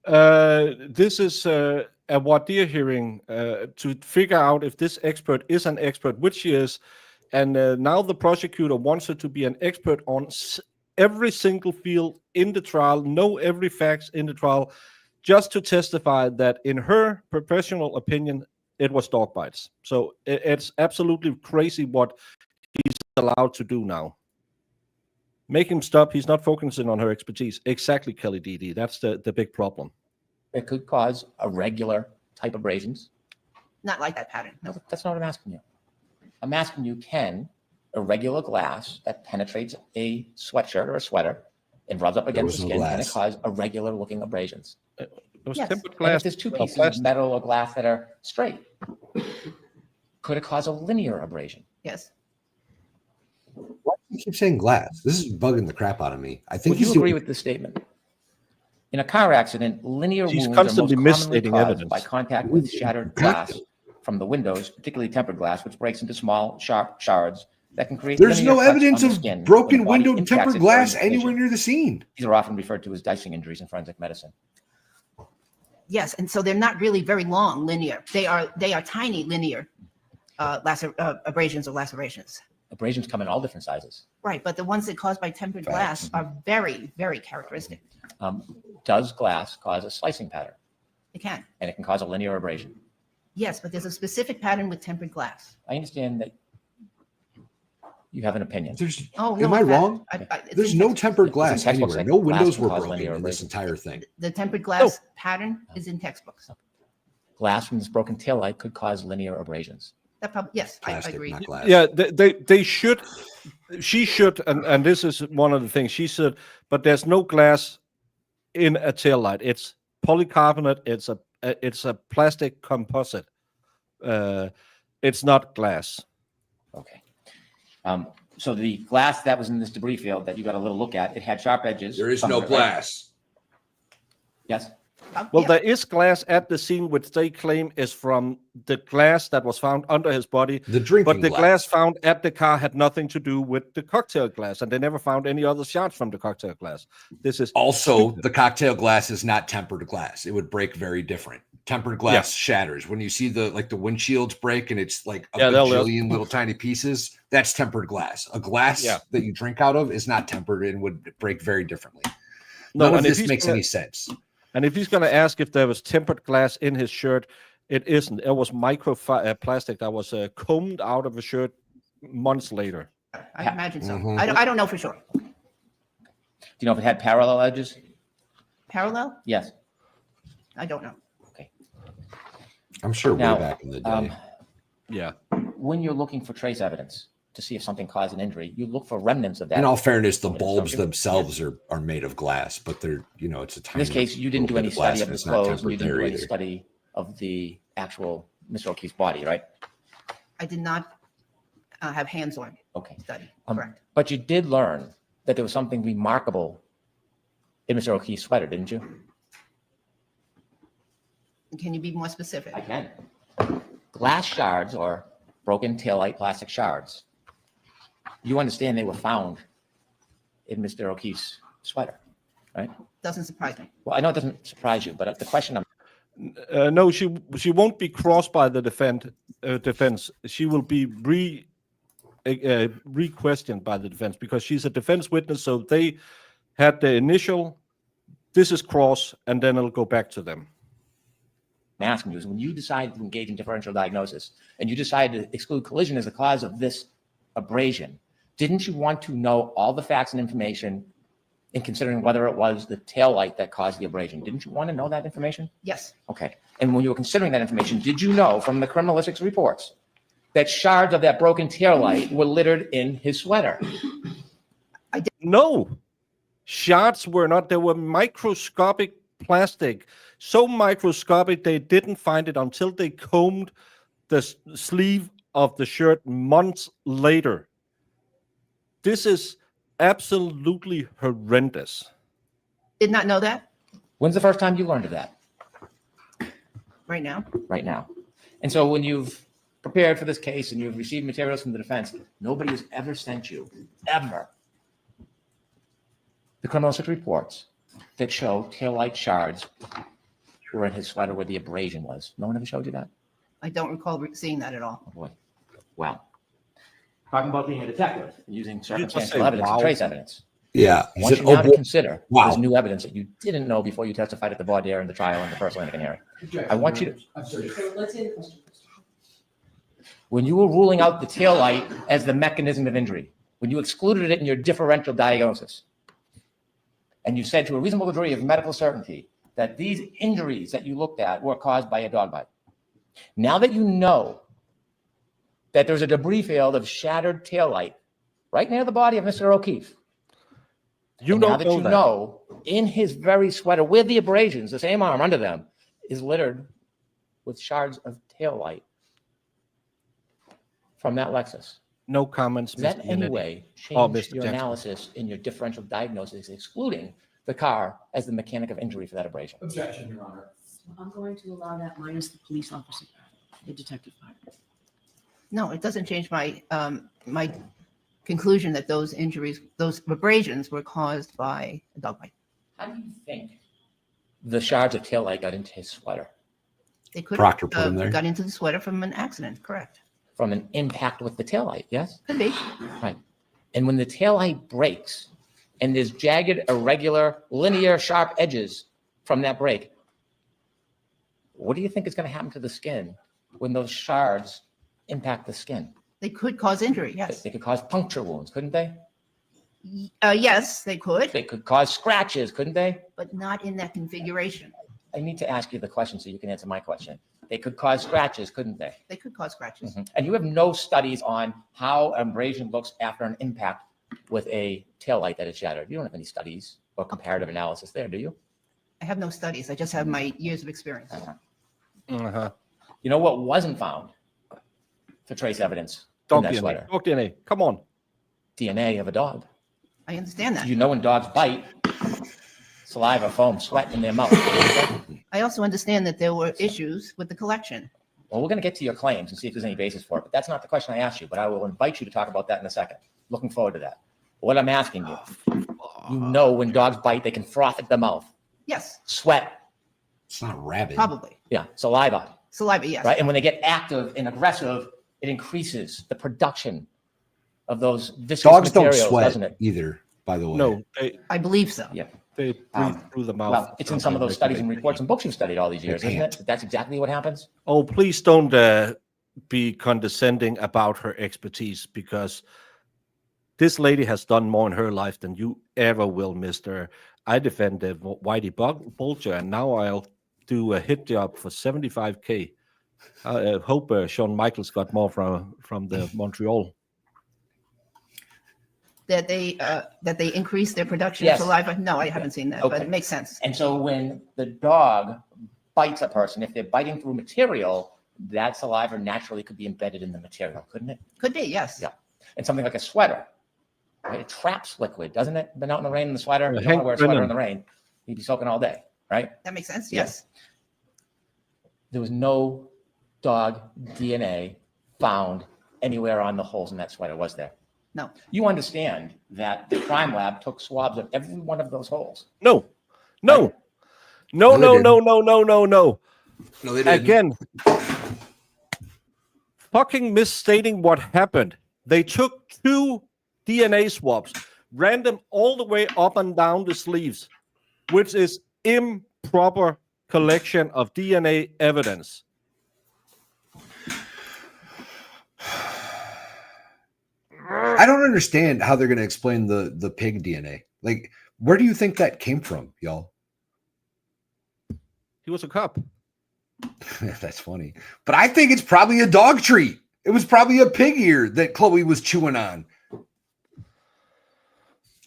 This is a voir dire hearing to figure out if this expert is an expert, which she is. And now the prosecutor wants her to be an expert on every single field in the trial, know every facts in the trial, just to testify that in her professional opinion, it was dog bites. So it's absolutely crazy what he's allowed to do now. Make him stop. He's not focusing on her expertise. Exactly, Kelly DD. That's the big problem. it could cause irregular type abrasions. Not like that pattern. No, that's not what I'm asking you. I'm asking you, can irregular glass that penetrates a sweatshirt or a sweater and rubs up against the was no skin, can it glass. cause irregular looking abrasions? It was Yes. tempered And glass. if there's two well, pieces of plastic. metal or glass that are straight, could it cause a linear abrasion? Yes. Why do you keep saying glass? This is bugging the crap out of me. I think Would you he's agree doing with this statement? In a car accident, linear She's wounds are most constantly commonly misstating caused evidence. by contact with shattered glass from the windows, particularly tempered glass, which breaks into small, sharp shards that can create. There's linear no cuts evidence on the of skin when broken the body window impacts tempered it glass during anywhere incision. near the scene. These are often referred to as dicing injuries in forensic medicine. Yes. And so they're not really very long linear. They are tiny linear abrasions or lacerations. Abrasions come in all different sizes. Right. But the ones that caused by tempered glass are very, very characteristic. Does glass cause a slicing pattern? It can. And it can cause a linear abrasion. Yes, but there's a specific pattern with tempered glass. I understand that you have an opinion. There's, Oh, no. am I in fact, wrong? it's There's in no textbooks. tempered It's in glass textbooks anywhere. that No glass windows can were cause broken linear in this abrasion. entire thing. The tempered glass pattern is in textbooks. Glass from this broken taillight could cause linear abrasions. That probably, yes, I Plastic, agree. not glass. Yeah, they should. She should, and this is one of the things she said. But there's no glass in a taillight. It's polycarbonate. It's a plastic composite. It's not glass. Okay. So the glass that was in this debris field that you got a little look at, it had sharp edges. There is Some no of it, right? glass. Yes. Well, Yeah. there is glass at the scene which they claim is from the glass that was found under his body. The drinking But the glass found at the car had nothing to do with the cocktail glass, and they never found any other shards from the cocktail glass. This is Also, stupid. the cocktail glass is not tempered glass. It would break very different. Tempered glass shatters. When you see the windshields break and it's like a bajillion little tiny pieces, that's tempered glass. A glass that you drink out of is not tempered and would break very differently. None of this makes any sense. And if he's going to ask if there was tempered glass in his shirt, it isn't. It was plastic that was combed out of a shirt months later. I imagine so. I don't know for sure. Do you know if it had parallel edges? Parallel? Yes. I don't know. I'm sure Now, way back in the day. Yeah. When you're looking for trace evidence to see if something caused an injury, you look for remnants of that. In all fairness, the bulbs themselves are made of glass, but they're, it's a tiny. In this case, you didn't do any study of the it's not clothes, and you didn't do tempered any there study of the actual Mr. O'Keefe's body, right? I did not have hands-on Okay. study. Um, Correct. But you did learn that there was something remarkable in Mr. O'Keefe's sweater, didn't you? Can you be more specific? I can. Glass shards or broken taillight plastic shards. You understand they were found in Mr. O'Keefe's sweater, right? Doesn't surprise me. Well, I know it doesn't surprise you, but the question I'm No, she won't be crossed by the defense. She will be re-questioned by the defense because she's a defense witness. So they had the initial, this is cross, and then it'll go back to them. asking you is when you decided to engage in differential diagnosis and you decided to exclude collision as the cause of this abrasion, didn't you want to know all the facts and information in considering whether it was the taillight that caused the abrasion? Didn't you want to know that information? Yes. Okay. And when you were considering that information, did you know from the criminalistics reports that shards of that broken taillight were littered in his sweater? No, shards were not. They were microscopic plastic, so microscopic they didn't find it until they combed the sleeve of the shirt months later. This is absolutely horrendous. Did not know that When's the first time you learned of that? right now. Right now. And so when you've prepared for this case and you've received materials from the defense, nobody has ever sent you, ever, the criminalistic reports that show taillight shards were in his sweater where the abrasion was. No one ever showed you that? I don't recall seeing that at all. Oh, boy. Wow. Talking about being a detective, using circumstantial say evidence wow? and trace evidence. Yeah. I want you now to consider Wow. this new evidence that you didn't know before you testified at the voir dire in the trial in the first Lanigan hearing. I want you to, I'm sorry. So let's hear the question. when you were ruling out the taillight as the mechanism of injury, when you excluded it in your differential diagnosis, and you said to a reasonable degree of medical certainty that these injuries that you looked at were caused by a dog bite. Now that you know that there's a debris field of shattered taillight right near the body of Mr. O'Keefe, You and now don't that know you that. know in his very sweater with the abrasions, the same arm under them, is littered with shards of taillight from that Lexus. No comments, Does that Mr. in any Unity. way Oh, change Mr. your Jackson. analysis in your differential diagnosis, excluding the car as the mechanic of injury for that abrasion? Objection, Your Honor. I'm going to allow that minus the police officer, the detective part. No, it doesn't change my my conclusion that those injuries, those abrasions, were caused by a dog bite. How do you think the shards of taillight got into his sweater? They could Proctor put them there. got into the sweater from an accident. Correct. From an impact with the taillight, yes? Could be. Right. And when the taillight breaks and there's jagged, irregular, linear, sharp edges from that break, what do you think is going to happen to the skin when those shards impact the skin? They could cause injury. Yes. They could cause puncture wounds, couldn't they? Yes, they could, They could cause scratches, couldn't they? but not in that configuration. I need to ask you the question so you can answer my question. They could cause scratches, couldn't they? They could cause scratches. And you have no studies on how abrasion looks after an impact with a taillight that is shattered. You don't have any studies or comparative analysis there, do you? I have no studies. I just have my years of experience. Uh-huh. You know what wasn't found for trace evidence in Dog that DNA. sweater? Dog DNA. Come on. DNA of a dog. I understand that. You know when dogs bite, saliva, foam, sweat in their mouth. I also understand that there were issues with the collection. Well, we're going to get to your claims and see if there's any basis for it, but that's not the question I asked you, but I will invite you to talk about that in a second. Looking forward to that. What I'm asking you, you know when dogs bite, they can froth at the mouth, Yes, sweat, It's not rabid. probably. yeah, saliva, Saliva, yes. right? And when they get active and aggressive, it increases the production of those viscous Dogs don't materials, sweat doesn't it? either, by the way. No, I believe so. Yeah. they breathe through the mouth. Well, it's in some of those studies and reports and books you've studied all these years, They isn't can't. it? That That's exactly what happens. Oh, please don't be condescending about her expertise, because this lady has done more in her life than you ever will, mister. I defend the Whitey Bulger, and now I'll do a hit job for 75K. I hope Shawn Michaels got more from the Montreal. That they increase their production Yes. of saliva? No, I haven't seen that, but Okay. it makes sense. And so when the dog bites a person, if they're biting through material, that saliva naturally could be embedded in the material, couldn't it? Could be, yes. Yeah. And something like a sweater, right? It traps liquid, doesn't it? Been out in the rain in the sweater. You don't want Hank to wear a sweater Brennan. in the rain. You'd be soaking all day, right? That makes sense, Yes. yes. There was no dog DNA found anywhere on the holes in that sweater, was there? No. You understand that the crime lab took swabs of every one of those holes. No, no, No, no, they no, didn't. no, no, no, no, no. No, they didn't. Again, fucking misstating what happened. They took 2 DNA swabs, ran them all the way up and down the sleeves, which is improper collection of DNA evidence. I don't understand how they're going to explain the pig DNA. Like, where do you think that came from, y'all? He was a cop. That's funny. But I think it's probably a dog treat. It was probably a pig ear that Chloe was chewing on.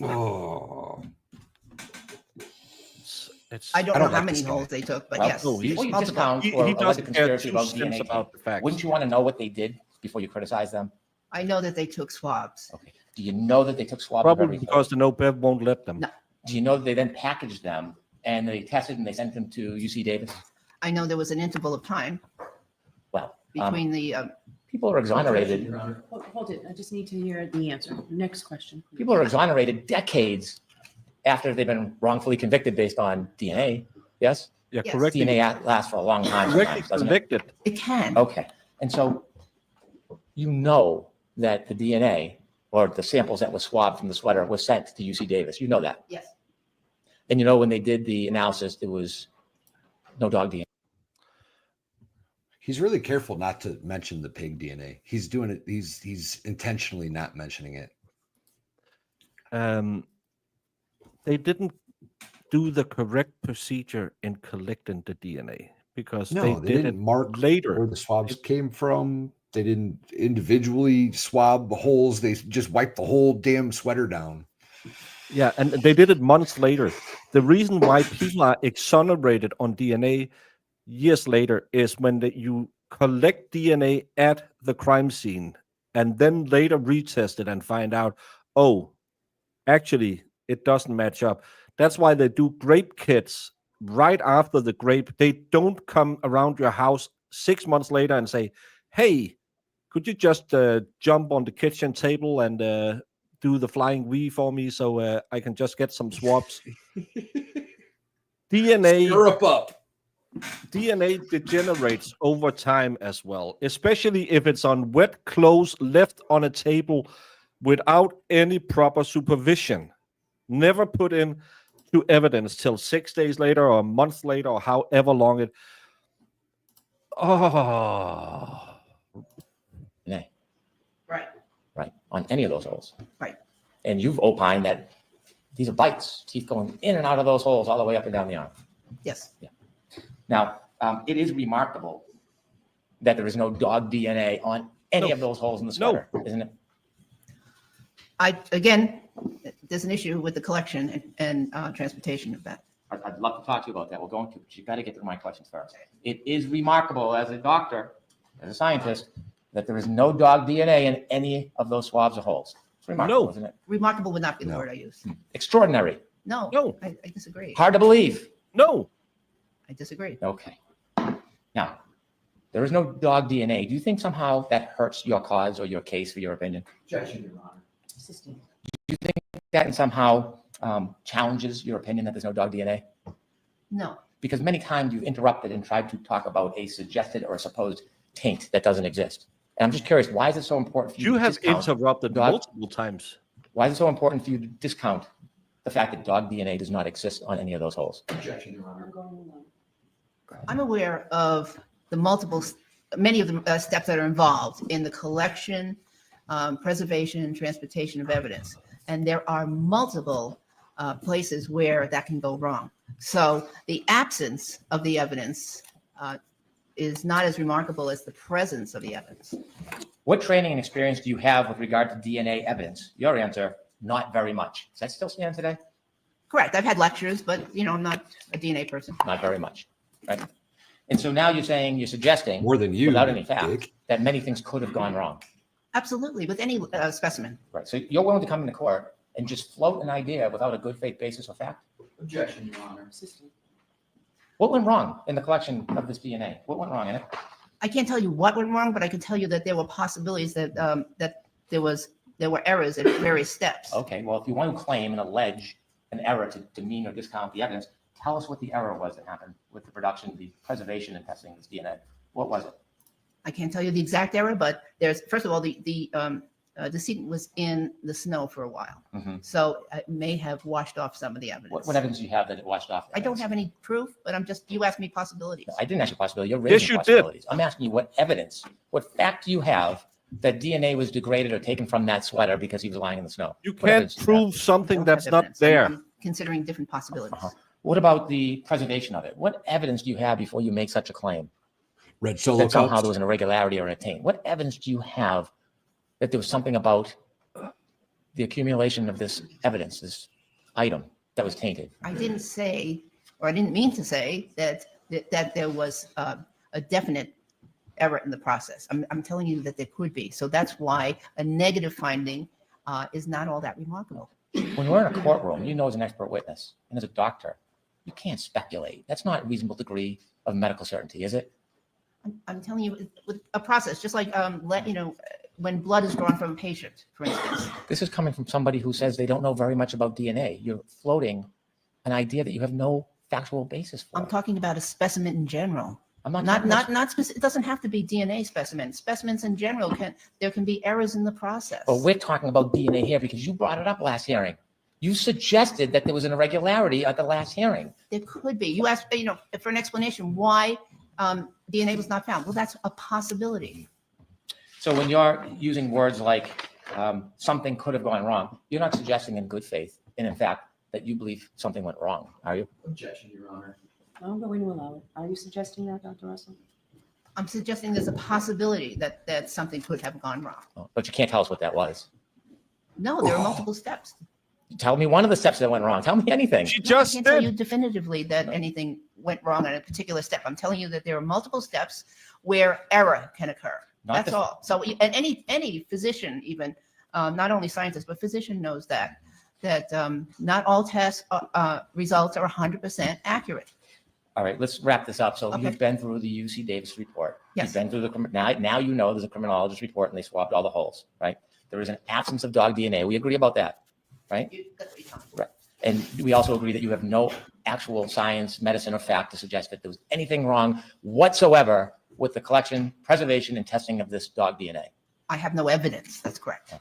Oh. I don't I know don't how like many this guy. holes they took, but Well, yes. no, he's- Before you multiple. discount He or allege a doesn't care conspiracy 2 about cents DNA, about the facts. wouldn't you want to know what they did before you criticize them? I know that they took swabs. Okay. Do you know that they took swabs of Probably every hole? because the NOPEV won't let them. No. Do you know that they then packaged them and they tested and they sent them to UC Davis? I know there was an interval of time Well, between the, people are exonerated. Hold it, I just need to hear the answer. Next question. please. People are exonerated decades after they've been wrongfully convicted based on DNA. Yes? Yeah, Yes. correctly, DNA lasts for a long time correctly sometimes, doesn't it? convicted. it can. Okay. And so you know that the DNA or the samples that were swabbed from the sweater was sent to UC Davis. You know that. Yes. And you know when they did the analysis, there was no dog DNA. He's really careful not to mention the pig DNA. He's doing it. He's intentionally not mentioning it. They didn't do the correct procedure in collecting the DNA because No, they they did didn't it mark later. where the swabs came from. They didn't individually swab the holes. They just wiped the whole damn sweater down. Yeah, and they did it months later. The reason why people are exonerated on DNA years later is when you collect DNA at the crime scene and then later retest it and find out, oh, actually, it doesn't match up. That's why they do grape kits right after the grape. They don't come around your house 6 months later and say, hey, could you just jump on the kitchen table and do the flying V for me so I can just get some swabs? Syrup up. DNA degenerates over time as well, especially if it's on wet clothes left on a table without any proper supervision. Never put in to evidence till 6 days later or a month later or however long it. Oh, DNA, Right. right? On any of those holes. Right. And you've opined that these are bites, teeth going in and out of those holes all the way up and down the arm. Yes. Now, it is remarkable that there is no dog DNA on any No. of those holes in the No. sweater, isn't it? Again, there's an issue with the collection and transportation of that. I'd love to talk to you about that. We're going to, but you've got to get through my questions first. It is remarkable as a doctor, as a scientist, that there is no dog DNA in any of those swabs or holes. It's remarkable, No. isn't it? Remarkable would not be the No. word I use. Extraordinary. No. No. I disagree. Hard to believe. No. I disagree. Okay. Now, there is no dog DNA. Do you think somehow that hurts your cause or your case for your opinion? Objection, Your Honor. Assistant. That somehow challenges your opinion that there's no dog DNA? No. Because many times you've interrupted and tried to talk about a suggested or a supposed taint that doesn't exist. And I'm just curious, why is it so important for you You to have discount interrupted dog- multiple times. Why is it so important for you to discount the fact that dog DNA does not exist on any of those holes? Objection, Your Honor. I'm going alone. I'm aware of many of the steps that are involved in the collection, preservation, and transportation of evidence. And there are multiple places where that can go wrong. So the absence of the evidence is not as remarkable as the presence of the evidence. What training and experience do you have with regard to DNA evidence? Your answer, not very much. Does that still stand today? Correct. I've had lectures, but I'm not a DNA person. Not very much, right? And so now you're suggesting, More than you, without any fact, Dick. that many things could have gone wrong. Absolutely, with any specimen. Right. So you're willing to come into court and just float an idea without a good faith basis or fact? Objection, Your Honor. Assistant. What went wrong in the collection of this DNA? What went wrong in it? I can't tell you what went wrong, but I can tell you that there were possibilities that there were errors at various steps. Okay, well, if you want to claim and allege an error to demean or discount the evidence, tell us what the error was that happened with the production, the preservation and testing of this DNA. What was it? I can't tell you the exact error, but there's, first of all, the decedent was in the snow for a while. Mhm. So it may have washed off some of the evidence. What evidence do you have that it washed off? I don't have any proof, but you asked me possibilities. I didn't ask you possibility. You're Yes, raising you did. possibilities. I'm asking you what evidence, what fact do you have that DNA was degraded or taken from that sweater because he was lying in the snow? You What can't evidence do you have? prove I something don't that's have not evidence. there. I'm considering different possibilities. Uh-huh. What about the preservation of it? What evidence do you have before you make such a claim Red Solo that somehow Cups. there was an irregularity or a taint? What evidence do you have that there was something about the accumulation of this evidence, this item that was tainted? I didn't say, or I didn't mean to say that there was a definite error in the process. I'm telling you that there could be. So that's why a negative finding is not all that remarkable. When we're in a courtroom, you know as an expert witness and as a doctor, you can't speculate. That's not a reasonable degree of medical certainty, is it? I'm telling you, with a process, just like when blood is drawn from a patient, for instance. This is coming from somebody who says they don't know very much about DNA. You're floating an idea that you have no factual basis for. I'm talking about a specimen in general. I'm not Not talking about- it doesn't have to be DNA specimens. Specimens in general there can be errors in the process. But we're talking about DNA here because you brought it up last hearing. You suggested that there was an irregularity at the last hearing. There could be. You asked, for an explanation why DNA was not found. Well, that's a possibility. So when you're using words like something could have gone wrong, you're not suggesting in good faith, and in fact, that you believe something went wrong, are you? Objection, Your Honor. I'm going to allow it. Are you suggesting that, Dr. Russell? I'm suggesting there's a possibility that something could have gone wrong. Oh, but you can't tell us what that was. No, there are multiple steps. Tell me one of the steps that went wrong. Tell me anything. She No, just I can't tell you did. definitively that anything went wrong on a particular step. I'm telling you that there are multiple steps where error can occur. Not That's the- all. So, and any physician, even not only scientist, but physician knows that not all test results are 100% accurate. All right, let's wrap this up. So Okay. you've been through the UC Davis report. Yes. You've been through now you know there's a criminologist report and they swabbed all the holes, right? There is an absence of dog DNA. We agree about that, right? That's what you're talking about. And we also agree that you have no actual science, medicine, or fact to suggest that there was anything wrong whatsoever with the collection, preservation, and testing of this dog DNA. I have no evidence. That's correct.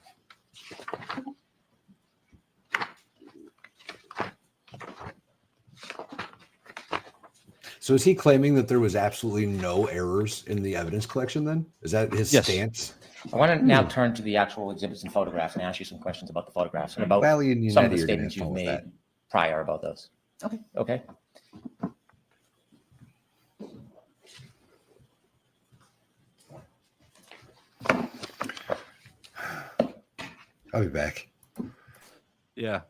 So is he claiming that there was absolutely no errors in the evidence collection then? Is that his Yes. stance? I want to now turn to the actual exhibits and photographs and ask you some questions about the photographs and about Valley and some of United the are gonna have statements you've fun with made that. prior about those. Okay. Okay. I'll be back. Yeah.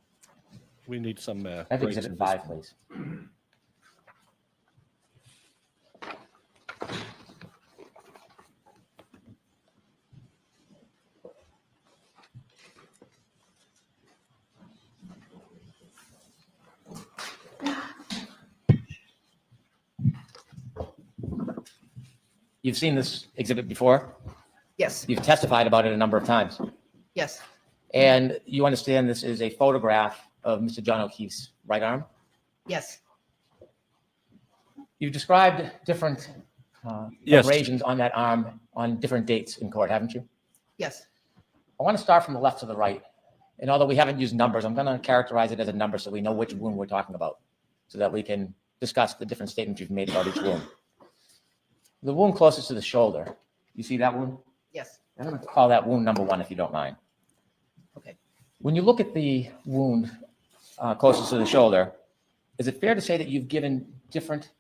We need some. Have breaks exhibit in 5, this. please. You've seen this exhibit before. Yes, You've testified about it a number of times. yes, And you understand this is a photograph of Mr. John O'Keefe's right arm. yes, You've described different Yes. abrasions on that arm on different dates in court, haven't you? yes. I want to start from the left to the right. And although we haven't used numbers, I'm going to characterize it as a number so we know which wound we're talking about, so that we can discuss the different statements you've made about each wound. The wound closest to the shoulder, you see that wound? Yes. I'm going to call that wound number 1, if you don't mind. Okay. When you look at the wound closest to the shoulder, is it fair to say that you've given different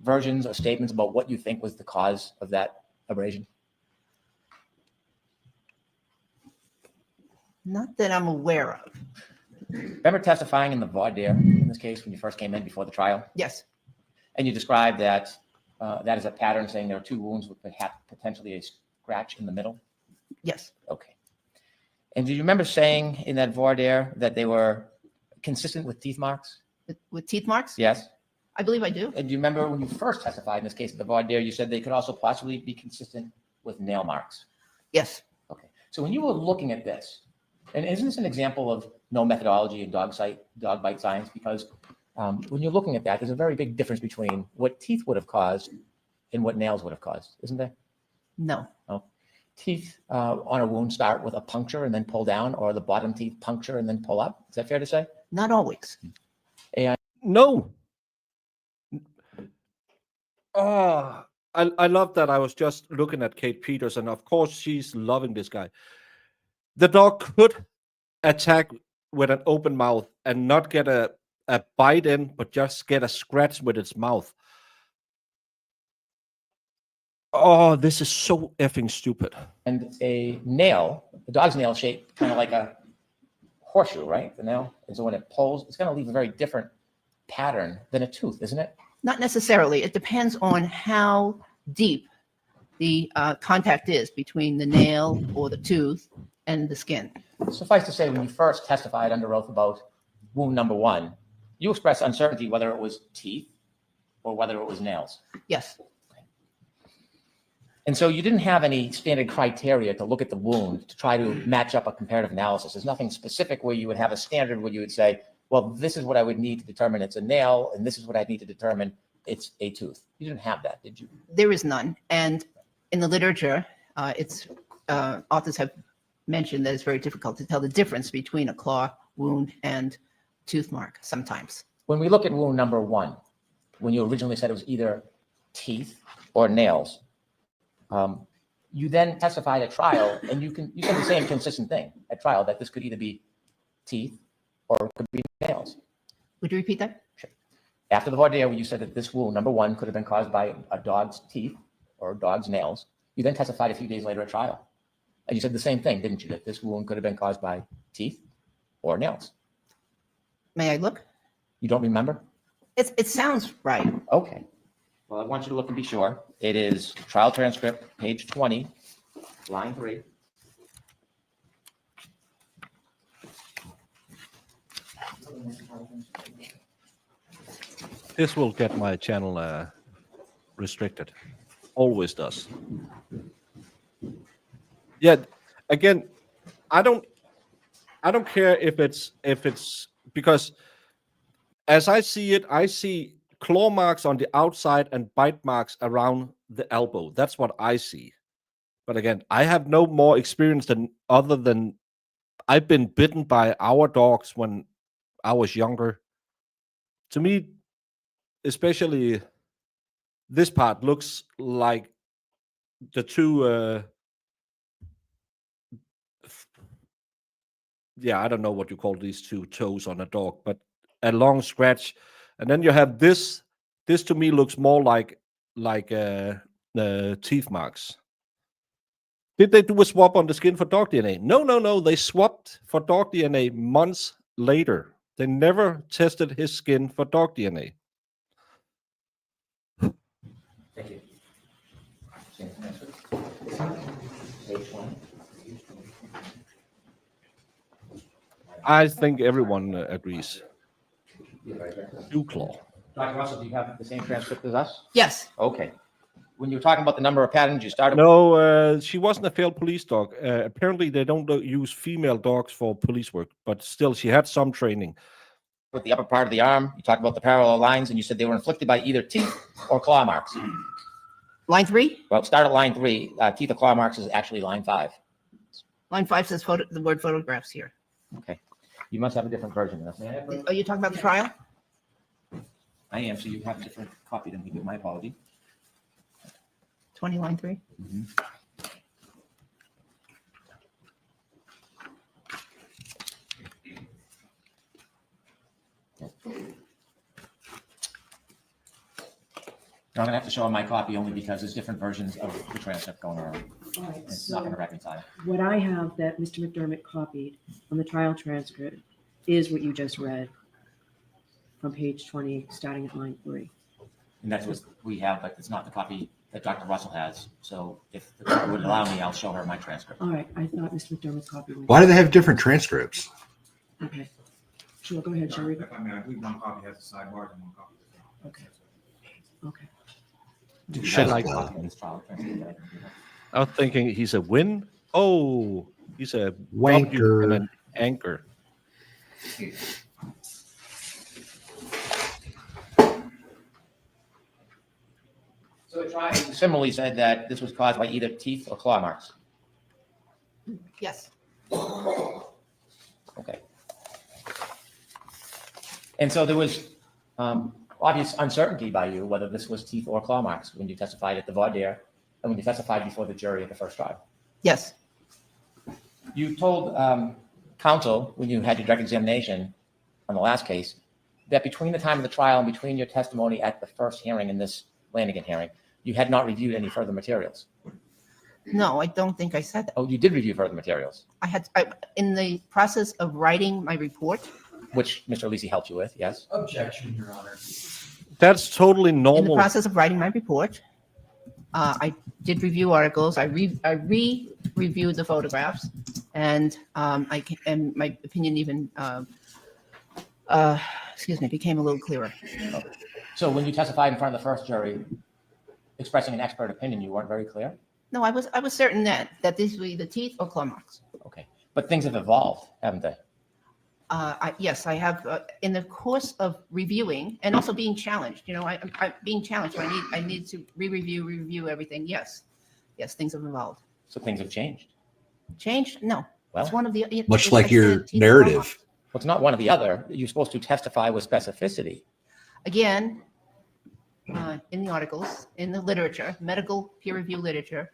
versions or statements about what you think was the cause of that abrasion? Not that I'm aware of. Remember testifying in the voir dire in this case when you first came in before the trial? Yes, And you described that that is a pattern, saying there are 2 wounds with potentially a scratch in the middle? yes, Okay. And do you remember saying in that voir dire that they were consistent with teeth marks? with teeth marks? Yes. I believe I do. And do you remember when you first testified in this case at the voir dire, you said they could also possibly be consistent with nail marks? Yes, Okay. So when you were looking at this, and isn't this an example of no methodology in dog bite science? Because when you're looking at that, there's a very big difference between what teeth would have caused and what nails would have caused, isn't there? no, Teeth on a wound start with a puncture and then pull down, or the bottom teeth puncture and then pull up. Is that fair to say? not always. No. Oh, I love that. I was just looking at Kate Peters, and of course she's loving this guy. The dog could attack with an open mouth and not get a bite in, but just get a scratch with its mouth. Oh, this is so effing stupid. And a nail, the dog's nail shaped kind of like a horseshoe, right? The nail. And so when it pulls, it's going to leave a very different pattern than a tooth, isn't it? Not necessarily. It depends on how deep the contact is between the nail or the tooth and the skin. Suffice to say, when you first testified under oath about wound number 1, you expressed uncertainty whether it was teeth or whether it was nails. Yes, And so you didn't have any standard criteria to look at the wound to try to match up a comparative analysis. There's nothing specific where you would have a standard where you would say, well, this is what I would need to determine it's a nail, and this is what I need to determine it's a tooth. You didn't have that, did you? there is none. And in the literature, authors have mentioned that it's very difficult to tell the difference between a claw wound and tooth mark sometimes. When we look at wound number 1, when you originally said it was either teeth or nails, you then testified at trial, and you said the same consistent thing at trial, that this could either be teeth or it could be nails. Would you repeat that? After the voir dire, you said that this wound, number 1, could have been caused by a dog's teeth or a dog's nails. You then testified a few days later at trial. And you said the same thing, didn't you? That this wound could have been caused by teeth or nails. May I look? You don't remember? It sounds right. Okay. Well, I want you to look and be sure. It is trial transcript, page 20, line 3. This will get my channel restricted. Always does. Yeah. Again, I don't care if it's because as I see it, I see claw marks on the outside and bite marks around the elbow. That's what I see. But again, I have no more experience than I've been bitten by our dogs when I was younger. To me, especially this part looks like the two I don't know what you call these 2 toes on a dog, but a long scratch. And then you have this to me looks more like teeth marks. Did they do a swab on the skin for dog DNA? No. They swapped for dog DNA months later. They never tested his skin for dog DNA. Thank you. Page 20. I think everyone agrees. Claw. Dr. Russell, do you have the same transcript as us? Yes, Okay. when you were talking about the number of patterns, you started No, she wasn't a failed police dog. Apparently, they don't use female dogs for police work, but still, she had some training. with the upper part of the arm. You talked about the parallel lines, and you said they were inflicted by either teeth or claw marks. Line 3? Well, start at line 3. Teeth or claw marks is actually line 5. Line 5 says the word photographs here. Okay. You must have a different version. Are you talking about the trial? I am, so you have a different copy than we do. My apology. 20, line 3? I'm gonna have to show my copy only because there's different versions of the transcript going around. All right, It's not so gonna reconcile. what I have that Mr. McDermott copied on the trial transcript is what you just read from page 20, starting at line 3. And that's what we have, but it's not the copy that Dr. Russell has. So if the court would allow me, I'll show her my transcript. All right, I thought Mr. McDermott's copy was. Why do they have different transcripts? Okay. Sure, go ahead, Sherry. I mean, I believe one copy has the sidebars and one copy does not. Okay. Okay. Shit. My copy of this trial transcript that I can do. I was thinking he's a win. Oh, he's a Wanker. W and an anchor. So the trial similarly said that this was caused by either teeth or claw marks. Yes. Okay. And so there was obvious uncertainty by you whether this was teeth or claw marks when you testified at the voir dire and when you testified before the jury at the first trial. Yes. You told counsel when you had your direct examination on the last case that between the time of the trial and between your testimony at the first hearing in this Lanigan hearing, you had not reviewed any further materials. No, I don't think I said that. Oh, you did review further materials, In the process of writing my report, which Mr. Lisi helped you with, yes? Objection, Your Honor. That's totally in the normal. process of writing my report, I did review articles. I re-reviewed the photographs, and and my opinion even, became a little clearer. So when you testified in front of the first jury, expressing an expert opinion, you weren't very clear? No, I was certain that these were either teeth or claw marks. Okay. But things have evolved, haven't they? Yes, I have in the course of reviewing and also being challenged. I'm being challenged. So I need to review everything. Yes, things have evolved. So things have changed. Changed? No. Well, It's one of the Much it's like I your said, teeth and claw narrative. marks. well, it's not one or the other. You're supposed to testify with specificity. Again, in the articles, in the literature, medical peer review literature,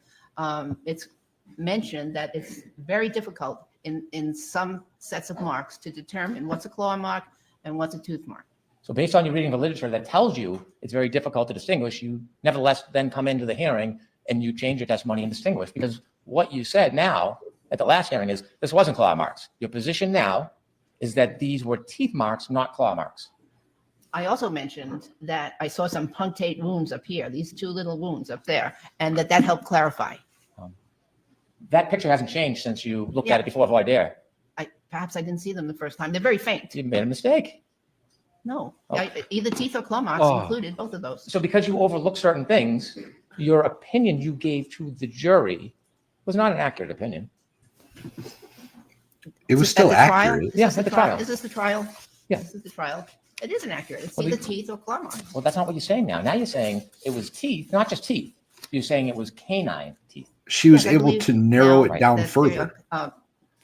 it's mentioned that it's very difficult in some sets of marks to determine what's a claw mark and what's a tooth mark. So based on your reading of the literature that tells you it's very difficult to distinguish, you nevertheless then come into the hearing and you change your testimony and distinguish, because what you said now at the last hearing is this wasn't claw marks. Your position now is that these were teeth marks, not claw marks. I also mentioned that I saw some punctate wounds up here, these two little wounds up there, and that helped clarify. That picture hasn't changed since you looked Yeah. at it before voir dire. Perhaps I didn't see them the first time. They're very faint. You made a mistake. No, Oh. either teeth or claw marks Oh. included, both of those. So because you overlooked certain things, your opinion you gave to the jury was not an accurate opinion. It was At still the trial? accurate. Is Yeah, this at the trial. Is this the trial? Yeah. This is the trial. It isn't accurate. It's Well, either the- teeth or claw marks. Well, that's not what you're saying now. Now you're saying it was teeth, not just teeth. You're saying it was canine teeth. She was Yes, I able believe to narrow now it down that further.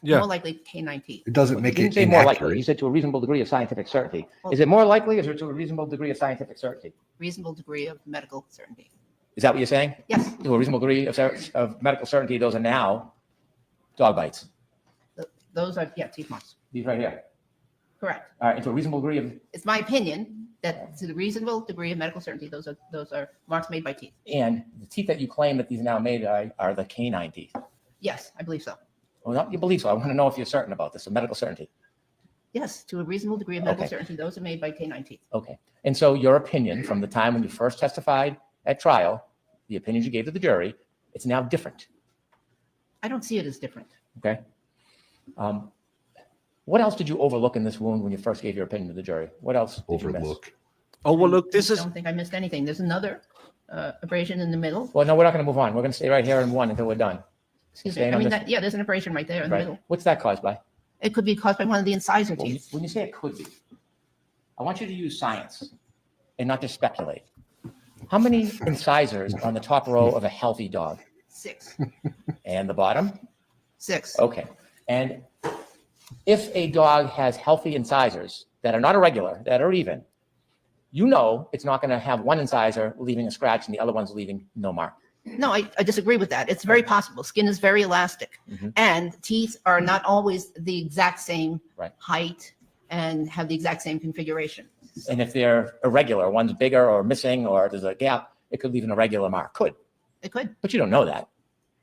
Yeah. More likely canine teeth. It doesn't make You didn't it say more likely. You inaccurate. said to a reasonable degree of scientific certainty. Well- Is it more likely or is it to a reasonable degree of scientific certainty? Reasonable degree of medical certainty. Is that what you're saying? Yes, To a reasonable degree of medical certainty, those are now dog bites. those are, teeth marks. These right here. Correct. All right. And to a reasonable degree of, It's my opinion that to the reasonable degree of medical certainty, those are marks made by teeth. and the teeth that you claim that these are now made are the canine teeth. Yes, I believe so. Well, not you believe so. I want to know if you're certain about this, so medical certainty. Yes, to a reasonable degree of medical Okay. certainty, those are made by canine teeth. Okay. And so your opinion from the time when you first testified at trial, the opinions you gave to the jury, it's now different. I don't see it as different. Okay. What else did you overlook in this wound when you first gave your opinion to the jury? What else did you miss? Overlook. Oh, well, look, this I is don't think I missed anything. There's another abrasion in the middle. Well, no, we're not going to move on. We're going to stay right here in 1 until we're done. Excuse me. Staying I on mean, this- yeah, there's an abrasion right there in the Right. middle. What's that caused by? It could be caused by one of the incisor Well, teeth. when you say it could be, I want you to use science and not just speculate. How many incisors are on the top row of a healthy dog? 6. And the bottom? 6. Okay. And if a dog has healthy incisors that are not irregular, that are even, you know it's not going to have one incisor leaving a scratch and the other one's leaving no mark. No, I disagree with that. It's very possible. Skin is very elastic, Mhm. and teeth are not always the exact same Right. height and have the exact same configuration. And if they're irregular, one's bigger or missing or there's a gap, it could leave an irregular mark. Could. It could. But you don't know that.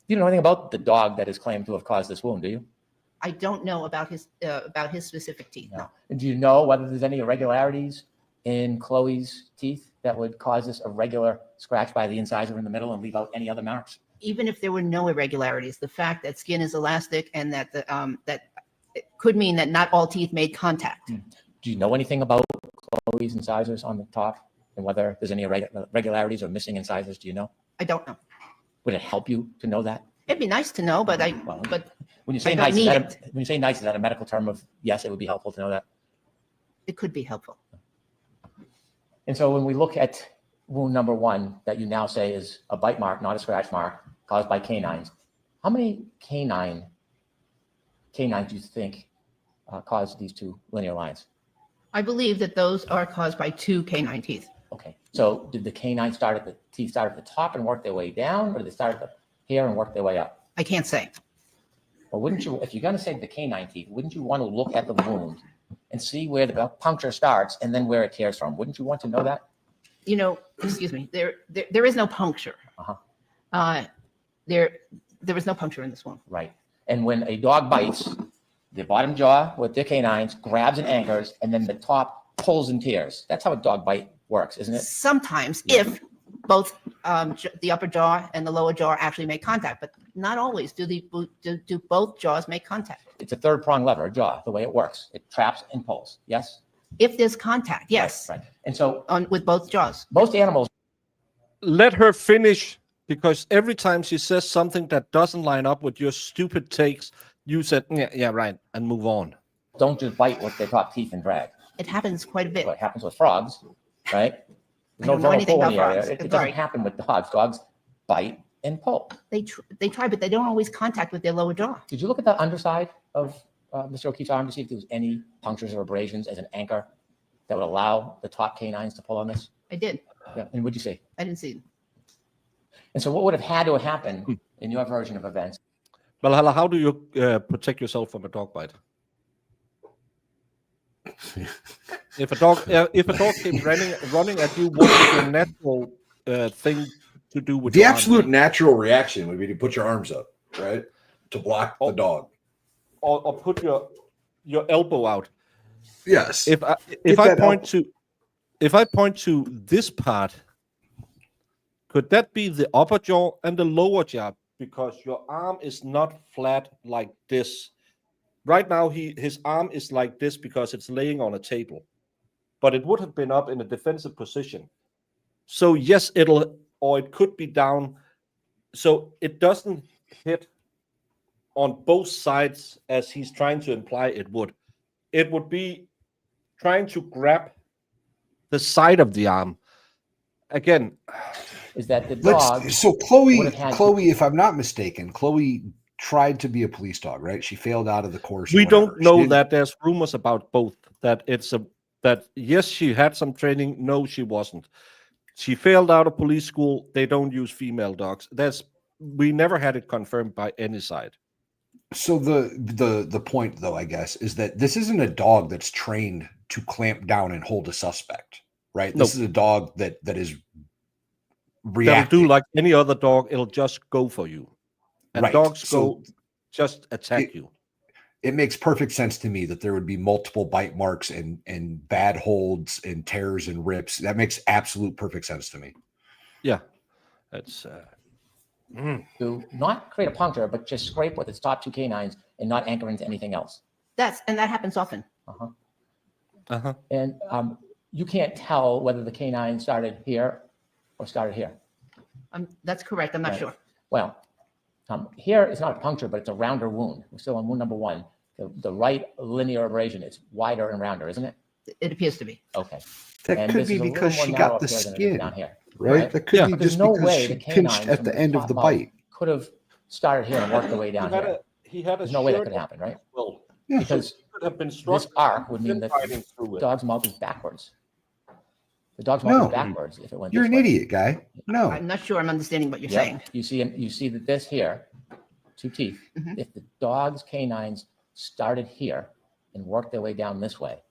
You don't know anything about the dog that is claimed to have caused this wound, do you? I don't know about his specific teeth. No. And do you know whether there's any irregularities in Chloe's teeth that would cause this irregular scratch by the incisor in the middle and leave out any other marks? Even if there were no irregularities, the fact that skin is elastic and that that it could mean that not all teeth made contact. Do you know anything about Chloe's incisors on the top and whether there's any irregularities or missing incisors? Do you know? I don't know. Would it help you to know that? It'd be nice to know, but When you say I don't nice, need when you say nice, is that a medical term of yes, it would be helpful to know that? it could be helpful. And so when we look at wound number 1 that you now say is a bite mark, not a scratch mark, caused by canines, how many canines do you think caused these 2 linear lines? I believe that those are caused by 2 canine teeth. Okay, so did the canines teeth start at the top and work their way down, or did they start at here and work their way up? I can't say. Well, wouldn't you, if you're going to say the canine teeth, wouldn't you want to look at the wound and see where the puncture starts and then where it tears from? Wouldn't you want to know that? You know, excuse me. There is no puncture. Uh-huh. There is no puncture in this one. Right. And when a dog bites, the bottom jaw with their canines grabs and anchors, and then the top pulls and tears. That's how a dog bite works, isn't it? Sometimes, if both the upper jaw and the lower jaw actually make contact, but not always do both jaws make contact. It's a third prong lever, a jaw, the way it works. It traps and pulls. Yes? If there's contact, yes, Right. And so with both jaws. most animals, Let her finish, because every time she says something that doesn't line up with your stupid takes, you said, yeah, right, and move on. don't just bite with their top teeth and drag. It happens quite a bit. What happens with frogs, right? I don't know vernal anything pull in about the area. frogs. It Sorry. doesn't happen with dogs. Dogs bite and pull. They try, but they don't always contact with their lower jaw. Did you look at the underside of Mr. O'Keefe's arm to see if there was any punctures or abrasions as an anchor that would allow the top canines to pull on this? I did. Yeah. And what'd you see? I didn't see. And so what would have had to have happened in your version of events? Valhalla, how do you protect yourself from a dog bite? If a dog came running at you, what is your natural thing to do with The your arm? absolute natural reaction would be to put your arms up, right? To block the dog. Or put your elbow out. Yes. If I point to this part, could that be the upper jaw and the lower jaw? Because your arm is not flat like this. Right now, his arm is like this because it's laying on a table, but it would have been up in a defensive position. So yes, it could be down, so it doesn't hit on both sides as he's trying to imply it would. It would be trying to grab the side of the arm. Again, Is that the dog? So Chloe, would have had to- Chloe, if I'm not mistaken, Chloe tried to be a police dog, right? She failed out of the course. or we don't whatever. She know didn't- that. There's rumors about both. That yes, she had some training. No, she wasn't. She failed out of police school. They don't use female dogs. We never had it confirmed by any side. So the point, though, I guess, is that this isn't a dog that's trained to clamp down and hold a suspect, right? This is a dog that is They'll reacting. do like any other dog. It'll just go for you, and Right. dogs So go just attack you. it makes perfect sense to me that there would be multiple bite marks and bad holds and tears and rips. That makes absolute perfect sense to me. Yeah, that's. To not create a puncture, but just scrape with its top 2 canines and not anchor into anything else. That happens often. And you can't tell whether the canine started here or started here. That's correct. I'm not Right. sure. Well, here it's not a puncture, but it's a rounder wound. We're still on wound number 1. The right linear abrasion is wider and rounder, isn't it? It appears to be. Okay. That And could this be is a little because more she narrow got up the here than it is skin, down here. right? That could Yeah. be But there's just no because way she the pinched canines at from the end of top the mouth bite. could have started here and worked their way down here. He had a There's no way that shirt could happen, right? Well, Yeah. Because he could have been struck. this arc would mean been that fighting through the it. dog's mouth is backwards. The dog's mouth No. is backwards if it went You're this an way. idiot, guy. No. I'm not sure I'm understanding what you're Yep. saying. You see that this here, 2 teeth. Mhm. If the dog's canines started here and worked their way down this way,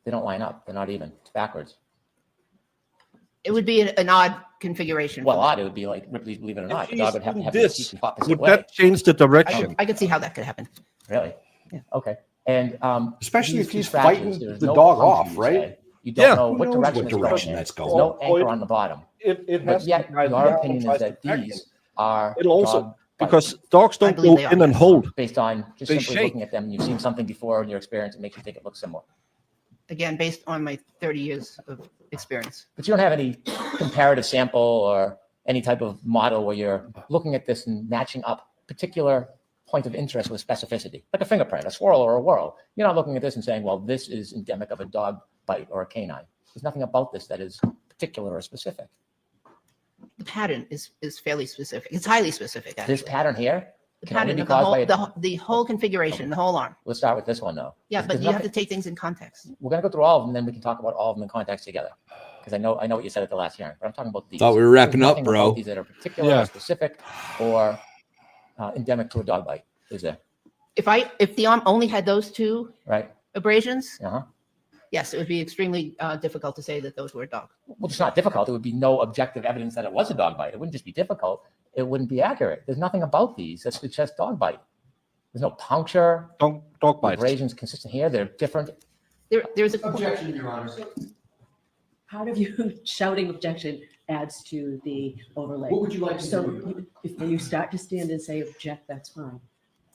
they don't line up. They're not even. It's backwards. It would be an odd configuration. Well, odd. It would be like Ripley's Believe It or Not. The dog would have to have this, the teeth the opposite would way. that change the direction? I could see how that could happen. Really? Yeah. Okay. And Especially these if two he's fractures, fighting there's the no dog puncture, off, you right? say. You don't Yeah. know Who what knows direction what it's direction going in. that's There's going. no anchor Or on the bottom. It But has yet, to be your down, opinion tries is that to back these it. are It'll also dog because dogs I don't believe go they are, in and yes. hold. based on just They simply shake. looking at them. You've seen something before in your experience. It makes you think it looks similar. Again, based on my 30 years of experience. But you don't have any comparative sample or any type of model where you're looking at this and matching up particular point of interest with specificity, like a fingerprint, a swirl, or a whirl. You're not looking at this and saying, well, this is endemic of a dog bite or a canine. There's nothing about this that is particular or specific. The pattern is fairly specific. It's highly specific, actually. This pattern here The can only pattern be of caused by the whole configuration, the whole arm. Let's start with this one, though. Yeah, There's but you have to nothing- take things in context. We're going to go through all of them, then we can talk about all of them in context together. Because I know what you said at the last hearing, but I'm talking about these. Thought we were wrapping There's up, nothing bro. about these that are particular Yeah. or specific or endemic to a dog bite, is there? If the arm only had those 2 Right? abrasions, Uh-huh. yes, it would be extremely difficult to say that those were a dog. Well, it's not difficult. There would be no objective evidence that it was a dog bite. It wouldn't just be difficult. It wouldn't be accurate. There's nothing about these that's just dog bite. There's no puncture. Dog bites. Abrasions consistent here. They're different. There's a Objection, Your Honor. Part of you shouting objection adds to the overlay. What would you like to So do? if when you start to stand and say object, that's fine.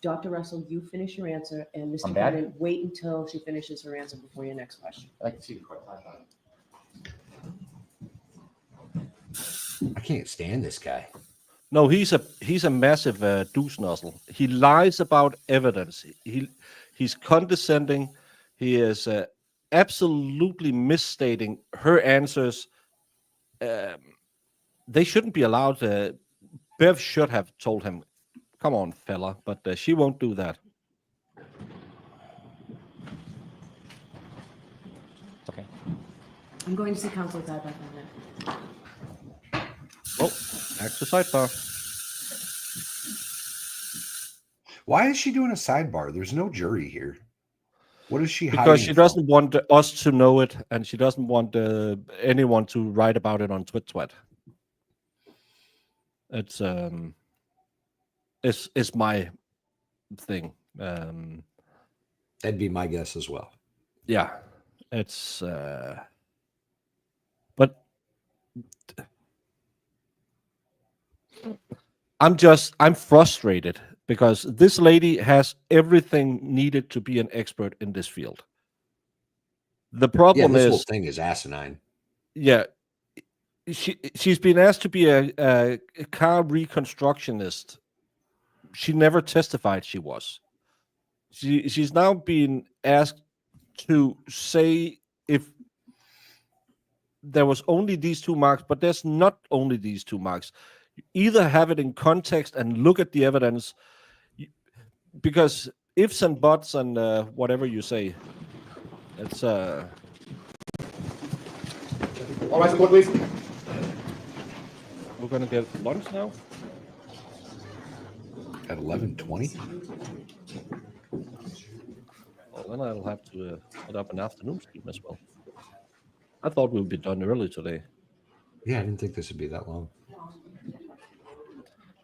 Dr. Russell, you finish your answer, and Mr. I'm bad? Brennan, wait until she finishes her answer before your next question. I like to see the court talk about it. I can't stand this guy. No, he's a massive douche nozzle. He lies about evidence. He's condescending. He is absolutely misstating her answers. They shouldn't be allowed. Bev should have told him, "Come on, fella," but she won't do that. Okay. I'm going to see counsel side by side. Well, back to sidebar. Why is she doing a sidebar? There's no jury here. What is she hiding? Because she from? doesn't want us to know it, and she doesn't want anyone to write about it on Twit. It's my thing. That'd be my guess as well. Yeah, it's but I'm frustrated because this lady has everything needed to be an expert in this field. The Yeah, problem this whole is, thing is asinine. yeah, she's been asked to be a car reconstructionist. She never testified she was. She's now being asked to say if there was only these 2 marks, but there's not only these 2 marks. You either have it in context and look at the evidence, because ifs and buts and whatever you say, it's All right, support, please. we're gonna get lunch now. At 11:20. Well, then I'll have to put up an afternoon stream as well. I thought we would be done early today. Yeah, I didn't think this would be that long.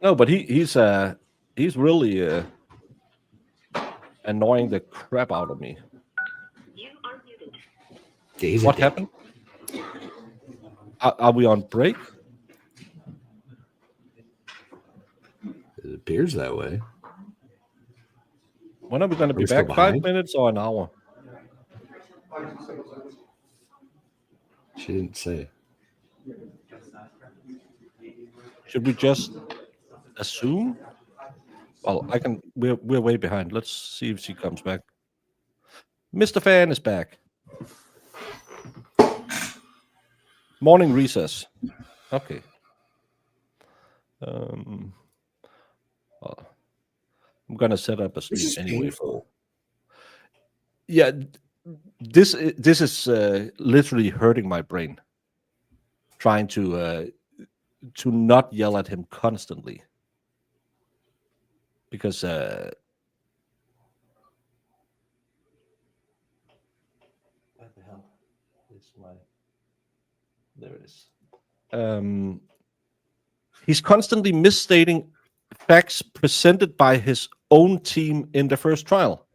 No, but he's really annoying the crap out of me. Yeah, he's a What dick. happened? Are we on break? It appears that way. When are we going to be we still back? 5 behind? minutes or an hour? She didn't say. Should we just assume? Well, I can. We're way behind. Let's see if she comes back. Mr. Fan is back. Morning recess. Okay. Well, I'm gonna set up a This stream is anyway. painful. Yeah, this is literally hurting my brain. Trying to not yell at him constantly, because where the hell is my? There it is. He's constantly misstating facts presented by his own team in the first trial.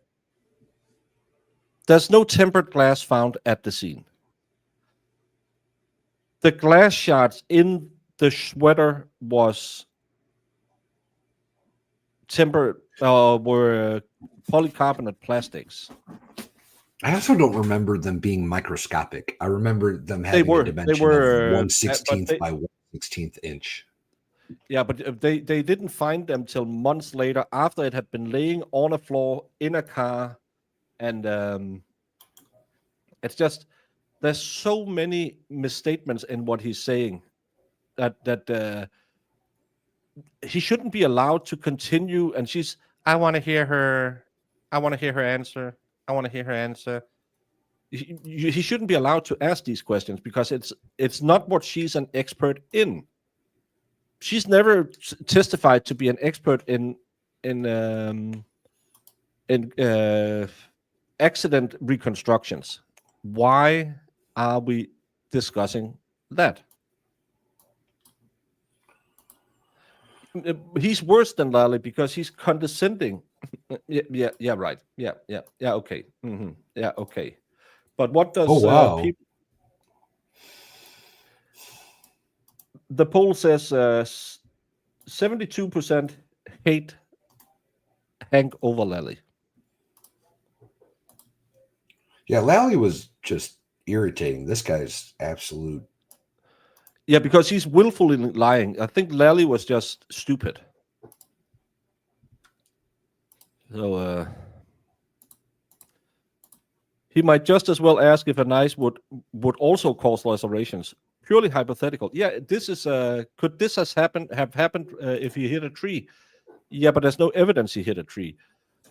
There's no tempered glass found at the scene. The glass shards in the sweater was were polycarbonate plastics. I also don't remember them being microscopic. I remember them having were- a dimension they were, of but 1/16 by 1/16 inch. Yeah, but they didn't find them till months later, after it had been laying on a floor in a car, and it's just there's so many misstatements in what he's saying that he shouldn't be allowed to continue. And I want to hear her. I want to hear her answer. I want to hear her answer. He shouldn't be allowed to ask these questions, because it's not what she's an expert in. She's never testified to be an expert in accident reconstructions. Why are we discussing that? He's worse than Lally because he's condescending. Yeah, right. Yeah, okay. Yeah, okay. But what does Oh, wow. The poll says 72% hate Hank over Lally. Yeah, Lally was just irritating. This guy's absolute. Yeah, because he's willfully lying. I think Lally was just stupid. So he might just as well ask if a knife would also cause lacerations. Purely hypothetical. Yeah, this is could this have happened if he hit a tree? Yeah, but there's no evidence he hit a tree.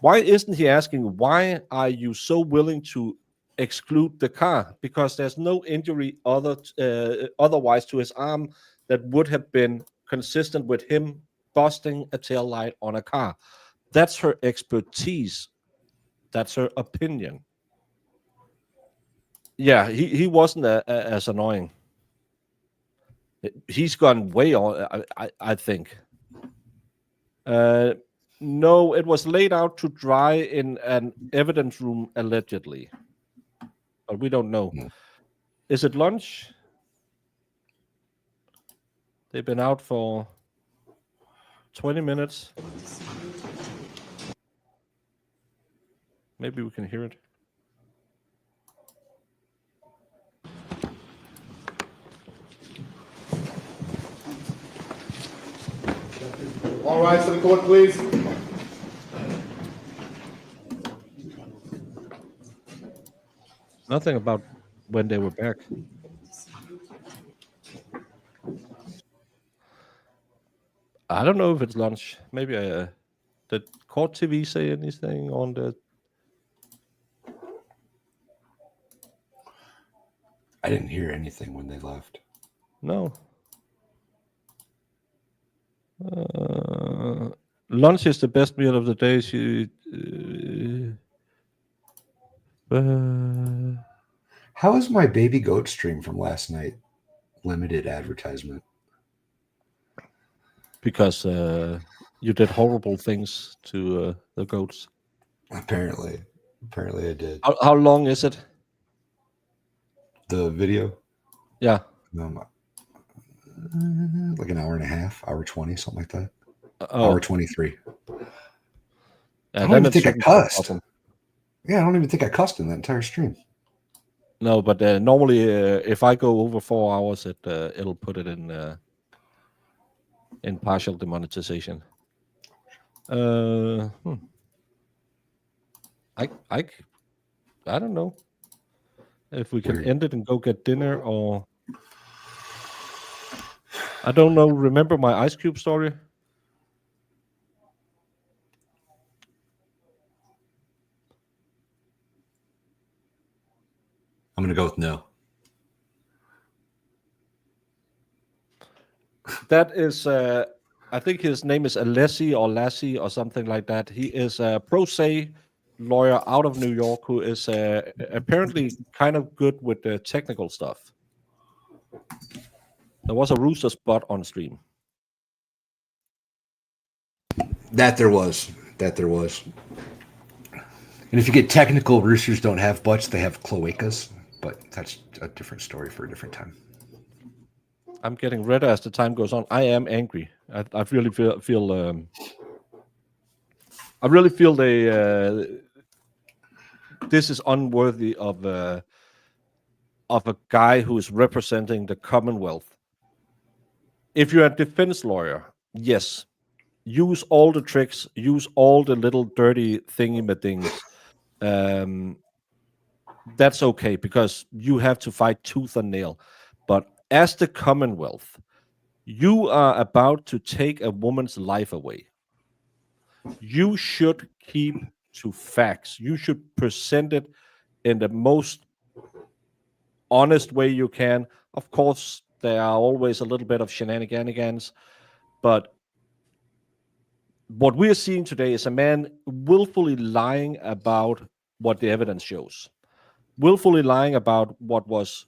Why isn't he asking, why are you so willing to exclude the car? Because there's no injury otherwise to his arm that would have been consistent with him busting a tail light on a car. That's her expertise. That's her opinion. Yeah, he wasn't as annoying. He's gone way on, I think. No, it was laid out to dry in an evidence room, allegedly. But we don't know. Is it lunch? They've been out for 20 minutes. Maybe we can hear it. All rise to the court, please. Nothing about when they were back. I don't know if it's lunch. Maybe did Court TV say anything on the? I didn't hear anything when they left. No. Lunch is the best meal of the day. How is my baby goat stream from last night limited advertisement? Because you did horrible things to the goats. Apparently I did. How long is it? The video? Yeah. Like an hour and a half, hour 20, something like that. Oh. Hour 23. Yeah, I don't even think I cussed. Yeah, I don't even think I cussed in that entire stream. No, but normally if I go over 4 hours, it'll put it in partial demonetization. I don't know if we can Weird. end it and go get dinner, or I don't know. Remember my Ice Cube story? I'm going to go with no. That is, I think his name is Alessi or Lassie or something like that. He is a pro se lawyer out of New York who is apparently kind of good with the technical stuff. There was a rooster spot on stream. That there was. And if you get technical, roosters don't have butts, they have cloacas. But that's a different story for a different time. I'm getting redder as the time goes on. I am angry. I really feel I really feel this is unworthy of a guy who is representing the Commonwealth. If you're a defense lawyer, yes, use all the tricks, use all the little dirty thingy-ma-dings. That's okay, because you have to fight tooth and nail. But as the Commonwealth, you are about to take a woman's life away. You should keep to facts. You should present it in the most honest way you can. Of course, there are always a little bit of shenanigans, but what we're seeing today is a man willfully lying about what the evidence shows, willfully lying about what was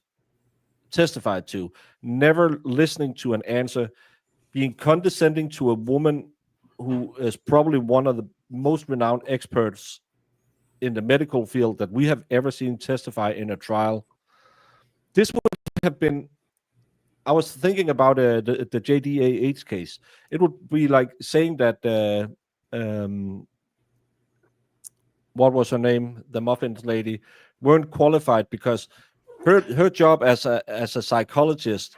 testified to, never listening to an answer, being condescending to a woman who is probably one of the most renowned experts in the medical field that we have ever seen testify in a trial. This would have been, I was thinking about the JDAH case. It would be like saying that, what was her name? The muffins lady weren't qualified because her job as a psychologist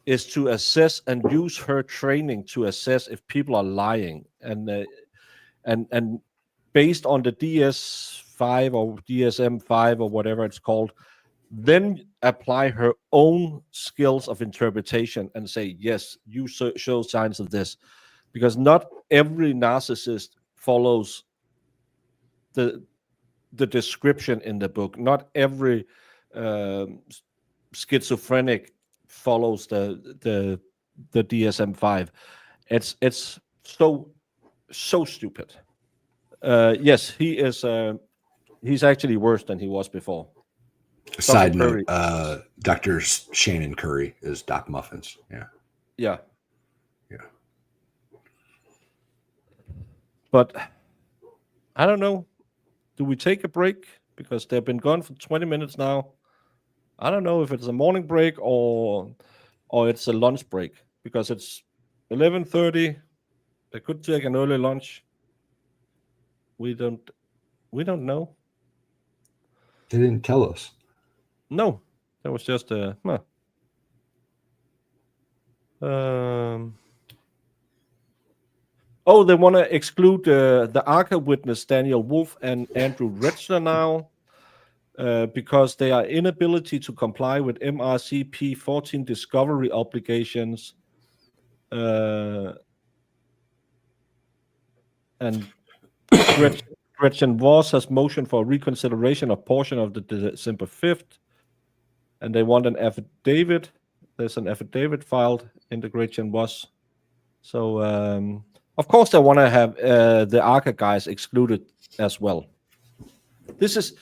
is to assess and use her training to assess if people are lying, and based on the DS5 or DSM-5 or whatever it's called, then apply her own skills of interpretation and say, yes, you show signs of this, because not every narcissist follows the description in the book. Not every schizophrenic follows the DSM-5. It's so stupid. Yes, he is. He's actually worse than he was before. Side note, Dr. Shannon Curry is Doc Muffins. Yeah. But I don't know. Do we take a break? Because they've been gone for 20 minutes now. I don't know if it's a morning break or it's a lunch break, because it's 11:30. They could take an early lunch. We don't know. They didn't tell us. No, that was just Oh, they want to exclude the ARCA witness Daniel Wolf and Andrew Retzler now because they are inability to comply with MRCP 14 discovery obligations. And Gretchen Voss has motioned for reconsideration of portion of the December 5th. And they want an affidavit. There's an affidavit filed in the Gretchen Voss. So, of course, they want to have the ARCA guys excluded as well. This is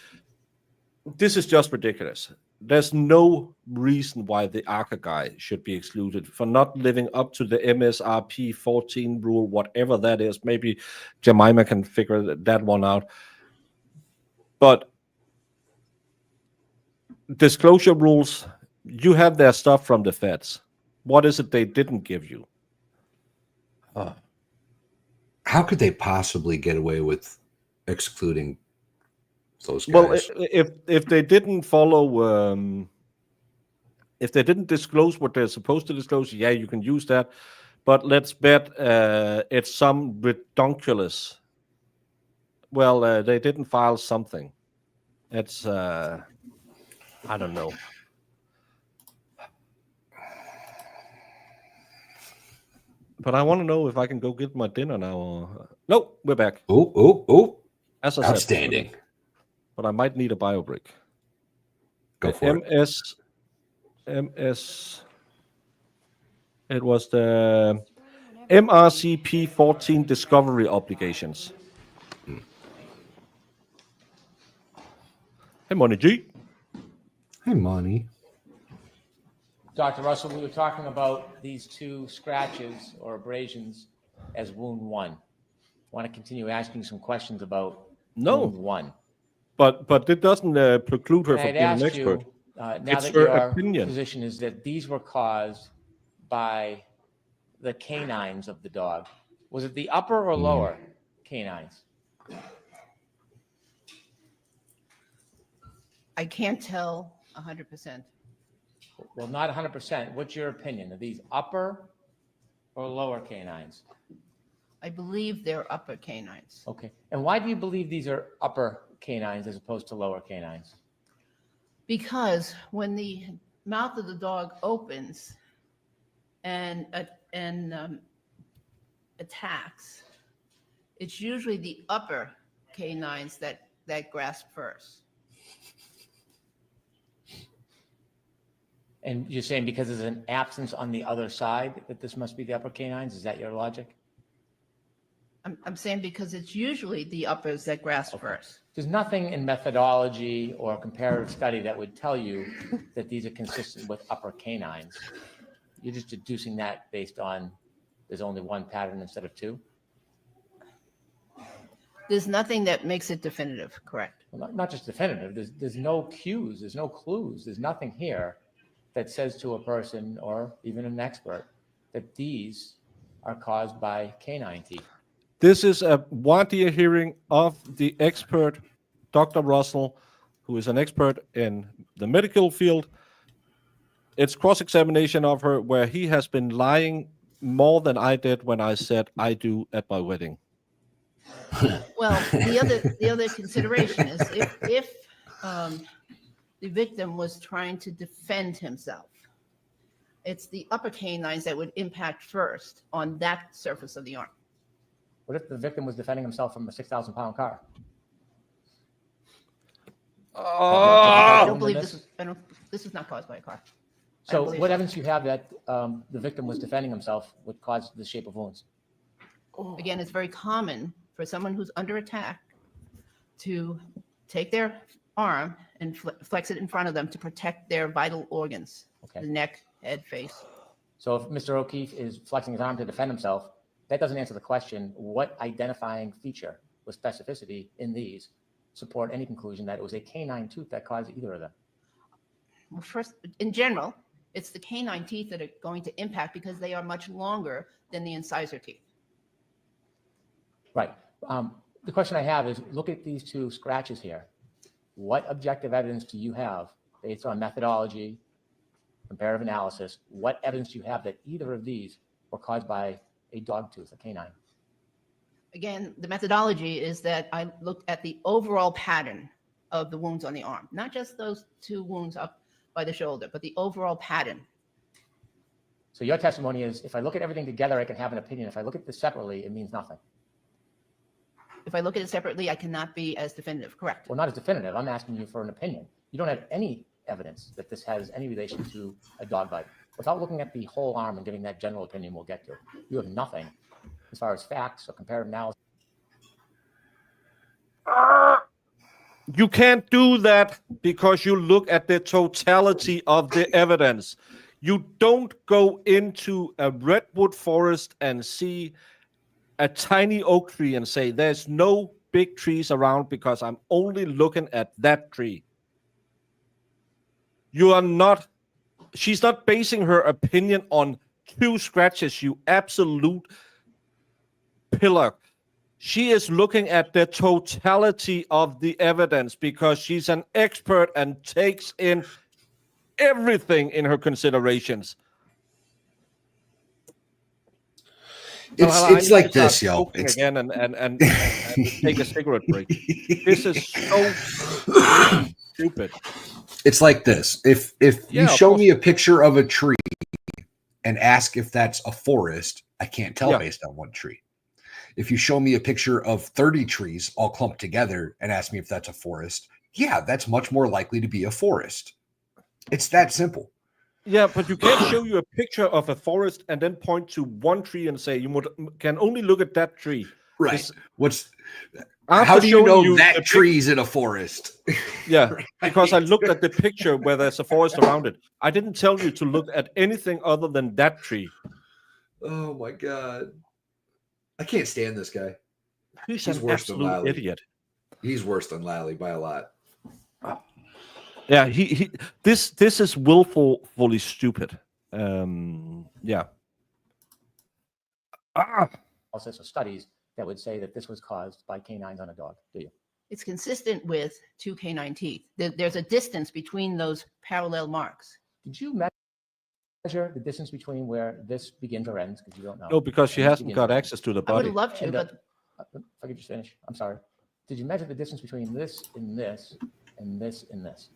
just ridiculous. There's no reason why the ARCA guy should be excluded for not living up to the MSRP 14 rule, whatever that is. Maybe Jemima can figure that one out. But disclosure rules, you have their stuff from the feds. What is it they didn't give you? How could they possibly get away with excluding Those guys. Well, if they didn't follow, if they didn't disclose what they're supposed to disclose, yeah, you can use that. But let's bet it's some redunculous. Well, they didn't file something. It's I don't know. But I want to know if I can go get my dinner now. Or... No, we're back. Oh! As I Outstanding. said, but I might need a bio break. Go for it. MS. It was the MRCP 14 discovery obligations. Hey, Money G. Hey, Money. Dr. Russell, we were talking about these two scratches or abrasions as wound 1. I want to continue asking some questions about wound 1. But it doesn't preclude her And from I'd being an asked expert. you, now It's that her your opinion. position is that these were caused by the canines of the dog. Was it the upper or lower canines? I can't tell 100%. Well, not 100%. What's your opinion? Are these upper or lower canines? I believe they're upper canines. Okay. And why do you believe these are upper canines as opposed to lower canines? Because when the mouth of the dog opens and attacks, it's usually the upper canines that grasp first. And you're saying because there's an absence on the other side that this must be the upper canines? Is that your logic? I'm saying because it's usually the uppers that grasp first. There's nothing in methodology or comparative study that would tell you that these are consistent with upper canines. You're just deducing that based on there's only one pattern instead of two? There's nothing that makes it definitive, correct? Well, not just definitive. There's no cues. There's no clues. There's nothing here that says to a person or even an expert that these are caused by canine teeth. This is a one-year hearing of the expert, Dr. Russell, who is an expert in the medical field. It's cross-examination of her where he has been lying more than I did when I said I do at my wedding. Well, the other consideration is if the victim was trying to defend himself, it's the upper canines that would impact first on that surface of the arm. What if the victim was defending himself from a 6,000-pound car? I don't believe this is not caused by a car. So what evidence do you have that the victim was defending himself would cause the shape of wounds? Again, it's very common for someone who's under attack to take their arm and flex it in front of them to protect their vital organs, the neck, head, face. So if Mr. O'Keefe is flexing his arm to defend himself, that doesn't answer the question, what identifying feature with specificity in these support any conclusion that it was a canine tooth that caused either of them? Well, first, in general, it's the canine teeth that are going to impact because they are much longer than the incisor teeth. Right. The question I have is, look at these two scratches here. What objective evidence do you have based on methodology, comparative analysis? What evidence do you have that either of these were caused by a dog tooth, a canine? Again, the methodology is that I looked at the overall pattern of the wounds on the arm, not just those two wounds up by the shoulder, but the overall pattern. So your testimony is, if I look at everything together, I can have an opinion. If I look at this separately, it means nothing. If I look at it separately, I cannot be as definitive, correct? Well, not as definitive. I'm asking you for an opinion. You don't have any evidence that this has any relation to a dog bite. Without looking at the whole arm and giving that general opinion we'll get to, you have nothing as far as facts or comparative analysis. You can't do that because you look at the totality of the evidence. You don't go into a redwood forest and see a tiny oak tree and say, there's no big trees around because I'm only looking at that tree. You are not, she's not basing her opinion on two scratches, you absolute pillar. She is looking at the totality of the evidence because she's an expert and takes in everything in her considerations. I It's need like to start this, yo. smoking It's again and take a cigarette break. This is so stupid. it's like this. If you Yeah, of show course. me a picture of a tree and ask if that's a forest, I can't tell Yeah. based on one tree. If you show me a picture of 30 trees all clumped together and ask me if that's a forest, yeah, that's much more likely to be a forest. It's that simple. Yeah, but you can't show you a picture of a forest and then point to one tree and say can only look at that tree. Right. After How do you showing know you that the tree's in a forest? Yeah, because I looked at the picture where there's a forest around it. I didn't tell you to look at anything other than that tree. Oh my God. I can't stand this guy. He's He's an worse than absolute Lally. idiot. He's worse than Lally by a lot. Yeah, this is willfully stupid. Yeah. Analysis of studies that would say that this was caused by canines on a dog, do you? It's consistent with 2 canine teeth. There's a distance between those parallel marks. Did you measure the distance between where this begins or ends? Because you don't know. No, because she And this hasn't begins got or ends. access to the I would body. have loved to, And, but if I could just finish, I'm sorry. Did you measure the distance between this and this and this and this?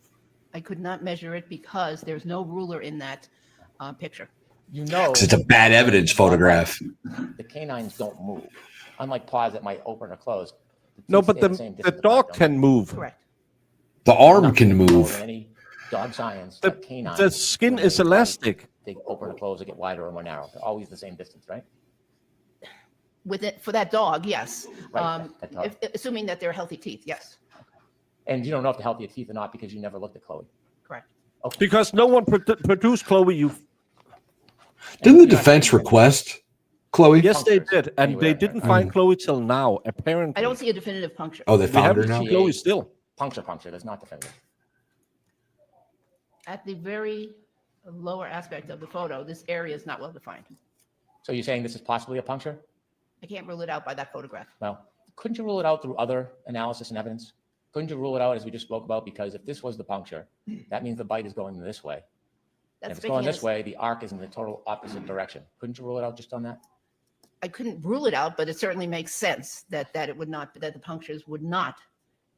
I could not measure it because there's no ruler in that picture. You know, 'Cause it's a bad evidence photograph. The canines don't move, unlike paws that might open or close. No, teeth but stay the same the distance dog apart, don't can move. Correct. The arm Nothing can more move. than any dog science. The- that canines, the skin when is they bite, elastic. They open or close, they get wider or more narrow. They're always the same distance, right? With it for that dog, yes. Right, that dog. Assuming that they're healthy teeth, yes. And you don't know if they're healthy teeth or not because you never looked at Chloe. Correct. Okay. Because no one produced Chloe. Didn't the defense request Chloe? Yes, they did, and Anywhere they in there. didn't find Chloe till now. Apparently, I don't see a definitive puncture. Oh, they we found her haven't now? seen Chloe still. Puncture, that's not definitive. At the very lower aspect of the photo, this area is not well defined. So you're saying this is possibly a puncture? I can't rule it out by that photograph. Well, couldn't you rule it out through other analysis and evidence? Couldn't you rule it out as we just spoke about? Because if this was the puncture, that means the bite is going this way. And if That's it's going making this way, the arc is in the total opposite direction. Couldn't you rule it out just on that? I couldn't rule it out, but it certainly makes sense that it would not, that the punctures would not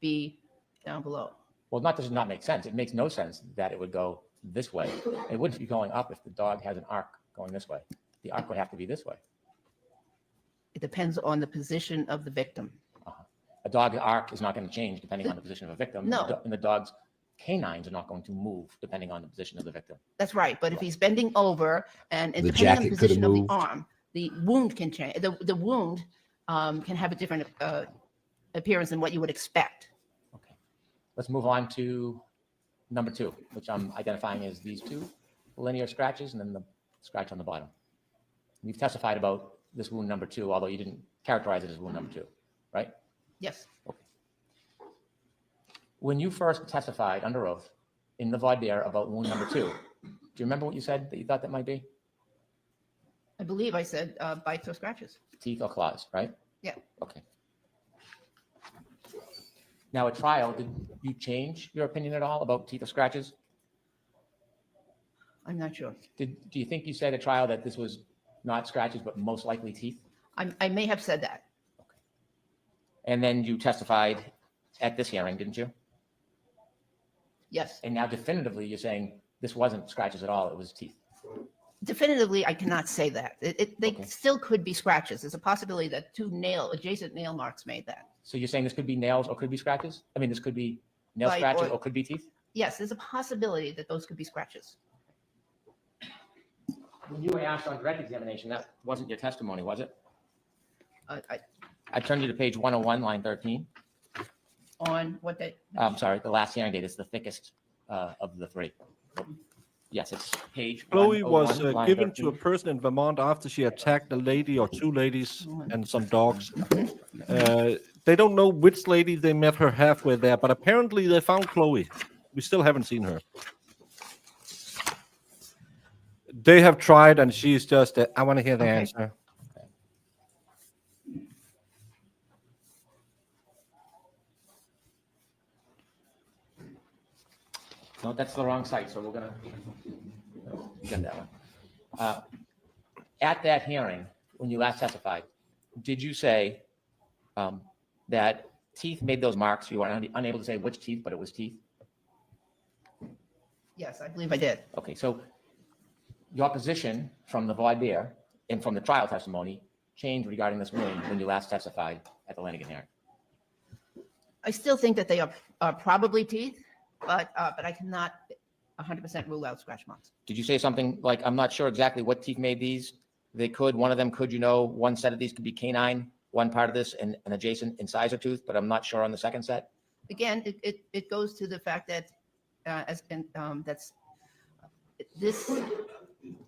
be down below. Well, not does it not make sense. It makes no sense that it would go this way. It wouldn't be going up if the dog has an arc going this way. The arc would have to be this way. It depends on the position of the victim. A dog's arc is not going to change depending on the position of a victim. No. And the dog's canines are not going to move depending on the position of the victim. That's right. But if he's bending over and The depending on the jacket could've position of the moved. arm, the wound can change. The wound can have a different appearance than what you would expect. Okay. Let's move on to number 2, which I'm identifying as these 2 linear scratches and then the scratch on the bottom. You've testified about this wound number 2, although you didn't characterize it as wound number 2, right? Yes. Okay. When you first testified under oath in the voir dire about wound number 2, do you remember what you said that you thought that might be? I believe I said bites or scratches. Teeth or claws, right? Yeah. Okay. Now, at trial, did you change your opinion at all about teeth or scratches? I'm not sure. Do you think you said at trial that this was not scratches, but most likely teeth? I may have said that. And then you testified at this hearing, didn't you? Yes. And now definitively, you're saying this wasn't scratches at all, it was teeth. Definitively, I cannot say that. They Okay. still could be scratches. There's a possibility that 2 adjacent nail marks made that. So you're saying this could be nails or could be scratches? I mean, this could be nail Bite scratches or- or could be teeth? Yes, there's a possibility that those could be scratches. When you were asked on direct examination, that wasn't your testimony, was it? I I turned you to page 101, line 13. On what day? I'm sorry, the last hearing date is the thickest of the 3. Yes, it's page Chloe 101, was line given to a 13. person in Vermont after she attacked a lady or 2 ladies and some dogs. They don't know which lady they met her halfway there, but apparently they found Chloe. We still haven't seen her. They have tried, and she's just, I want to hear the Okay. answer. No, that's the wrong site, so we're gonna, you got that one. At that hearing, when you last testified, did you say that teeth made those marks? You were unable to say which teeth, but it was teeth? Yes, I believe I did. Okay, so your position from the voir dire and from the trial testimony changed regarding this wound when you last testified at the Lanigan hearing. I still think that they are probably teeth, but I cannot 100% rule out scratch marks. Did you say something like, I'm not sure exactly what teeth made these? They could, one of them could, one set of these could be canine, one part of this and an adjacent incisor tooth, but I'm not sure on the second set. Again, it goes to the fact that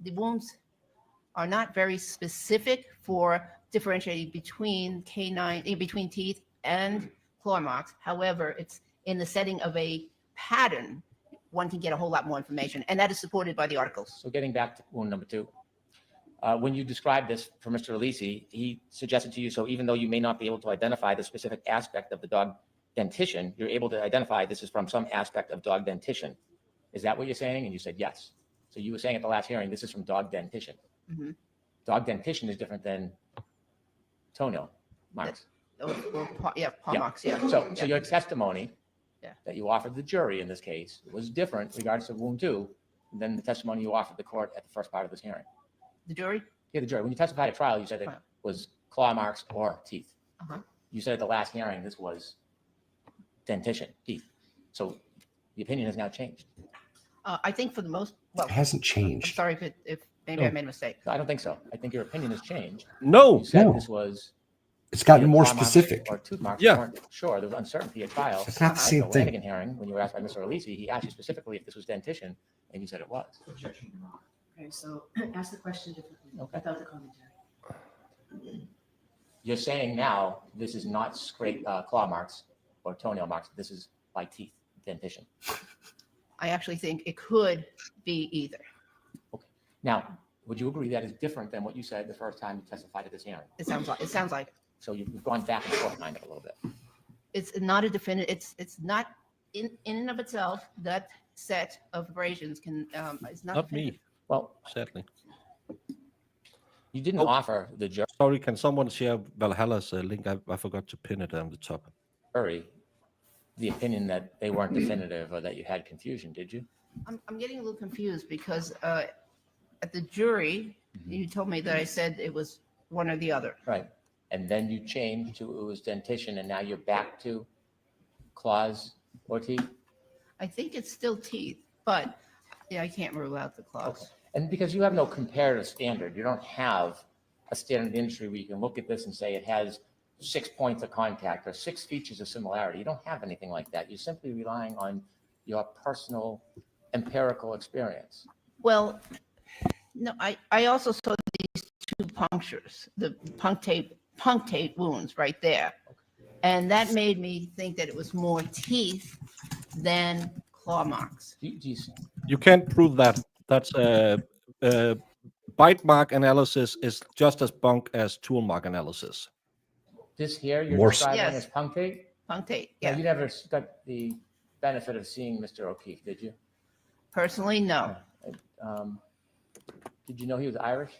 the wounds are not very specific for differentiating between between teeth and claw marks. However, it's in the setting of a pattern, one can get a whole lot more information, and that is supported by the articles. So getting back to wound number 2, when you described this for Mr. Alisi, he suggested to you, so even though you may not be able to identify the specific aspect of the dog dentition, you're able to identify this is from some aspect of dog dentition. Is that what you're saying? And you said yes. So you were saying at the last hearing, this is from dog dentition. Mm-hmm. Dog dentition is different than toenail marks. Paw marks, yeah. So your testimony Yeah. that you offered the jury in this case was different regards to wound 2 than the testimony you offered the court at the first part of this hearing. The jury? Yeah, the jury. When you testified at trial, you said it Right. was claw marks or teeth. Uh-huh. You said at the last hearing this was dentition, teeth. So the opinion has now changed. I think for the most, well, It hasn't I'm changed. sorry if maybe I made a mistake. I don't think so. I think your opinion has changed. No. You said No. this was It's gotten either more claw marks specific. or tooth marks. Yeah. You weren't sure. There was uncertainty at trial. It's not the At same the thing. Lanigan hearing, when you were asked by Mr. Alisi, he asked you specifically if this was dentition, and you said it was. Objection, Your Honor. Okay, so ask the question differently, Okay. without the commentary. You're saying now this is not claw marks or toenail marks. This is by teeth, dentition. I actually think it could be either. Now, would you agree that is different than what you said the first time you testified at this hearing? It sounds like it. So you've gone back and forth on it a little bit. It's not a definitive, it's not in and of itself, that set of abrasions is not. Not me, definitive. Well, sadly. you didn't Oh. offer the Sorry, can someone share Valhalla's link? I forgot to pin it on the top. jury the opinion that they weren't definitive or that you had confusion, did you? I'm getting a little confused because at the jury, you told me that I said it was one or the other. Right. And then you changed to it was dentition, and now you're back to claws or teeth? I think it's still teeth, but yeah, I can't rule out the claws. And because you have no comparative standard, you don't have a standard in the industry where you can look at this and say it has 6 points of contact or 6 features of similarity. You don't have anything like that. You're simply relying on your personal empirical experience. Well, no, I also saw these 2 punctures, the punctate wounds right there. And that made me think that it was more teeth than claw marks. You can't prove that. That's bite mark analysis is just as bunk as tool mark analysis. This here you're More- describing Yes. as punctate? Punctate, Yeah. yeah. You never got the benefit of seeing Mr. O'Keefe, did you? Personally, no. Did you know he was Irish?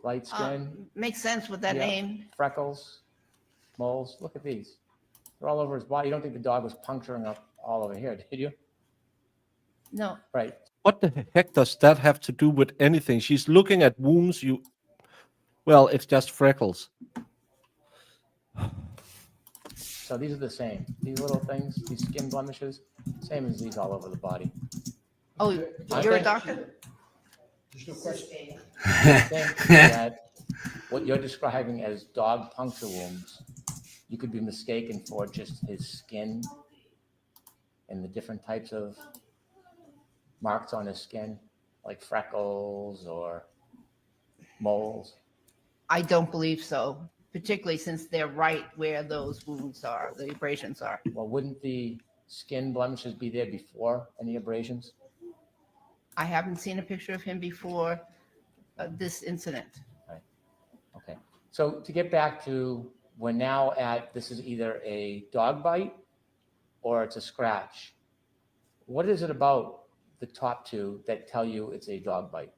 Light skin, Makes sense with that Yeah. name. freckles, moles. Look at these. They're all over his body. You don't think the dog was puncturing up all over here, did you? No, Right. What the heck does that have to do with anything? She's looking at wounds. Well, it's just freckles. So these are the same. These little things, these skin blemishes, same as these all over the body. oh, I you're a think- doctor? There's no question. I think that what you're describing as dog puncture wounds, you could be mistaken for just his skin and the different types of marks on his skin, like freckles or moles. I don't believe so, particularly since they're right where those wounds are, the abrasions are. Well, wouldn't the skin blemishes be there before any abrasions? I haven't seen a picture of him before this incident. Okay. So to get back to, we're now at, this is either a dog bite or it's a scratch. What is it about the top two that tell you it's a dog bite?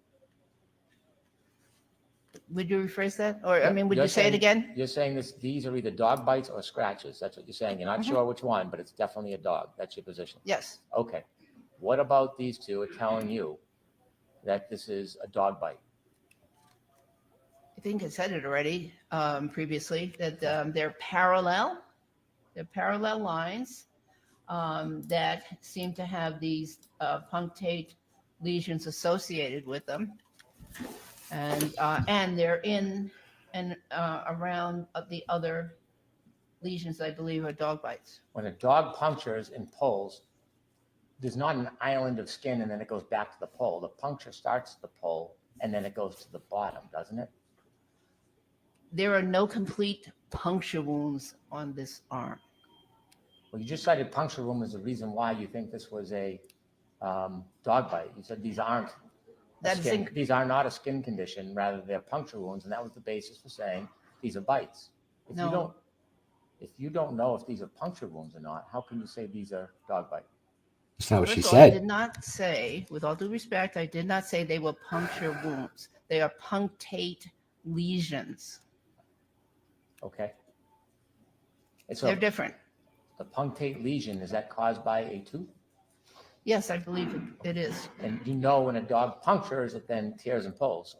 Would you rephrase that? Or, I Yep, mean, would you're you say it saying- again? You're saying these are either dog bites or scratches. That's what you're saying. You're not Mhm. sure which one, but it's definitely a dog. That's your position. Yes. Okay. What about these two are telling you that this is a dog bite? I think I said it already previously, that they're parallel. They're parallel lines that seem to have these punctate lesions associated with them. And they're in and around the other lesions, I believe, are dog bites. When a dog punctures and pulls, there's not an island of skin and then it goes back to the pole. The puncture starts at the pole and then it goes to the bottom, doesn't it? There are no complete puncture wounds on this arm. Well, you just cited puncture wound as the reason why you think this was a dog bite. You said these aren't these are not a skin condition, rather they're puncture wounds, and that was the basis for saying these are bites. No. If you don't know if these are puncture wounds or not, how can you say these are dog bite? That's not what she First of all, I did said. not say, with all due respect, I did not say they were puncture wounds. They are punctate lesions. Okay. And so They're different. the punctate lesion, is that caused by a tooth? Yes, I believe it is. And you know when a dog punctures, it then tears and pulls.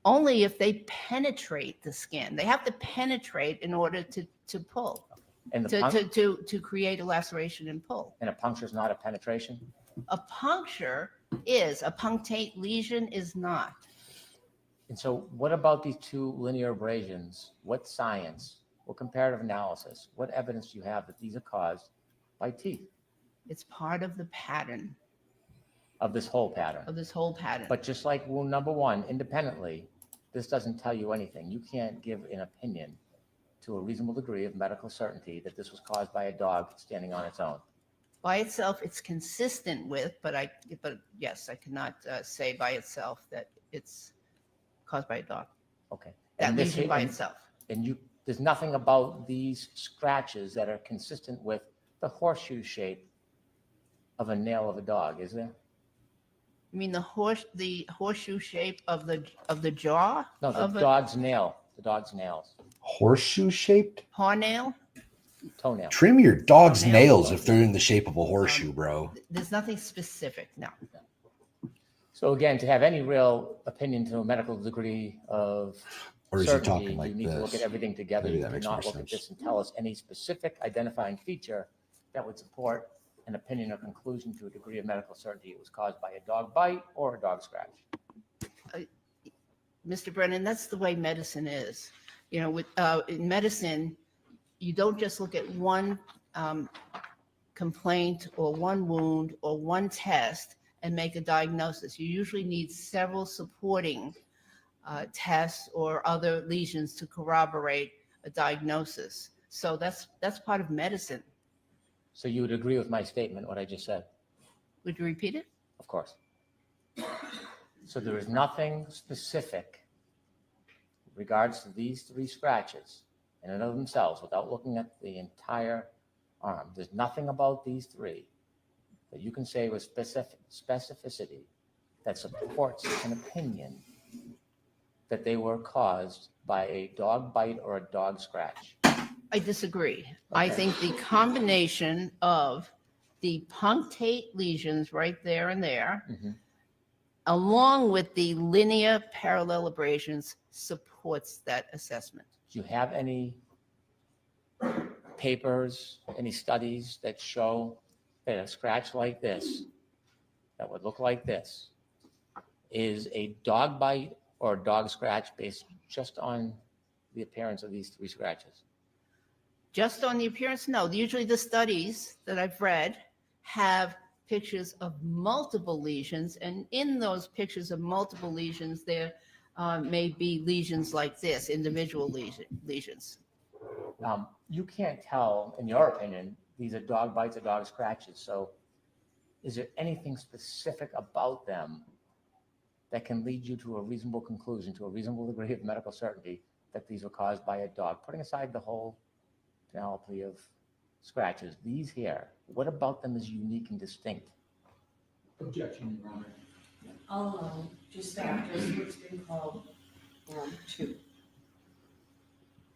Only if they penetrate the skin. They have to penetrate in order to pull, And the to create a laceration and pull. and a puncture is not a penetration. A puncture is, a punctate lesion is not. And so what about these two linear abrasions? What science, what comparative analysis, what evidence do you have that these are caused by teeth It's part of the pattern, of this whole pattern? of this whole pattern. But just like wound number one, independently, this doesn't tell you anything. You can't give an opinion to a reasonable degree of medical certainty that this was caused by a dog standing on its own. By itself, it's consistent with, but yes, I cannot say by itself that it's caused by a dog. Okay. That And this- lesion by and- itself. And there's nothing about these scratches that are consistent with the horseshoe shape of a nail of a dog, is there? You mean the horseshoe shape of the jaw? No, the of a dog's nail, the dog's nails, Horseshoe shaped? paw nail? toenail. Trim your dog's Nail. nails if they're in the shape of a horseshoe, bro. There's nothing specific, no. So again, to have any real opinion to a medical degree of Or is he certainty, talking like you need to look at this? everything together. Maybe You that makes cannot more look at sense. this and tell us any specific identifying feature that would support an opinion or conclusion to a degree of medical certainty it was caused by a dog bite or a dog scratch. Mr. Brennan, that's the way medicine is. You know, in medicine, you don't just look at one complaint or one wound or one test and make a diagnosis. You usually need several supporting tests or other lesions to corroborate a diagnosis. So that's part of medicine. So you would agree with my statement, what I just said? Would you repeat it? Of course. So there is nothing specific in regards to these three scratches in and of themselves without looking at the entire arm. There's nothing about these three that you can say with specificity that supports an opinion that they were caused by a dog bite or a dog scratch. I disagree. I Okay. think the combination of the punctate lesions right there and there, Mhm. along with the linear parallel abrasions, supports that assessment. Do you have any papers, any studies that show that a scratch like this, that would look like this, is a dog bite or a dog scratch based just on the appearance of these three scratches? Just on the appearance, no. Usually the studies that I've read have pictures of multiple lesions, and in those pictures of multiple lesions, there may be lesions like this, individual lesions. You can't tell, in your opinion, these are dog bites or dog scratches. So is there anything specific about them that can lead you to a reasonable conclusion, to a reasonable degree of medical certainty that these were caused by a dog? Putting aside the whole panoply of scratches, these here, what about them is unique and distinct Objection, Your Honor. I'll allow just that, just what's been called 2.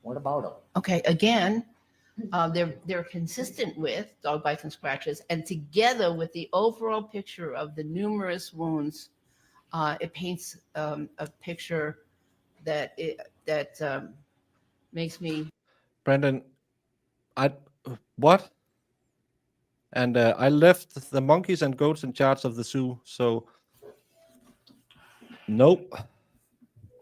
What about them? Okay, again, they're consistent with dog bites and scratches, and together with the overall picture of the numerous wounds, it paints a picture that makes me. Brandon, what? And I left the monkeys and goats in charge of the zoo, so nope.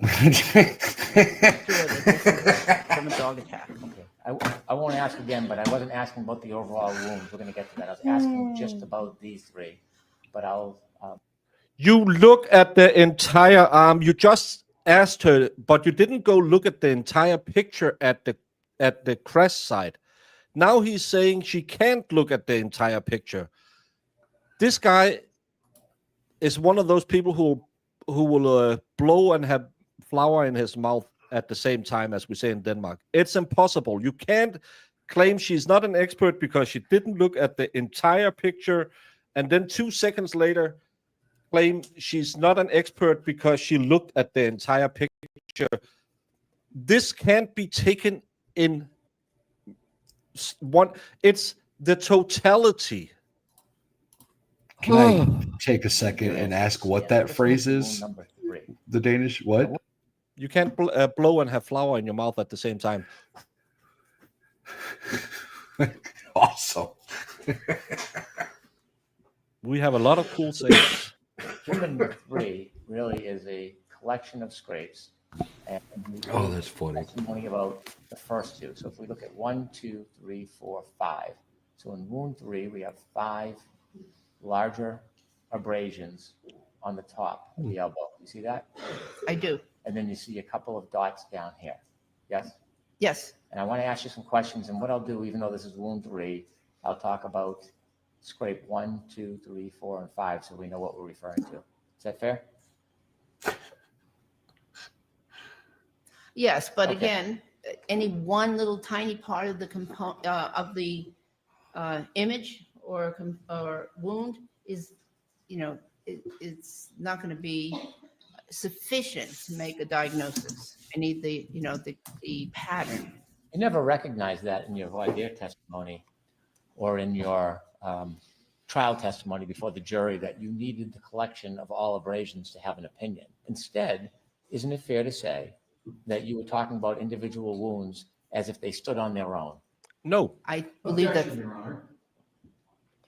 Sure that this is from a dog attack. Okay. I won't ask again, but I wasn't asking about the overall wounds. We're going to get to that. I was asking just about these 3, but I'll. You look at the entire arm. You just asked her, but you didn't go look at the entire picture at the crest side. Now he's saying she can't look at the entire picture. This guy is one of those people who will blow and have flour in his mouth at the same time, as we say in Denmark. It's impossible. You can't claim she's not an expert because she didn't look at the entire picture, and then 2 seconds later claim she's not an expert because she looked at the entire picture. This can't be taken in one. It's the totality. Can I take a second and ask what that phrase is? Number 3. The Danish what? You can't blow and have flour in your mouth at the same time. Awesome. We have a lot of cool sayings. Number 3 really is a collection of scrapes. And Oh, that's funny. testimony about the first 2. So if we look at 1, 2, 3, 4, 5. So in wound 3, we have 5 larger abrasions on the top of the elbow. You see that? I do. And then you see a couple of dots down here. Yes? Yes. And I want to ask you some questions. And what I'll do, even though this is wound 3, I'll talk about scrape 1, 2, 3, 4, and 5 so we know what we're referring to. Is that fair? Yes, but Okay. again, any one little tiny part of the component of the image or wound is, it's not going to be sufficient to make a diagnosis. I need the pattern. You never recognized that in your voir dire testimony or in your trial testimony before the jury that you needed the collection of all abrasions to have an opinion. Instead, isn't it fair to say that you were talking about individual wounds as if they stood on their own? No. I believe that Objection, Your Honor.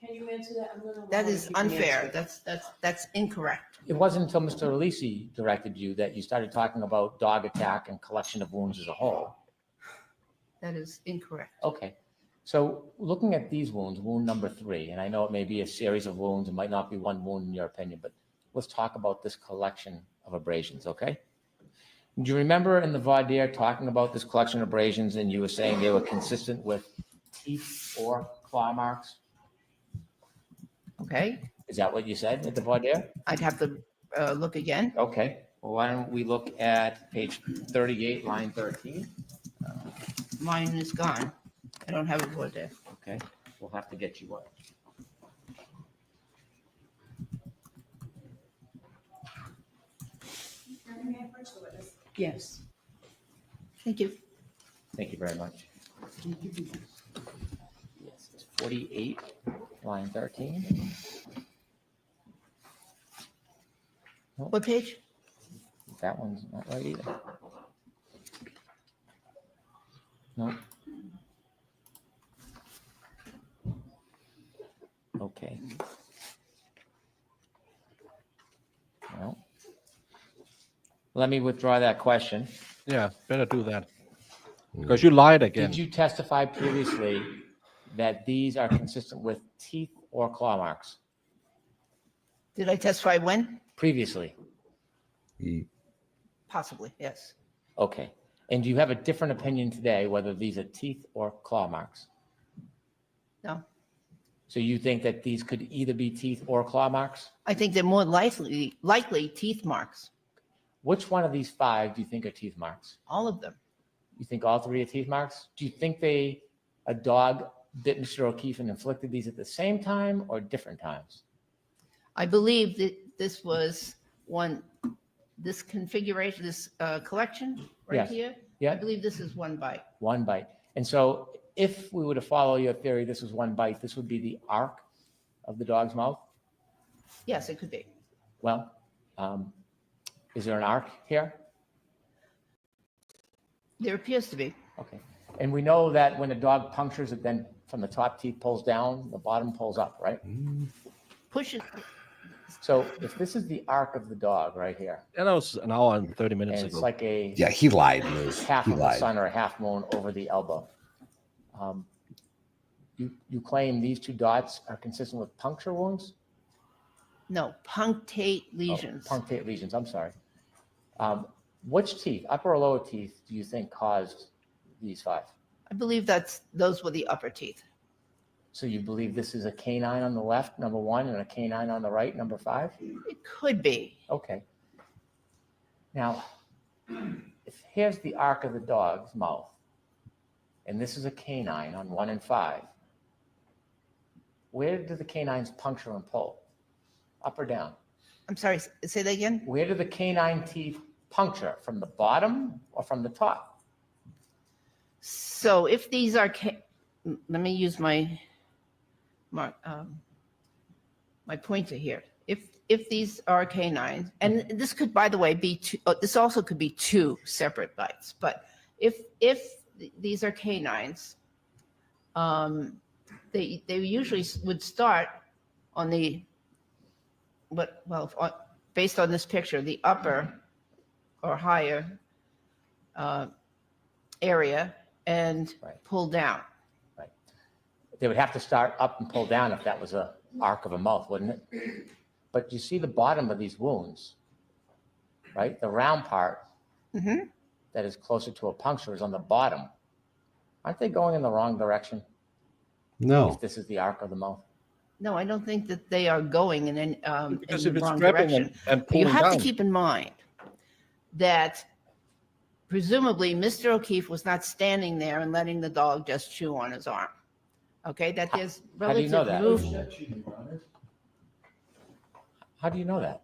Can you answer that? I'm gonna allow that it is if you can unfair. answer. That's incorrect. It wasn't until Mr. Alisi directed you that you started talking about dog attack and collection of wounds as a whole. That is incorrect. Okay. So looking at these wounds, wound number 3, and I know it may be a series of wounds, it might not be one wound in your opinion, but let's talk about this collection of abrasions, okay? Do you remember in the voir dire talking about this collection of abrasions and you were saying they were consistent with teeth or claw marks? Okay. Is that what you said at the voir dire? I'd have to look again. Okay. Well, why don't we look at page 38, line 13? Mine is gone. I don't have a word there. Okay. We'll have to get you one. Yes. Thank you. Thank you very much. Yes, it's 48, line 13. What page? That one's not right either. No. Okay. Well, let me withdraw that question. Yeah, better do that. Because you lied again. Did you testify previously that these are consistent with teeth or claw marks? Did I testify when? Previously. Possibly, yes. Okay. And do you have a different opinion today whether these are teeth or claw marks? No. So you think that these could either be teeth or claw marks? I think they're more likely teeth marks. Which one of these 5 do you think are teeth marks? All of them. You think all 3 are teeth marks? Do you think a dog bit Mr. O'Keefe and inflicted these at the same time or different times? I believe that this was this configuration, this collection right Yes. here. I Yeah, believe this is one bite. one bite. And so if we were to follow your theory, this was one bite, this would be the arc of the dog's mouth? Yes, it could be. Well, is there an arc here? There appears to be. Okay. And we know that when a dog punctures it, then from the top teeth pulls down, the bottom pulls up, right? Push it. So if this is the arc of the dog right here, And that was an hour and 30 minutes and it's ago. like a Yeah, he lied, Liz. half He of the lied. sun or a half moon over the elbow. You claim these two dots are consistent with puncture wounds? No, punctate Oh, lesions. punctate lesions, I'm sorry. Which teeth, upper or lower teeth, do you think caused these 5? I believe those were the upper teeth. So you believe this is a canine on the left, number 1, and a canine on the right, number 5? It could be. Okay. Now, if here's the arc of the dog's mouth, and this is a canine on 1 and 5, where do the canines puncture and pull? Up or down? I'm sorry, say that again? Where do the canine teeth puncture? From the bottom or from the top? So if these are, let me use my pointer here. If these are canines, and this could, by the way, be two, this also could be 2 separate bites. But if these are canines, they usually would start on the based on this picture, the upper or higher area and Right. pull down. They would have to start up and pull down if that was a arc of a mouth, wouldn't it? But you see the bottom of these wounds, right? The round part Mhm. that is closer to a puncture is on the bottom. Aren't they going in the wrong direction No. if this is the arc of the mouth? No, I don't think that they are going in Because the if it's wrong grabbing direction. and You pulling have down. to keep in mind that presumably Mr. O'Keefe was not standing there and letting the dog just chew on his arm. Okay, that there's How do you know relative that? movement. How do you know that?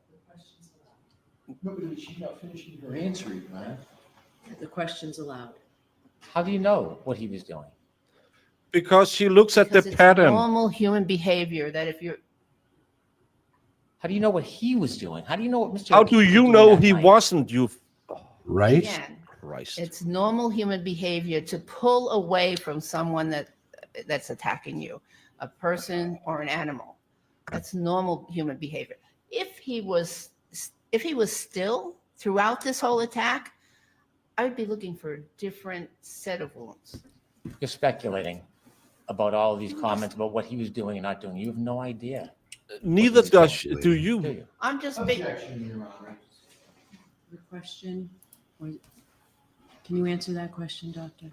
No, but she's not finishing her answer, Your Honor. The question's allowed. How do you know what he was doing? Because she looks at the Because it's pattern. normal human behavior that if you're, How do you know what he was doing? How do you know what Mr. How O'Keefe do was you doing know that he night? wasn't? You Right? again, Christ. it's normal human behavior to pull away from someone that's attacking you, a person or an animal. That's normal human behavior. If he was still throughout this whole attack, I would be looking for a different set of wounds. You're speculating about all of these comments about what he was doing and not doing. You have no idea, Neither does do do you. you? I'm just big. Objection, Your Honor. The question, can you answer that question, Doctor?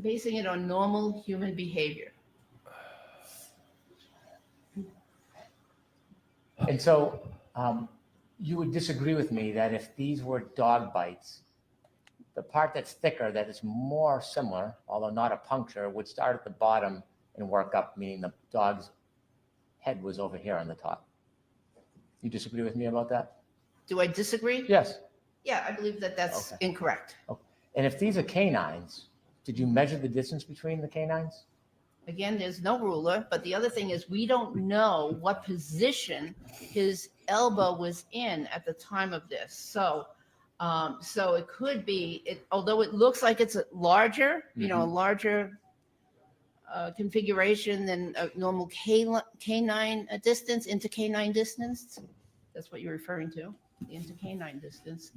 basing it on normal human behavior. And so you would disagree with me that if these were dog bites, the part that's thicker, that is more similar, although not a puncture, would start at the bottom and work up, meaning the dog's head was over here on the top. You disagree with me about that? Do I disagree? Yes. Yeah, I believe that that's Okay. incorrect. And if these are canines, did you measure the distance between the canines? Again, there's no ruler, but the other thing is we don't know what position his elbow was in at the time of this. So it could be, although it looks like it's a larger, a larger configuration than a normal canine distance, into canine distance. That's what you're referring to, the into canine distance.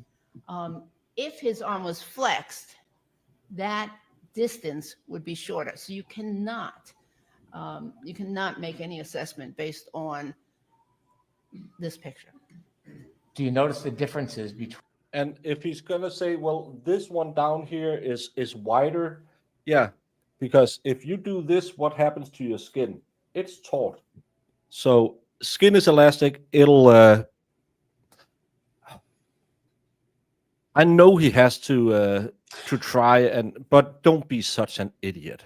If his arm was flexed, that distance would be shorter. So you cannot make any assessment based on this picture. Do you notice the differences between? And if he's gonna say, well, this one down here is wider, yeah, because if you do this, what happens to your skin? It's taut. So skin is elastic. It'll. I know he has to try but don't be such an idiot.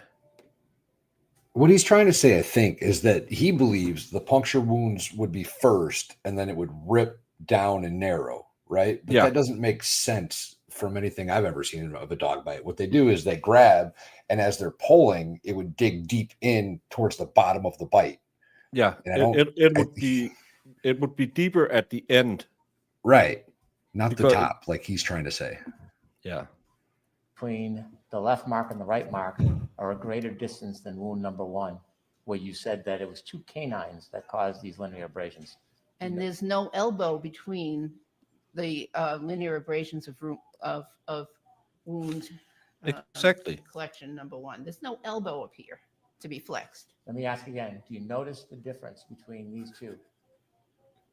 What he's trying to say, I think, is that he believes the puncture wounds would be first and then it would rip down and narrow, right? But Yeah. that doesn't make sense from anything I've ever seen of a dog bite. What they do is they grab, and as they're pulling, it would dig deep in towards the bottom of the bite. Yeah, And I don't- it would be deeper at the end. Right. Not Because- the top, like he's trying to say. Yeah. Between the left mark and the right mark are a greater distance than wound number 1, where you said that it was 2 canines that caused these linear abrasions. And there's no elbow between the linear abrasions of wound Exactly. collection number 1. There's no elbow up here to be flexed. Let me ask again, do you notice the difference between these two?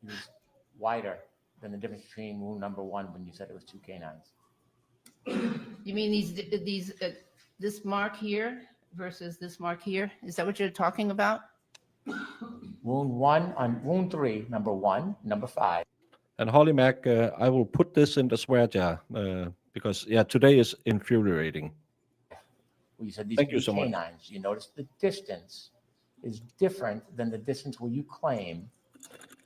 It was wider than the difference between wound number 1 when you said it was 2 canines. You mean this mark here versus this mark here? Is that what you're talking about? Wound 3, number 1, number 5. And Holly Mac, I will put this in the swear jar because today is infuriating. Well, you said these Thank you two so much. canines. You notice the distance is different than the distance where you claim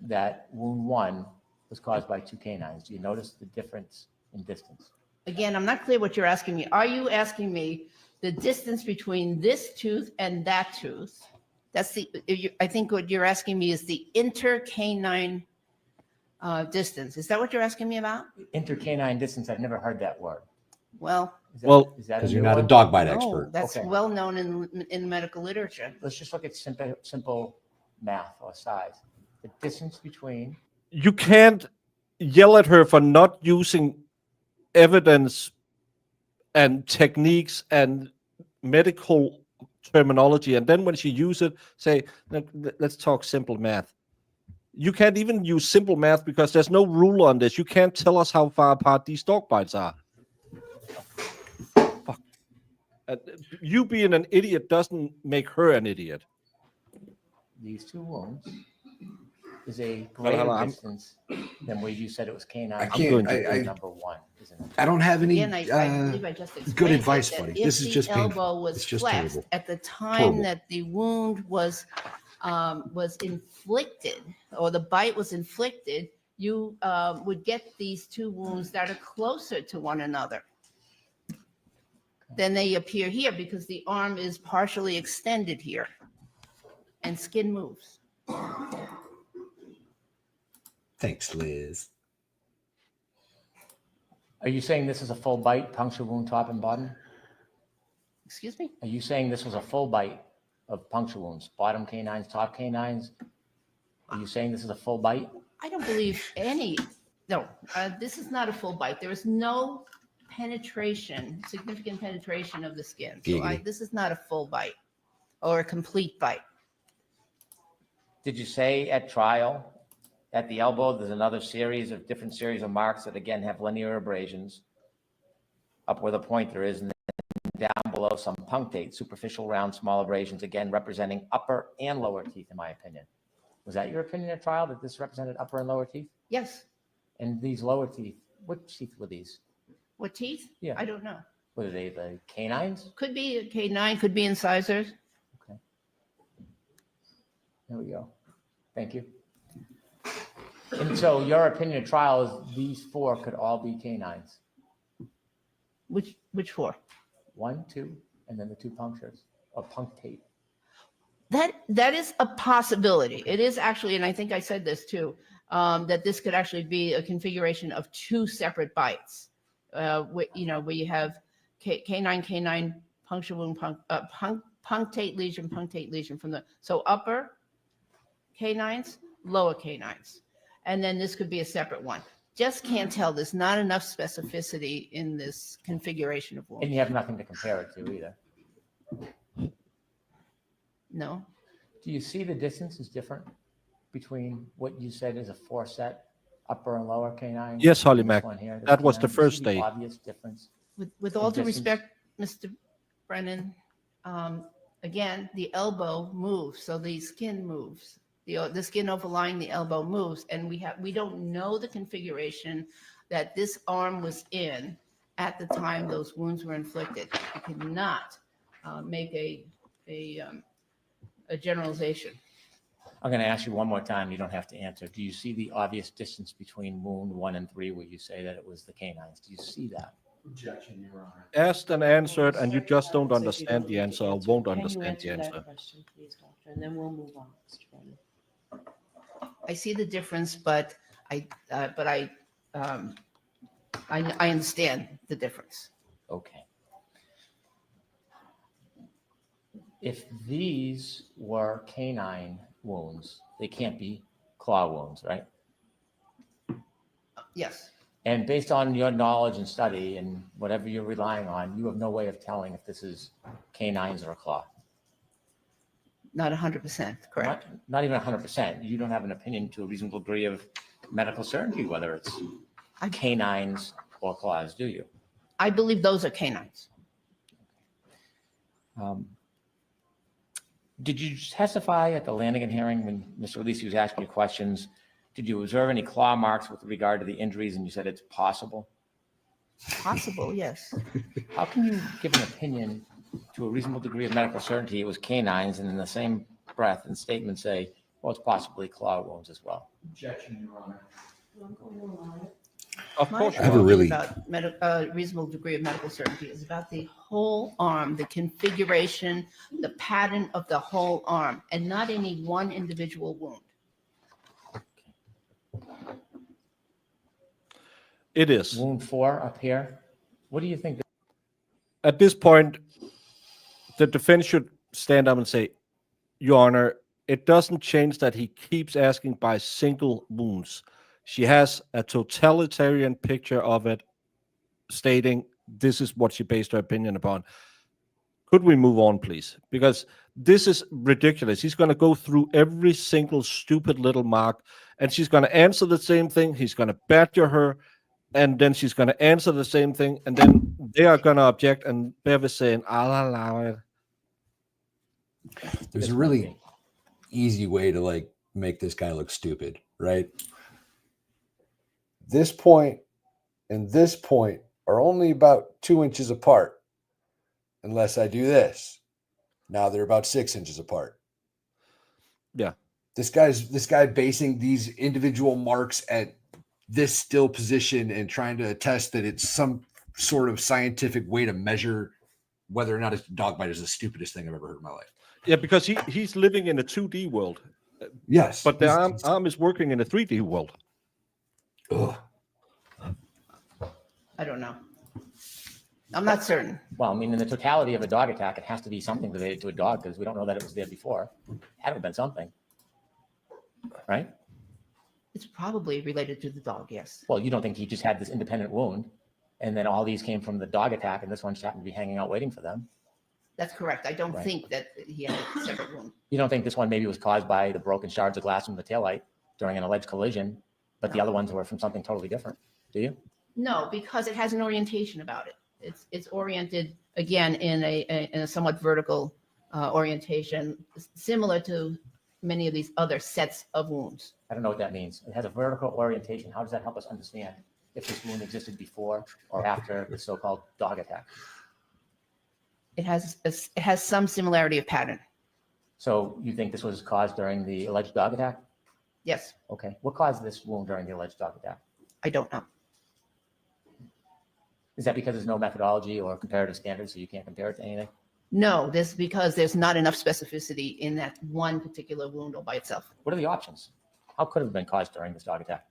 that wound 1 was caused by 2 canines. Do you notice the difference in distance? Again, I'm not clear what you're asking me. Are you asking me the distance between this tooth and that tooth? I think what you're asking me is the intercanine distance. Is that what you're asking me about? Intercanine distance, I've never heard that word. Well, Is that Because a you're new not a one? dog bite no, expert. that's Okay. well known in medical literature. Let's just look at simple math or size. The distance between, You can't yell at her for not using evidence and techniques and medical terminology, and then when she uses it, say, let's talk simple math. You can't even use simple math because there's no rule on this. You can't tell us how far apart these dog bites are. Fuck. You being an idiot doesn't make her an idiot. these 2 wounds is a Hello, greater distance than where you said it was canine. I can't- wound number 1, isn't it? I don't have any Again, I believe I just explained good it, advice, that buddy. if This is just the painful. elbow was It's just flexed terrible. at the time Horrible. that the wound was inflicted, or the bite was inflicted, you would get these 2 wounds that are closer to one another than they appear here, because the arm is partially extended here and skin moves. Thanks, Liz. Are you saying this is a full bite, puncture wound top and bottom? Excuse me? Are you saying this was a full bite of puncture wounds, bottom canines, top canines? Are you saying this is a full bite? I don't believe no, this is not a full bite. There is no significant penetration of the skin. So Giggity. this is not a full bite or a complete bite. Did you say at trial, at the elbow, there's another different series of marks that again have linear abrasions up where the pointer is, and then down below some punctate, superficial round small abrasions, again representing upper and lower teeth, in my opinion. Was that your opinion at trial, that this represented upper and lower teeth? Yes. And these lower teeth, what teeth were these? What teeth? Yeah. I don't know. Were they the canines? Could be a canine, could be incisors. Okay. There we go. Thank you. And so your opinion at trial is these 4 could all be canines? Which 4? 1, 2, and then the 2 punctures, or punctate. That is a possibility. It is actually, and I think I said this too, that this could actually be a configuration of 2 separate bites. Where you have canine, puncture wound, punctate lesion from so upper canines, lower canines. And then this could be a separate one. Just can't tell. There's not enough specificity in this configuration of wounds. And you have nothing to compare it to either. No. Do you see the distance is different between what you said is a 4-set upper and lower canine? Yes, Holly and this Mac. one here, this That was the canine? Do you first see the day. obvious difference. With all due distance. respect, Mr. Brennan, again, the elbow moves, so the skin moves. The skin overlying the elbow moves, and we don't know the configuration that this arm was in at the time those wounds were inflicted. We cannot make a a generalization. I'm going to ask you one more time. You don't have to answer. Do you see the obvious distance between wound 1 and 3 where you say that it was the canines? Do you see that? Objection, Your Honor. Asked and answered, and you just don't So you understand the need to answer or won't Can you understand the answer that answer. question, please, doctor? And then we'll move on, Mr. Brennan. I see the difference, but I understand the difference. Okay. If these were canine wounds, they can't be claw wounds, right? Yes, And based on your knowledge and study and whatever you're relying on, you have no way of telling if this is canines or a claw. not 100%, correct? Not even 100%. You don't have an opinion to a reasonable degree of medical certainty whether it's canines or claws, do you? I believe those are canines. Did you testify at the Lanigan hearing when Mr. Alisi was asking you questions? Did you observe any claw marks with regard to the injuries? And you said it's possible. Possible, yes. How can you give an opinion to a reasonable degree of medical certainty it was canines, and in the same breath and statement say, well, it's possibly claw wounds as well? Objection, Your Honor. Of My course, you I have a are. really- about reasonable degree of medical certainty is about the whole arm, the configuration, the pattern of the whole arm, and not any one individual wound. It is. Wound 4 up here. What do you think? At this point, the defense should stand up and say, Your Honor, it doesn't change that he keeps asking by single wounds. She has a totalitarian picture of it, stating this is what she based her opinion upon. Could we move on, please? Because this is ridiculous. He's going to go through every single stupid little mark, and she's going to answer the same thing. He's going to badger her, and then she's going to answer the same thing, and then they are going to object, and Bev is saying, I'll allow it. There's a really easy way to like make this guy look stupid, right? This point and this point are only about 2 inches apart. Unless I do this. Now they're about 6 inches apart. Yeah. This guy basing these individual marks at this still position and trying to attest that it's some sort of scientific way to measure whether or not it's a dog bite is the stupidest thing I've ever heard in my life. Yeah, because he's living in a 2D world, Yes. but the arm is working in a 3D world. Ugh. I don't know. I'm not certain. Well, I mean, in the totality of a dog attack, it has to be something related to a dog because we don't know that it was there before. It had to have been something, right? It's probably related to the dog, yes. Well, you don't think he just had this independent wound and then all these came from the dog attack and this one just happened to be hanging out waiting for them? That's correct. I don't Right. think that he had a separate wound. You don't think this one maybe was caused by the broken shards of glass from the taillight during an alleged collision, but the other ones were from something totally different, do you? No, because it has an orientation about it. It's oriented, again, in a somewhat vertical orientation, similar to many of these other sets of wounds. I don't know what that means. It has a vertical orientation. How does that help us understand if this wound existed before or after the so-called dog attack? It has some similarity of pattern. So you think this was caused during the alleged dog attack? Yes, Okay. What caused this wound during the alleged dog attack? I don't know. Is that because there's no methodology or comparative standards, so you can't compare it to anything? No, this because there's not enough specificity in that one particular wound all by itself. What are the options? How could it have been caused during this dog attack?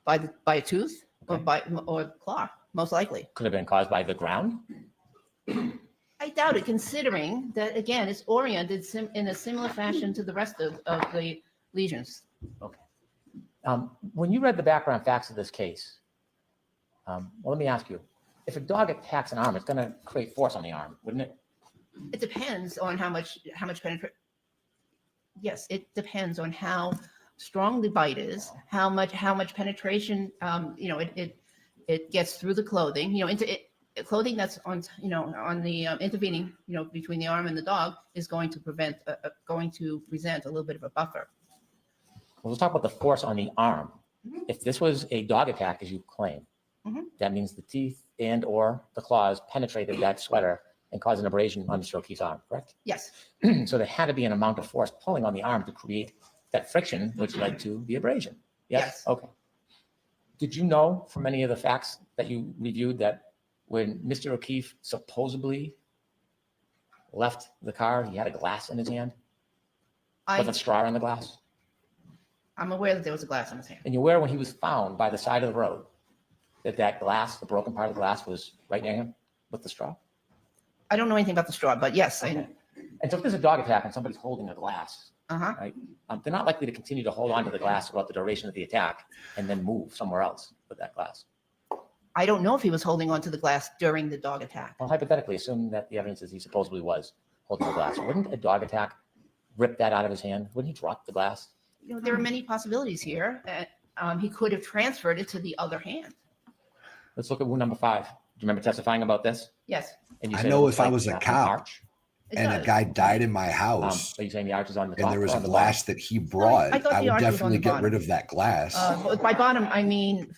By a tooth Okay. or claw, most likely. Could have been caused by the ground? I doubt it, considering that, again, it's oriented in a similar fashion to the rest of the lesions. Okay. When you read the background facts of this case, well, let me ask you, if a dog attacks an arm, it's going to create force on the arm, wouldn't it? It depends on how much penetration. Yes, it depends on how strong the bite is, how much penetration, it gets through the clothing, clothing that's on the intervening, between the arm and the dog is going to present a little bit of a buffer. Well, let's talk about the force on the arm. Mhm. If this was a dog attack, as you claim, Mhm. that means the teeth and or the claws penetrated that sweater and cause an abrasion on Mr. O'Keefe's arm, correct? Yes, So there had to be an amount of force pulling on the arm to create that friction, which led to the abrasion. Yes. Okay. Did you know from any of the facts that you reviewed that when Mr. O'Keefe supposedly left the car, he had a glass in his hand with a straw in the glass? I'm aware that there was a glass in his hand. And you're aware when he was found by the side of the road that glass, the broken part of the glass, was right near him with the straw? I don't know anything about the straw, but yes, I know. And so if there's a dog attack and somebody's holding a glass, Uh-huh. right, they're not likely to continue to hold on to the glass throughout the duration of the attack and then move somewhere else with that glass. I don't know if he was holding on to the glass during the dog attack. Well, hypothetically, assume that the evidence is he supposedly was holding the glass. Wouldn't a dog attack rip that out of his hand? Wouldn't he drop the glass? You know, there are many possibilities here. He could have transferred it to the other hand. Let's look at wound number 5. Do you remember testifying about this? Yes, And you I said it know looks if I like was a an cop arch. it and does. a guy died in my house Are you saying the arch is on the top? and there was or a on the glass that he brought, I thought I the would arch was on definitely the get bottom. rid of that glass. By bottom, I mean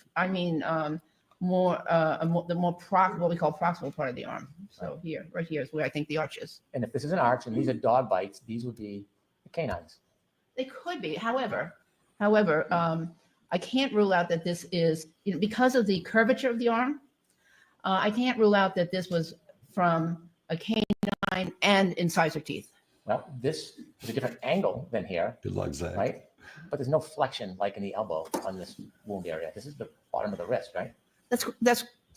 what we call proximal part of the arm. So here, right here is where I think the arch is. bottom? And if this is an arch and these are dog bites, these would be the canines. They could be. However, I can't rule out that this is, because of the curvature of the arm, I can't rule out that this was from a canine and incisor teeth. Well, this is a different angle than here, Good luck, Zach. right? But there's no flexion like in the elbow on this wound area. This is the bottom of the wrist, right?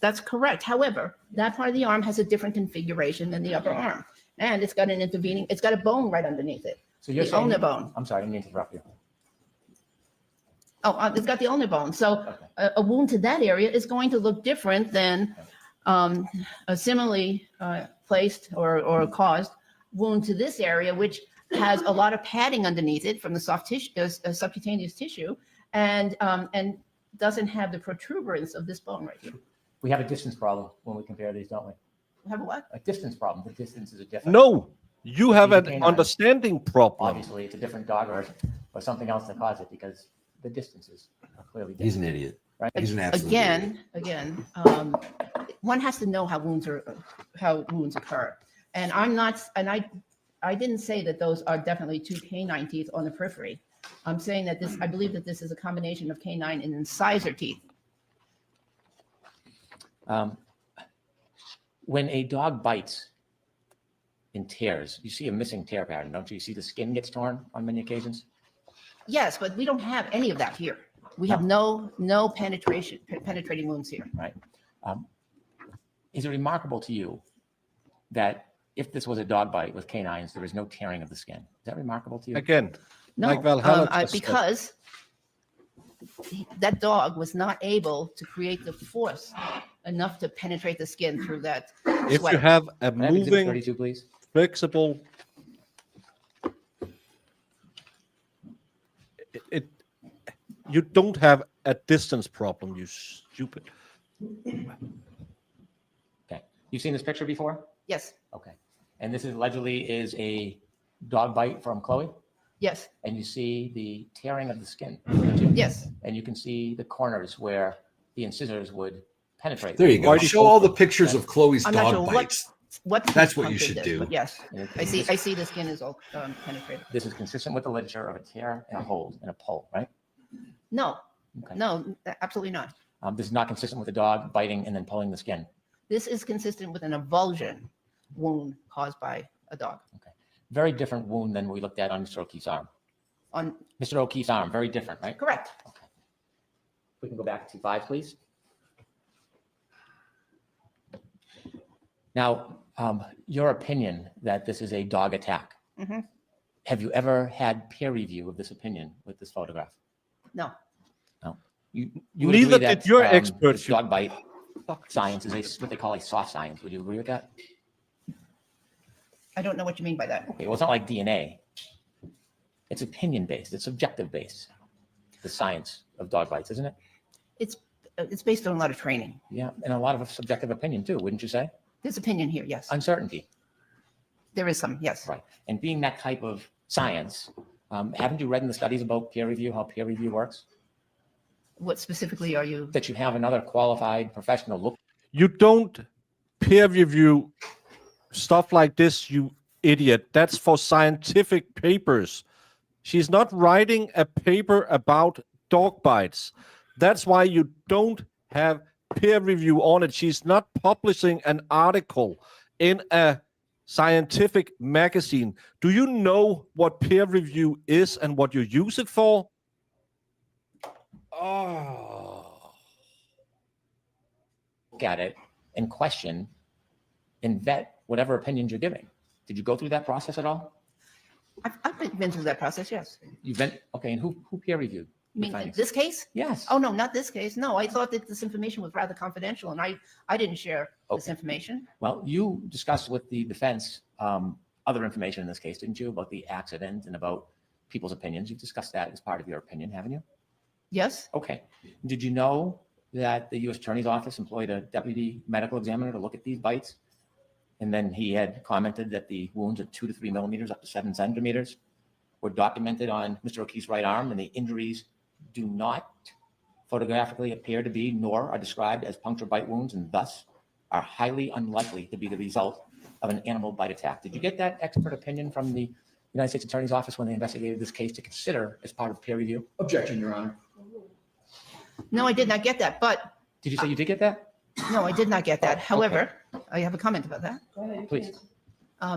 That's correct. However, that part of the arm has a different configuration than the upper arm, and it's got a bone right underneath it. So you're The saying, ulnar bone. I'm sorry, I didn't mean to interrupt you. Oh, it's got the ulnar bone. So Okay. a wound to that area is going to look different than a similarly placed or caused wound to this area, which has a lot of padding underneath it from the soft tissue, subcutaneous tissue, and doesn't have the protuberance of this bone right here. We have a distance problem when we compare these, don't we? Have a what? A distance problem. The distance is a different. No, you have These are an canines. understanding problem. Obviously, it's a different dog or something else that caused it because the distances are clearly different. He's an idiot. Right? He's an absolute idiot. Again, one has to know how wounds occur, and I didn't say that those are definitely 2 canine teeth on the periphery. I'm saying that I believe that this is a combination of canine and incisor teeth. When a dog bites and tears, you see a missing tear pattern, don't you? You see the skin gets torn on many occasions. Yes, but we don't have any of that here. We have no penetrating wounds here. Right. Is it remarkable to you that if this was a dog bite with canines, there is no tearing of the skin? Is that remarkable to you? Again, No, like Valhalla just said. because that dog was not able to create the force enough to penetrate the skin through that If sweat. you have a Can I have exhibit moving, 32, please. flexible, you don't have a distance problem, you stupid. Okay. You've seen this picture before? Yes, Okay. And this is allegedly is a dog bite from Chloe, yes, and you see the tearing of the skin. don't you? yes. And you can see the corners where the incisors would penetrate. There you go. Why do you Show all the pictures of Chloe's I'm not dog sure bites. what. That's what you punctured should this, do. but yes, And I see the skin is all penetrated. This is consistent with the literature of a tear and a hold and a pull, right? No, Okay. no, absolutely not. This is not consistent with a dog biting and then pulling the skin. This is consistent with an avulsion wound caused by a dog. Very different wound than we looked at on Mr. O'Keefe's arm. On Mr. O'Keefe's arm, very different, right? correct. We can go back to 5, please. Now, your opinion that this is a dog attack. Mhm. Have you ever had peer review of this opinion with this photograph? No, No. You would Neither agree did your experts, this you Dog bite science is what they call a soft science. Would you agree with that? I don't know what you mean by that. Okay, well, it's not like DNA. It's opinion based. It's subjective based. The science of dog bites, isn't it? It's based on a lot of training. Yeah, and a lot of subjective opinion too, wouldn't you say? There's opinion here, yes. Uncertainty, There is some, yes. right? And being that type of science, haven't you read in the studies about peer review, how peer review works? What specifically are you? That you have another qualified professional look. You don't peer review stuff like this, you idiot. That's for scientific papers. She's not writing a paper about dog bites. That's why you don't have peer review on it. She's not publishing an article in a scientific magazine. Do you know what peer review is and what you use it for? Oh. Look at it and question and vet whatever opinions you're giving. Did you go through that process at all? I've been through that process, yes. You've been, okay, and who peer reviewed? You mean findings? this case? Yes. Oh, no, not this case. No, I thought that this information was rather confidential, and I didn't share this Okay. information. Well, you discussed with the defense other information in this case, didn't you, about the accident and about people's opinions? You've discussed that as part of your opinion, haven't you? Yes, Okay. Did you know that the U.S. Attorney's Office employed a deputy medical examiner to look at these bites? And then he had commented that the wounds of 2 to 3 millimeters up to 7 centimeters were documented on Mr. O'Keefe's right arm, and the injuries do not photographically appear to be, nor are described as puncture bite wounds, and thus are highly unlikely to be the result of an animal bite attack. Did you get that expert opinion from the United States Attorney's Office when they investigated this case to consider as part of peer review? Objection, Your Honor. no, I did not get that, but, Did you say you did get that? no, I did not get that. However, I have a comment about that. Please.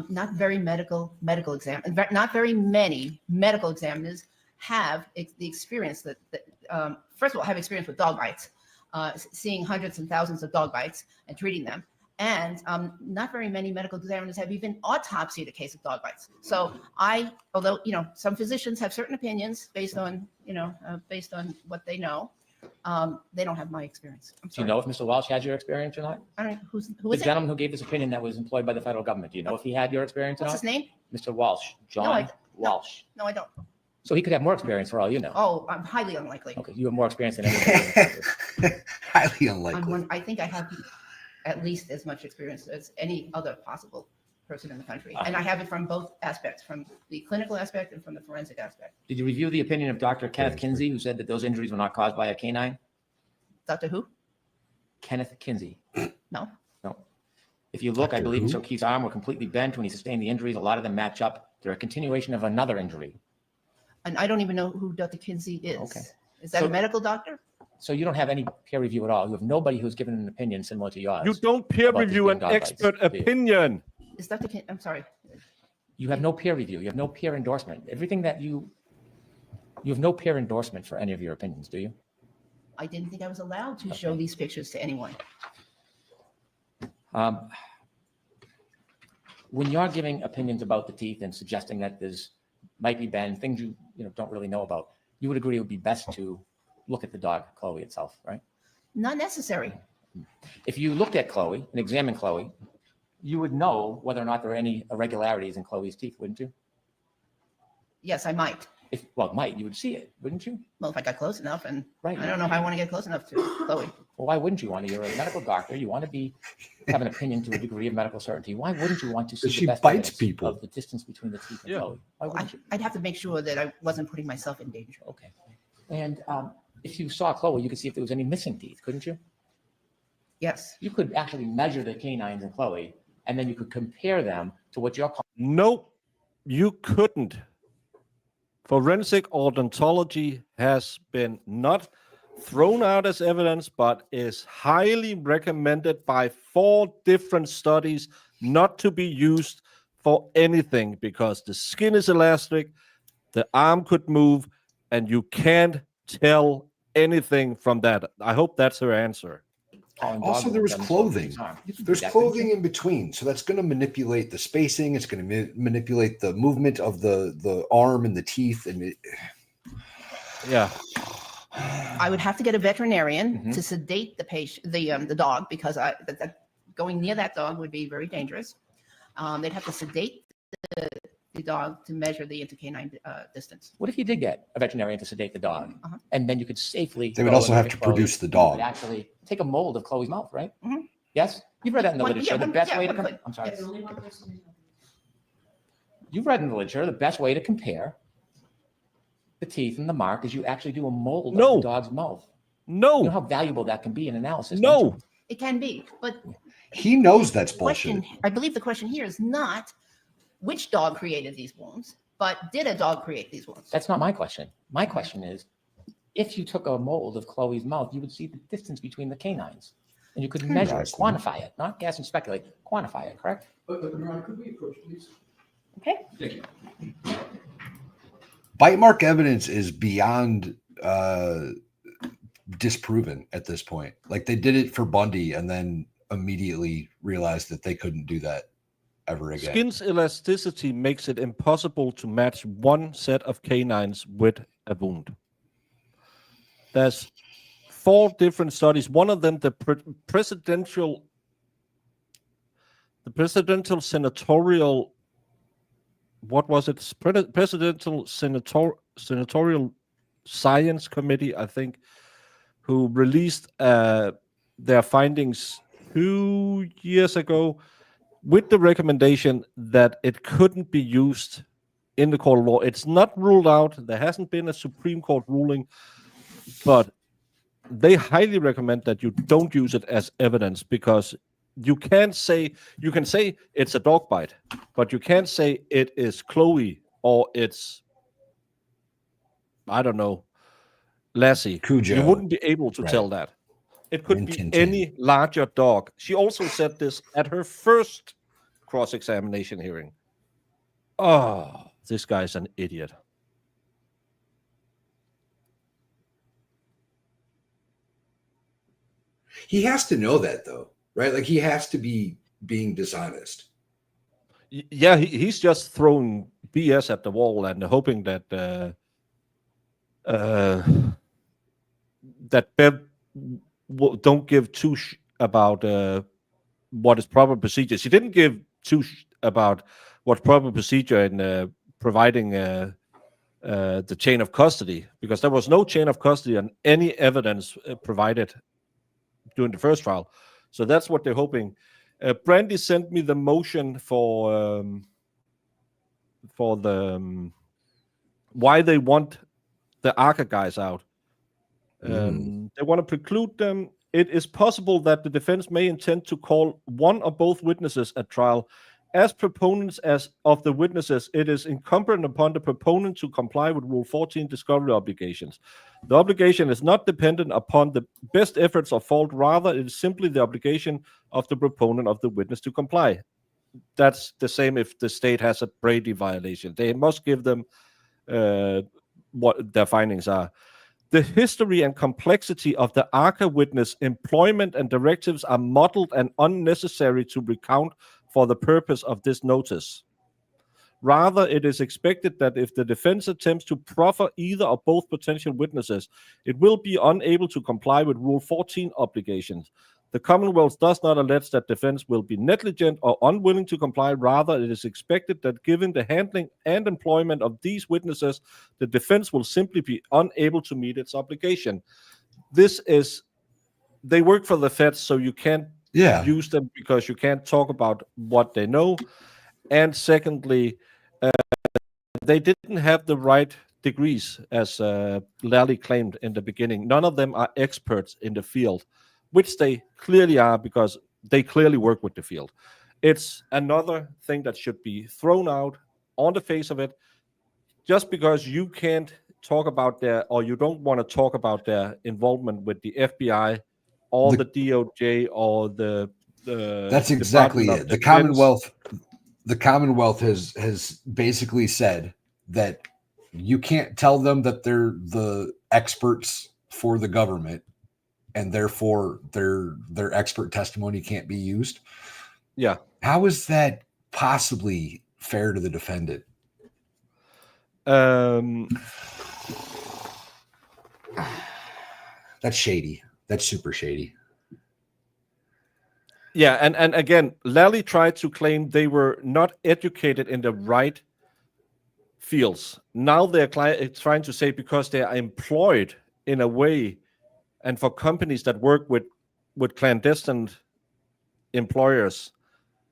Not very not very many medical examiners have the experience that first of all, have experience with dog bites, seeing hundreds and thousands of dog bites and treating them. And not very many medical examiners have even autopsied a case of dog bites. So although, some physicians have certain opinions based on what they know, they don't have my experience. I'm Do you sorry. know if Mr. Walsh had your experience or not? I don't know who The is it? gentleman who gave this opinion that was employed by the federal government. Do you know if he had your experience or What's not? his name? Mr. Walsh, John No, Walsh. No, I don't. So he could have more experience for all you know. Oh, I'm highly unlikely. Okay, you have more experience than anybody. Highly unlikely. I think I have at least as much experience as any other possible person in the country. And I have it from both aspects, from the clinical aspect and from the forensic aspect. Did you review the opinion of Dr. Kenneth Kinsey, who said that those injuries were not caused by a canine? Dr. Who? Kenneth Kinsey. No. No. If you look, I Dr. believe who? Mr. O'Keefe's arm were completely bent when he sustained the injuries. A lot of them match up. They're a continuation of another injury. And I don't even know who Dr. Kinsey is. Okay. Is that So- a medical doctor? So you don't have any peer review at all. You have nobody who's given an opinion similar to yours. You don't peer About these review being an dog bites, expert do you? opinion. Is Dr. I'm sorry. You have no peer review. You have no peer endorsement. Everything that you have no peer endorsement for any of your opinions, do you? I didn't think I was allowed to show these pictures to anyone. When you're giving opinions about the teeth and suggesting that there's might be bend, things you don't really know about, you would agree it would be best to look at the dog, Chloe itself, right? Not necessary. If you looked at Chloe and examined Chloe, you would know whether or not there are any irregularities in Chloe's teeth, wouldn't you? Yes, I might. You would see it, wouldn't you? Well, if I got close enough, and Right. I don't know if I want to get close enough to Chloe. Well, why wouldn't you want to? You're a medical doctor. You want to have an opinion to a degree of medical certainty. Why wouldn't you want to see She the best bites evidence people. of the distance between the teeth and Yeah. Chloe? Why wouldn't you? I'd have to make sure that I wasn't putting myself in danger. Okay. And if you saw Chloe, you could see if there was any missing teeth, couldn't you? Yes. You could actually measure the canines in Chloe, and then you could compare them to what you're calling. Nope, you couldn't. Forensic odontology has been not thrown out as evidence, but is highly recommended by 4 different studies not to be used for anything because the skin is elastic, the arm could move, and you can't tell anything from that. I hope that's her answer. Also, there was clothing. There's clothing in between, so that's going to manipulate the spacing. It's going to manipulate the movement of the arm and the teeth, and Yeah. I would have to get a veterinarian Mhm. to sedate the patient, the dog, because going near that dog would be very dangerous. They'd have to sedate the dog to measure the intercanine distance. What if you did get a veterinarian to sedate the dog, Uh-huh. and then you could safely? they would go also and have look to at Chloe. produce the You dog. would actually take a mold of Chloe's mouth, right? Mhm. Yes, you've read that in the One- literature. yeah, The one- best yeah, way to one could. I'm sorry. There's only one person who's helping. You've read in the literature the best way to compare the teeth and the mark is you actually do a mold No. of the dog's mouth. You No, know how valuable that can be in analysis. don't no, you? It can be, but He knows that's the bullshit. question, I believe the question here is not which dog created these wounds, but did a dog create these wounds? That's not my question. My question is, if you took a mold of Chloe's mouth, you would see the distance between the canines. And you could measure it, Interesting. quantify it, not guess and speculate, quantify it, correct? Your Honor, could we approach, please? Okay. Thank you. Bite mark evidence is beyond disproven at this point. Like they did it for Bundy and then immediately realized that they couldn't do that ever again. Skin's elasticity makes it impossible to match one set of canines with a wound. There's 4 different studies. One of them, the presidential senatorial, what was it? Presidential senatorial science committee, I think, who released their findings 2 years ago with the recommendation that it couldn't be used in the court of law. It's not ruled out. There hasn't been a Supreme Court ruling, but they highly recommend that you don't use it as evidence, because you can say it's a dog bite, but you can't say it is Chloe or it's, I don't know, Lassie. Cujo. You wouldn't be able to Right. tell that. It could Rin be Tin any larger dog. She also said this at her first cross-examination hearing. Oh, this guy's an idiot. He has to know that though, right? Like he has to be being dishonest. Yeah, he's just throwing BS at the wall and hoping that that Bev don't give two about what is proper procedure. She didn't give two about what's proper procedure in providing the chain of custody, because there was no chain of custody and any evidence provided during the first trial. So that's what they're hoping. Brandy sent me the motion for the why they want the ARCA guys out. They want to preclude them. It is possible that the defense may intend to call one or both witnesses at trial. As proponents of the witnesses, it is incumbent upon the proponent to comply with Rule 14 discovery obligations. The obligation is not dependent upon the best efforts or fault. Rather, it is simply the obligation of the proponent of the witness to comply. That's the same if the state has a Brady violation. They must give them what their findings are. The history and complexity of the ARCA witness employment and directives are muddled and unnecessary to recount for the purpose of this notice. Rather, it is expected that if the defense attempts to proffer either or both potential witnesses, it will be unable to comply with Rule 14 obligations. The Commonwealth does not allege that defense will be negligent or unwilling to comply. Rather, it is expected that given the handling and employment of these witnesses, the defense will simply be unable to meet its obligation. They work for the feds, so you can't use them because you can't talk about what they know. And secondly, they didn't have the right degrees, as Lally claimed in the beginning. None of them are experts in the field, which they clearly are because they clearly work with the field. It's another thing that should be thrown out on the face of it. Just because you can't talk about or you don't want to talk about their involvement with the FBI or the DOJ or the that's exactly it. The Commonwealth has basically said that you can't tell them that they're the experts for the government, and therefore their expert testimony can't be used. Yeah. How is that possibly fair to the defendant? That's shady. That's super shady. Yeah, and again, Lally tried to claim they were not educated in the right fields. Now they're trying to say because they are employed in a way, and for companies that work with clandestine employers,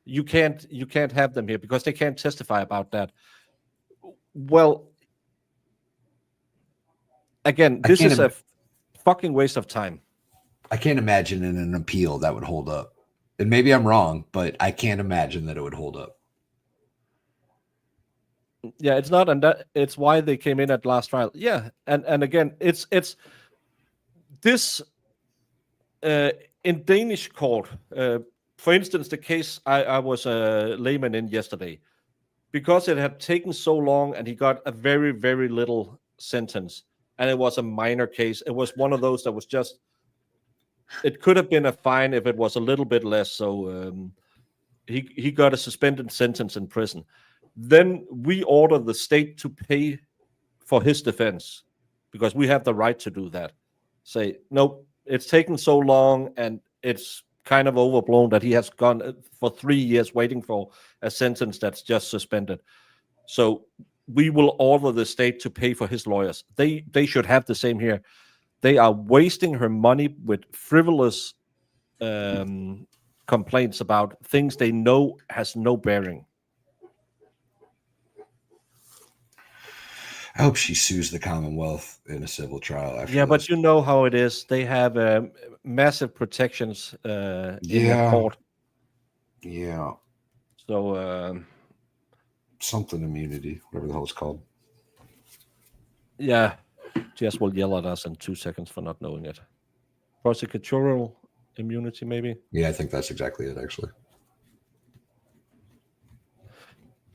you can't have them here because they can't testify about that. Well, again, this is a fucking waste of time. I can't imagine in an appeal that would hold up. And maybe I'm wrong, but I can't imagine that it would hold up. Yeah, it's not, and it's why they came in at last trial. Yeah, and again, it's this in Danish court. For instance, the case I was a layman in yesterday, because it had taken so long, and he got a very, very little sentence, and it was a minor case. It was one of those that was just. It could have been a fine if it was a little bit less. So he got a suspended sentence in prison. Then we order the state to pay for his defense because we have the right to do that. Say, no, it's taken so long and it's kind of overblown that he has gone for 3 years waiting for a sentence that's just suspended. So we will order the state to pay for his lawyers. They should have the same here. They are wasting her money with frivolous complaints about things they know has no bearing. I hope she sues the Commonwealth in a civil trial after Yeah, this. but you know how it is. They have massive protections in the court. Yeah. So Something immunity, whatever the hell it's called. yeah, Jess will yell at us in 2 seconds for not knowing it. Prosecutorial immunity, maybe. Yeah, I think that's exactly it, actually.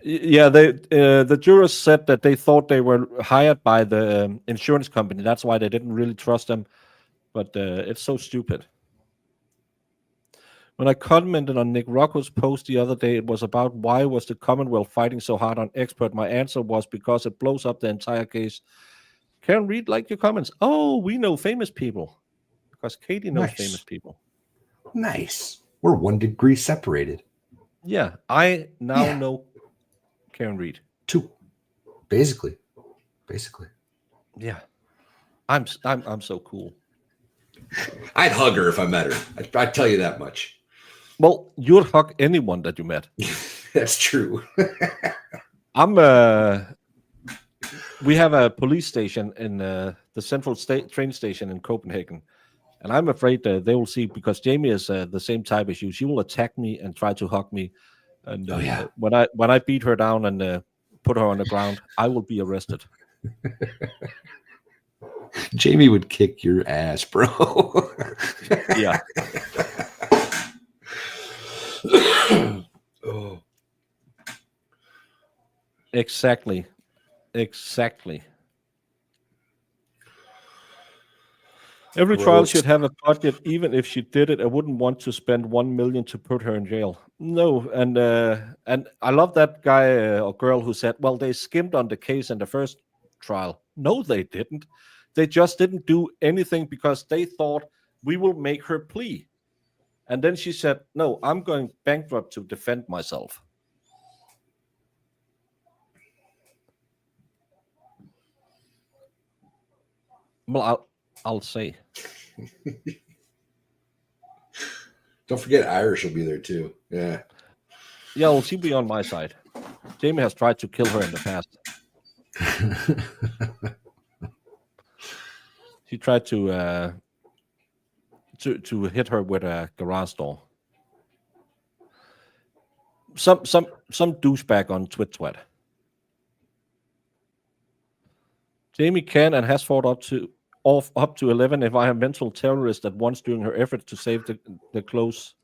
Yeah, the jurors said that they thought they were hired by the insurance company. That's why they didn't really trust them. But it's so stupid. When I commented on Nick Rocco's post the other day, it was about why was the Commonwealth fighting so hard on expert. My answer was because it blows up the entire case. Karen Reed, like your comments. Oh, we know famous people. Because Katie knows Nice. famous people. Nice. We're 1 degree separated. Yeah, I now know Karen Reed. 2. Basically. Yeah. I'm so cool. I'd hug her if I met her. I'd tell you that much. Well, you'd hug anyone that you met. That's true. We have a police station in the central train station in Copenhagen. And I'm afraid they will see, because Jamie is the same type as you. She will attack me and try to hug me. And when I beat her down and put her on the ground, I will be arrested. Jamie would kick your ass, bro. Yeah. Oh. Exactly. Every trial should have a budget. Even if she did it, I wouldn't want to spend 1 million to put her in jail. No, and I love that guy or girl who said, "Well, they skimmed on the case in the first trial." No, they didn't. They just didn't do anything because they thought we will make her plea. And then she said, "No, I'm going bankrupt to defend myself." Well, I'll say. Don't forget Irish will be there too. Yeah. Yeah, well, she'll be on my side. Jamie has tried to kill her in the past. He tried to hit her with a garage door. Some douchebag on Twit. Jamie can and has fought up to 11 environmental terrorists at once during her efforts to save the close.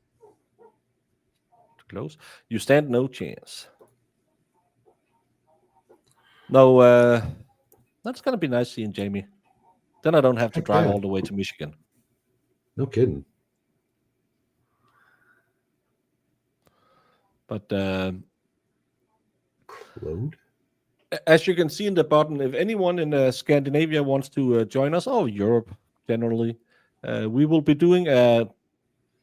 You stand no chance. No, that's gonna be nice seeing Jamie. Then I don't have to drive all the way to Michigan. No kidding. But Load? as you can see in the button, if anyone in Scandinavia wants to join us, or Europe generally, we will be doing a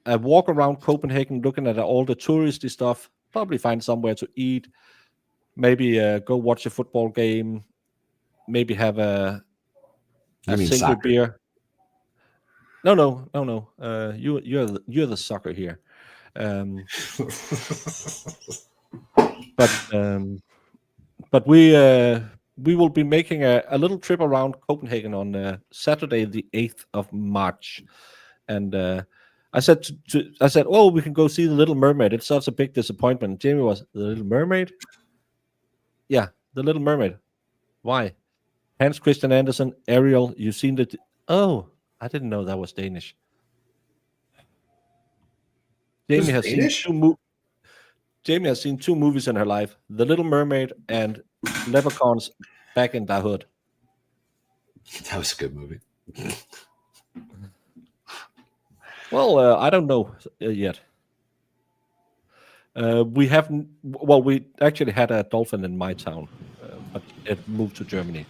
walk around Copenhagen, looking at all the touristy stuff. Probably find somewhere to eat. Maybe go watch a football game. Maybe have a single soccer? beer. No. You're the soccer here. But we will be making a little trip around Copenhagen on Saturday, the 8th of March. And I said, oh, we can go see The Little Mermaid. It's such a big disappointment. Jamie was, The Little Mermaid? Yeah, The Little Mermaid. Why? Hans Christian Andersen, Ariel, you've seen it. Oh, I didn't know that was Danish. Jamie has Danish? Jamie has seen 2 movies in her life, The Little Mermaid and Leprechauns Back in the Hood. That was a good movie. Well, I don't know yet. We haven't. Well, we actually had a dolphin in my town, but it moved to Germany.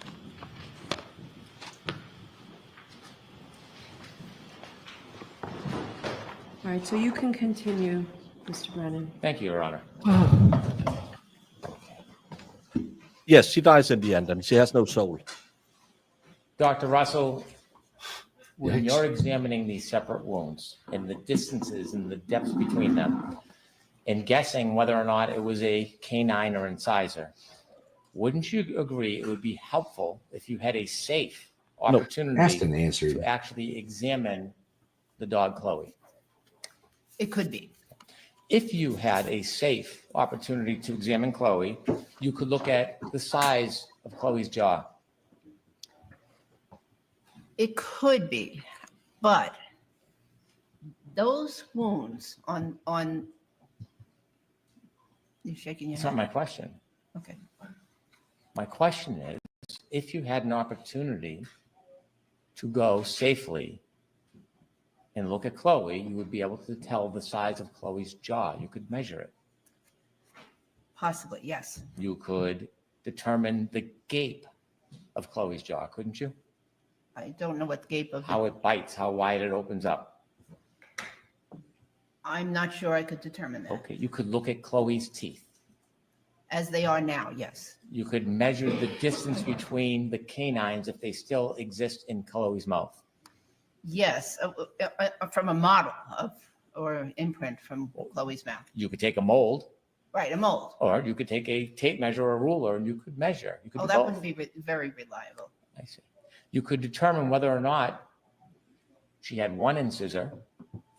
All right, so you can continue, Mr. Brennan. Thank you, Your Honor. Yes, she dies in the end, and she has no soul. Dr. Russell, when Yikes. you're examining these separate wounds and the distances and the depths between them, and guessing whether or not it was a canine or incisor, wouldn't you agree it would be helpful if you had a safe Asked opportunity and answered. to actually examine the dog Chloe? It could be. If you had a safe opportunity to examine Chloe, you could look at the size of Chloe's jaw. It could be, but those wounds on you're shaking your That's not head. my question. Okay. My question is, if you had an opportunity to go safely and look at Chloe, you would be able to tell the size of Chloe's jaw. You could measure it. Possibly, yes. You could determine the gape of Chloe's jaw, couldn't you? I don't know what the gape of How it bites, how wide it opens up. I'm not sure I could determine that. Okay, you could look at Chloe's teeth. As they are now, yes. You could measure the distance between the canines if they still exist in Chloe's mouth. Yes, from a model of or imprint from Chloe's mouth. You could take a mold, Right, a mold. or you could take a tape measure or a ruler and you could measure. You could Oh, do that both. wouldn't be very reliable. I see. You could determine whether or not she had 1 incisor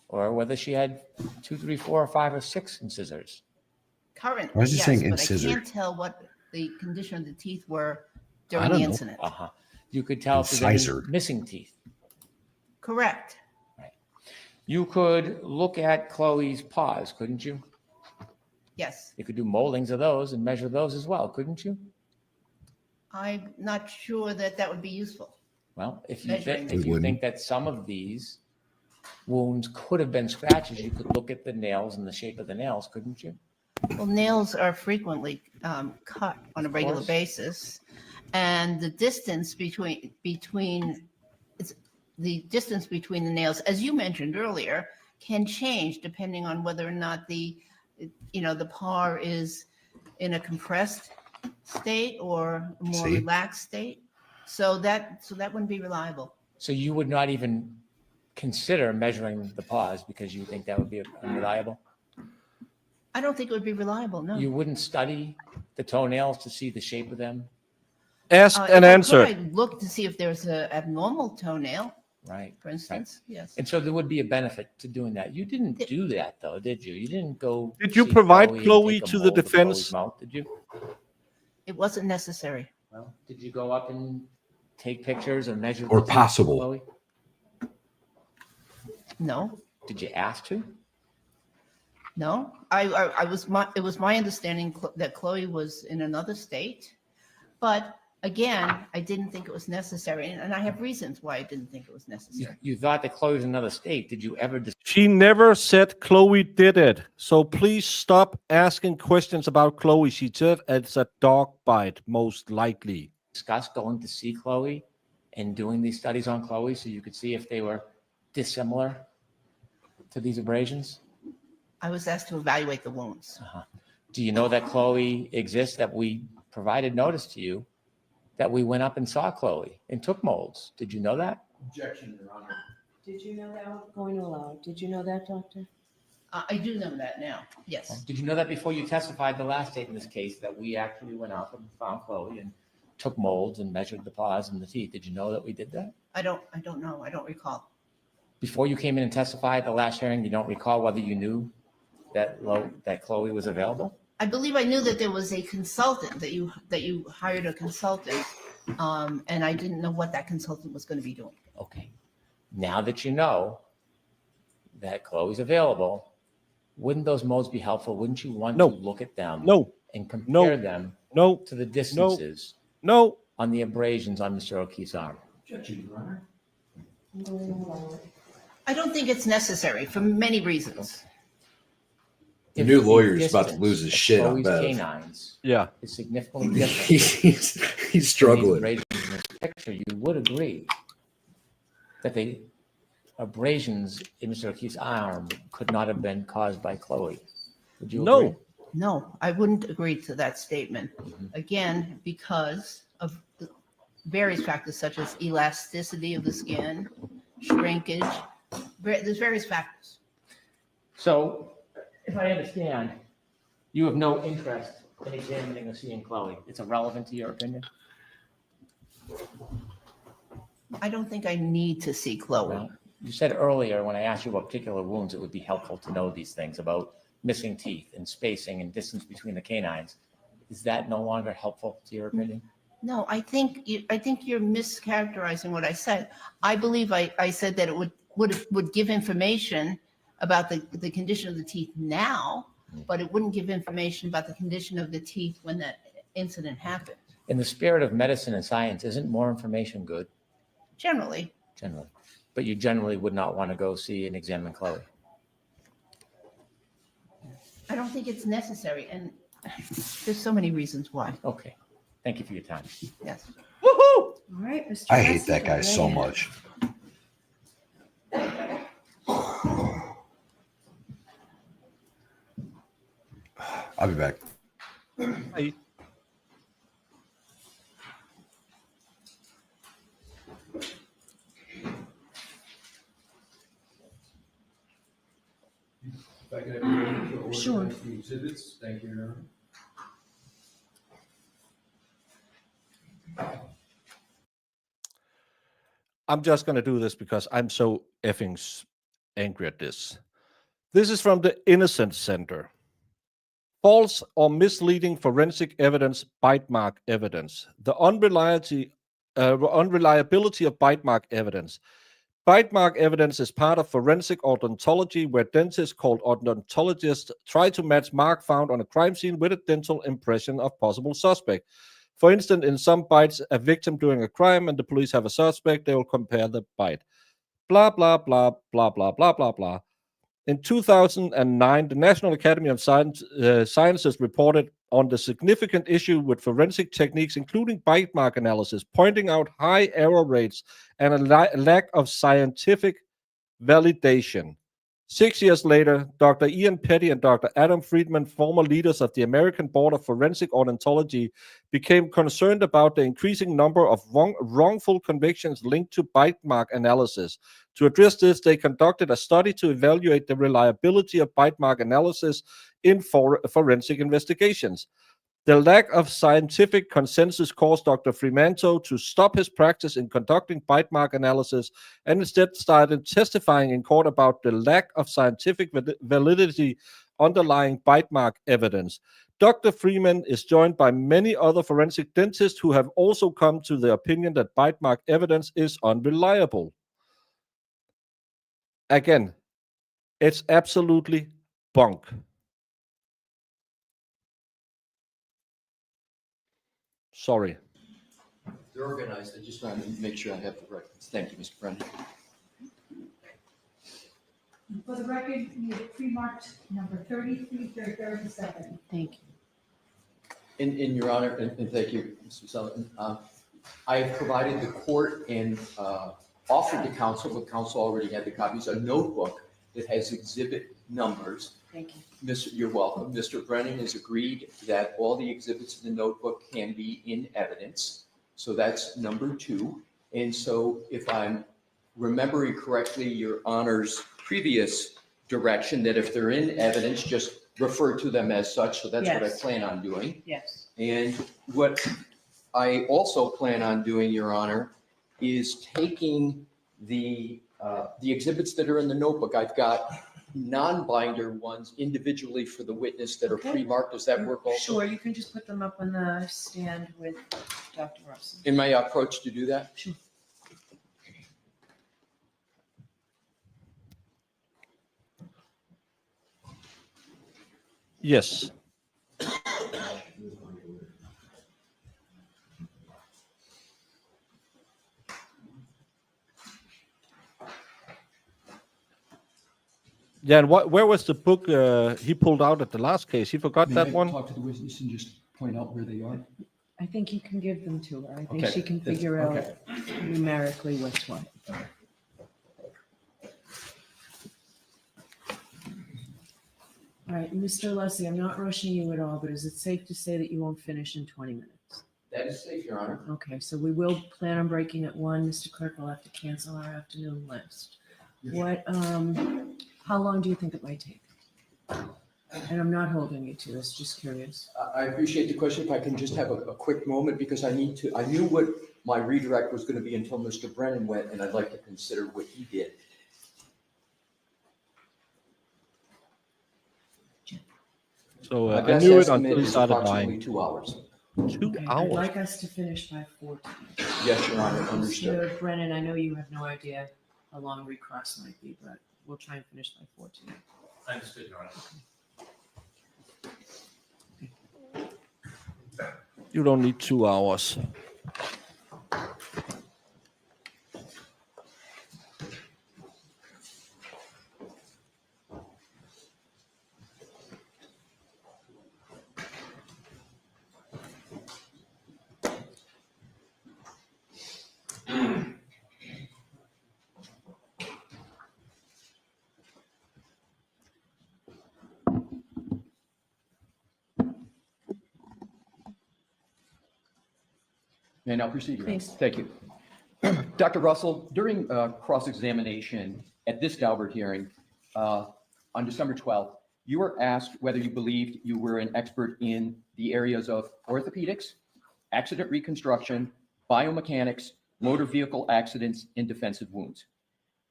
or whether she had 2, 3, 4, or 5, or 6 incisors. Currently, Why is it yes, saying but incisor? I can't tell what the condition of the teeth were I during don't the know. incident. Uh-huh. You could tell if there's any Incisor. missing teeth. Correct. You could look at Chloe's paws, couldn't you? Yes. You could do moldings of those and measure those as well, couldn't you? I'm not sure that that would be useful. Well, if you Measuring think, them. if you think that some of these wounds could have been scratches, you could look at the nails and the shape of the nails, couldn't you? Well, nails are frequently cut on a regular course. basis, and the distance between the distance between the nails, as you mentioned earlier, can change depending on whether or not the paw is in a compressed state or a more See? relaxed state. So that wouldn't be reliable. So you would not even consider measuring the paws because you think that would be unreliable? I don't think it would be reliable. No. You wouldn't study the toenails to see the shape of them? Ask If and I answer. could, I'd look to see if there's an abnormal toenail, Right. for instance. Yes. And so there would be a benefit to doing that. You didn't do that though, did you? You didn't go. Did you see provide and Chloe take a to the mold of Chloe's defense? mouth, did you? It wasn't necessary. Well, did you go up and take pictures or measure? the Or teeth of possible. Chloe? No. Did you ask to? No, it was my understanding that Chloe was in another state, but again, I didn't think it was necessary, and I have reasons why I didn't think it was necessary. You thought that Chloe was in another state. Did you ever She never said Chloe did it. So please stop asking questions about Chloe. She said it's a dog bite, most likely. discuss going to see Chloe and doing these studies on Chloe so you could see if they were dissimilar to these abrasions? I was asked to evaluate the wounds. Do you know that Chloe exists, that we provided notice to you, that we went up and saw Chloe and took molds? Did you know that? Objection, Your Honor. Did you know that? I'm going to allow it. Did you know that, Doctor? I do know that now. Yes. Did you know that before you testified the last date in this case, that we actually went up and found Chloe and took molds and measured the paws and the teeth? Did you know that we did that? I don't know. I don't recall. Before you came in and testified at the last hearing, you don't recall whether you knew that Chloe was available? I believe I knew that there was a consultant, that you hired a consultant, and I didn't know what that consultant was going to be doing. Okay. Now that you know that Chloe's available, wouldn't those modes be helpful? Wouldn't you want No. to look at them No, and compare No. them no, to the distances no. on the abrasions on Mr. O'Keefe's arm? Objection, Your Honor. I don't think it's necessary for many reasons. The new If lawyer's about to distance lose his of shit on Chloe's Bev. canines Yeah. is significantly different. He's struggling. than the abrasions in this picture, you would agree that the abrasions in Mr. O'Keefe's arm could not have been caused by Chloe. Would you No. agree? No, I wouldn't agree to that statement. Mhm. Again, because of the various factors such as elasticity of the skin, shrinkage, there's various factors. So, if I understand, you have no interest in examining or seeing Chloe. It's irrelevant to your opinion? I don't think I need to see Chloe. Well, you said earlier, when I asked you about particular wounds, it would be helpful to know these things about missing teeth and spacing and distance between the canines. Is that no longer helpful to your opinion? No, I think you're mischaracterizing what I said. I believe I said that it would give information about the condition of the teeth now, but it wouldn't give information about the condition of the teeth when that incident happened, In the spirit of medicine and science, isn't more information good, generally. generally? But you generally would not want to go see and examine Chloe. I don't think it's necessary, and there's so many reasons why. Okay. Thank you for your time. Yes. All right, Mr. I hate Bessie, that guy go so ahead. much. I'll be back. Hey. If I could have you ready to Sure. organize the exhibits, thank you, Your Honor. I'm just going to do this because I'm so effing angry at this. This is from the Innocence Center. False or misleading forensic evidence, bite mark evidence. The unreliability of bite mark evidence. Bite mark evidence is part of forensic odontology, where dentists called odontologists try to match mark found on a crime scene with a dental impression of possible suspect. For instance, in some bites, a victim doing a crime and the police have a suspect, they will compare the bite. Blah, blah, blah, blah, blah, blah, blah, blah. In 2009, the National Academy of Sciences reported on the significant issue with forensic techniques, including bite mark analysis, pointing out high error rates and a lack of scientific validation. 6 years later, Dr. Ian Petty and Dr. Adam Friedman, former leaders of the American Board of Forensic Odontology, became concerned about the increasing number of wrongful convictions linked to bite mark analysis. To address this, they conducted a study to evaluate the reliability of bite mark analysis in forensic investigations. The lack of scientific consensus caused Dr. Fremantle to stop his practice in conducting bite mark analysis and instead started testifying in court about the lack of scientific validity underlying bite mark evidence. Dr. Freeman is joined by many other forensic dentists who have also come to the opinion that bite mark evidence is unreliable. Again, it's absolutely bunk. Sorry. They're organized. I just want to make sure I have the records. Thank you, Mr. Brennan. For the record, we have pre-marked number 3337. Thank you. In Your Honor, and thank you, Mr. Sullivan, I have provided the court and offered to counsel, but counsel already had the copies, a notebook that has exhibit numbers. Thank you. You're welcome. Mr. Brennan has agreed that all the exhibits in the notebook can be in evidence. So that's number 2. And so if I'm remembering correctly, Your Honor's previous direction that if they're in evidence, just refer to them as such. So that's what I Yes. plan on doing. Yes. And what I also plan on doing, Your Honor, is taking the The exhibits that are in the notebook, I've got non-binder ones individually for the witness that are Okay. pre-marked. Does that work also? Sure, you can just put them up on the stand with Dr. Russell. In my approach to do that? Sure. Yes. Yeah, and where was the book he pulled out at the last case? He forgot that one? Talk to the witness and just point out where they are. I think you can give them to her. I think Okay, she can that's- figure out okay. numerically what's what. All right, Mr. Leslie, I'm not rushing you at all, but is it safe to say that you won't finish in 20 minutes? That is safe, Your Honor. Okay, so we will plan on breaking at 1. Mr. Clerk will have to cancel our afternoon list. What, how long do you think it might take? And I'm not holding you to this, just curious. I appreciate the question. If I can just have a quick moment, because I knew what my redirect was going to be until Mr. Brennan went, and I'd like to consider what he did. So My I best knew it estimate until he is started approximately lying. 2 hours. 2 Okay, I'd hours. like us to finish by 14. Yes, Your Honor, understood. Mr. Brennan, I know you have no idea how long recross might be, but we'll try and finish by 14. Understood, Your Honor. You don't need 2 hours. May I now proceed, Your Honor? Please. Thank you. Dr. Russell, during cross-examination at this Daubert hearing on December 12th, you were asked whether you believed you were an expert in the areas of orthopedics, accident reconstruction, biomechanics, motor vehicle accidents, and defensive wounds.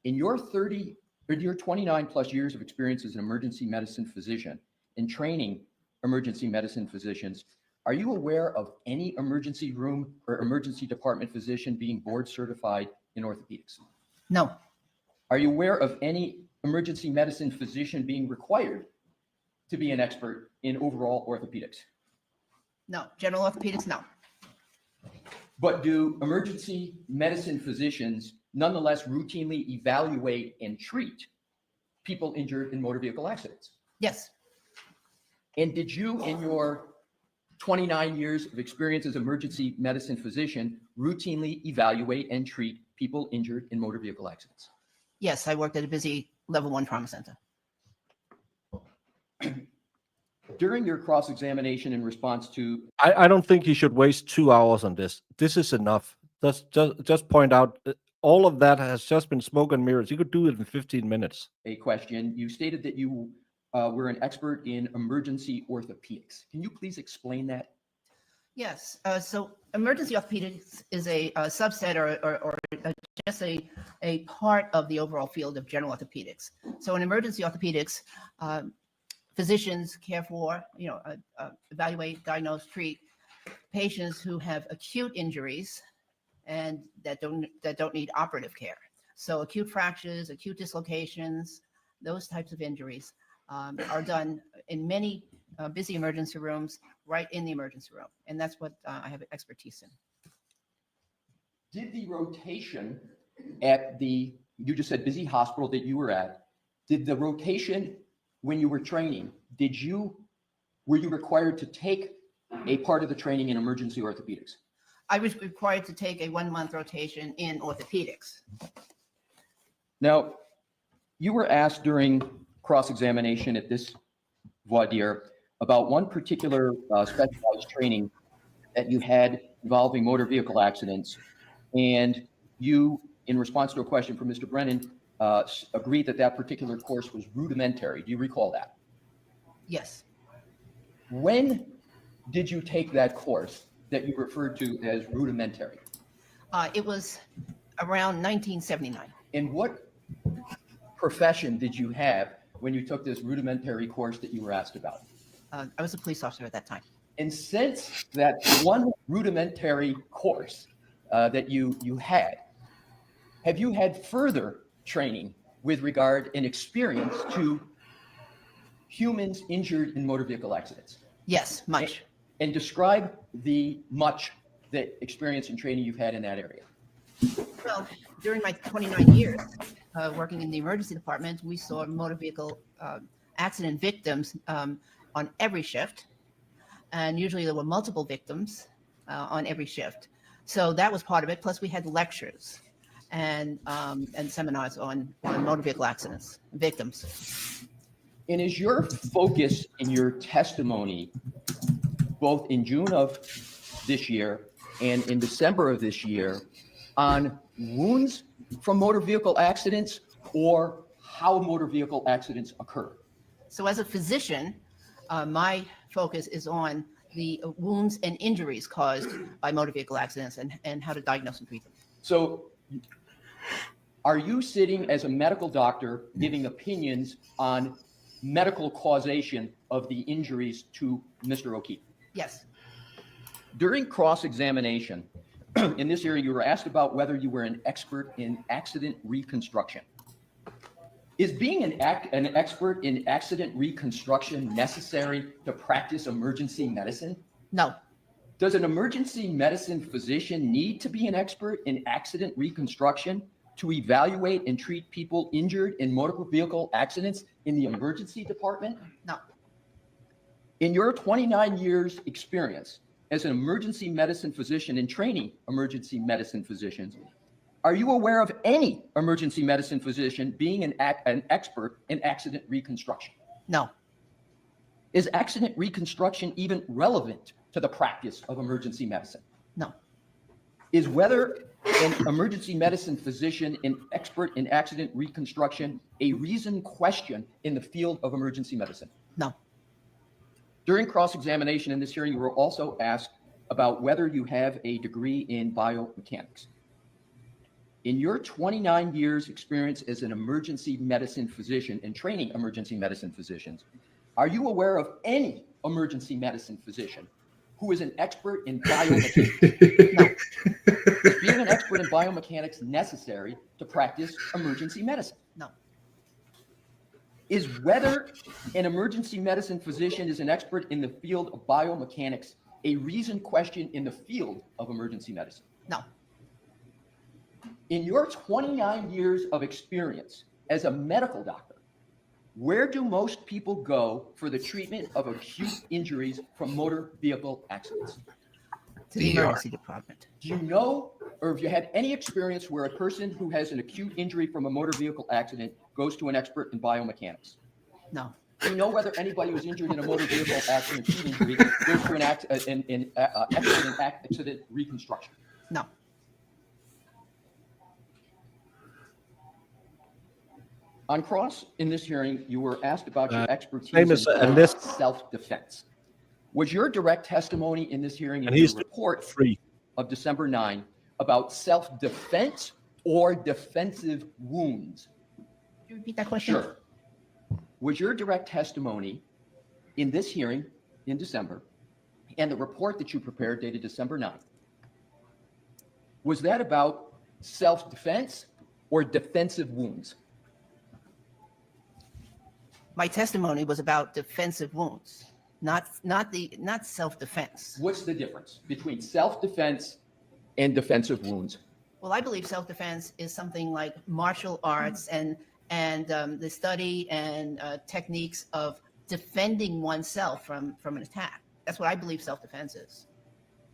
In your 29 plus years of experience as an emergency medicine physician and training emergency medicine physicians, are you aware of any emergency room or emergency department physician being board certified in orthopedics? No, Are you aware of any emergency medicine physician being required to be an expert in overall orthopedics? no. General orthopedics, no. But do emergency medicine physicians nonetheless routinely evaluate and treat people injured in motor vehicle accidents? Yes, And did you, in your 29 years of experience as emergency medicine physician, routinely evaluate and treat people injured in motor vehicle accidents? yes. I worked at a busy level 1 trauma center. During your cross-examination in response to, I don't think you should waste 2 hours on this. This is enough. Just point out all of that has just been smoke and mirrors. You could do it in 15 minutes. a question, you stated that you were an expert in emergency orthopedics. Can you please explain that? Yes, so emergency orthopedics is a subset or just a part of the overall field of general orthopedics. So in emergency orthopedics, physicians care for, evaluate, diagnose, treat patients who have acute injuries and that don't need operative care. So acute fractures, acute dislocations, those types of injuries are done in many busy emergency rooms, right in the emergency room. And that's what I have expertise in. Did the rotation at you just said busy hospital that you were at, did the rotation when you were training, were you required to take a part of the training in emergency orthopedics? I was required to take a 1-month rotation in orthopedics. Now, you were asked during cross-examination at this voir dire about one particular specialized training that you had involving motor vehicle accidents. And you, in response to a question from Mr. Brennan, agreed that that particular course was rudimentary. Do you recall that? Yes, When did you take that course that you referred to as rudimentary? it was around 1979. And what profession did you have when you took this rudimentary course that you were asked about? I was a police officer at that time. And since that one rudimentary course that you had, have you had further training with regard and experience to humans injured in motor vehicle accidents? Yes, much. And describe the experience and training you've had in that area. Well, during my 29 years working in the emergency department, we saw motor vehicle accident victims on every shift. And usually there were multiple victims on every shift. So that was part of it. Plus we had lectures and seminars on motor vehicle accidents, victims. And is your focus in your testimony, both in June of this year and in December of this year, on wounds from motor vehicle accidents or how motor vehicle accidents occur? So as a physician, my focus is on the wounds and injuries caused by motor vehicle accidents and how to diagnose and treat them. So are you sitting as a medical doctor giving opinions on medical causation of the injuries to Mr. O'Keefe? Yes. During cross-examination, in this area, you were asked about whether you were an expert in accident reconstruction. Is being an expert in accident reconstruction necessary to practice emergency medicine? No. Does an emergency medicine physician need to be an expert in accident reconstruction to evaluate and treat people injured in motor vehicle accidents in the emergency department? No. In your 29 years experience as an emergency medicine physician and training emergency medicine physicians, are you aware of any emergency medicine physician being an expert in accident reconstruction? No. Is accident reconstruction even relevant to the practice of emergency medicine? No. Is whether an emergency medicine physician and expert in accident reconstruction a reasoned question in the field of emergency medicine? No. During cross-examination in this hearing, you were also asked about whether you have a degree in biomechanics. In your 29 years experience as an emergency medicine physician and training emergency medicine physicians, are you aware of any emergency medicine physician who is an expert in biomechanics? No. Is being an expert in biomechanics necessary to practice emergency medicine? No. Is whether an emergency medicine physician is an expert in the field of biomechanics a reasoned question in the field of emergency medicine? No. In your 29 years of experience as a medical doctor, where do most people go for the treatment of acute injuries from motor vehicle accidents? To the emergency department. Do you know, or have you had any experience where a person who has an acute injury from a motor vehicle accident goes to an expert in biomechanics? No. Do you know whether anybody who's injured in a motor vehicle accident, acute injury, goes to an expert in accident reconstruction? No. On cross, in this hearing, you were asked about your expertise name is, in self-defense. Was your direct testimony in this hearing in your report of December 9 about self-defense or defensive wounds? Could you repeat that question? Sure. Was your direct testimony in this hearing in December and the report that you prepared dated December 9th, was that about self-defense or defensive wounds? My testimony was about defensive wounds, not self-defense. What's the difference between self-defense and defensive wounds? Well, I believe self-defense is something like martial arts and the study and techniques of defending oneself from an attack. That's what I believe self-defense is.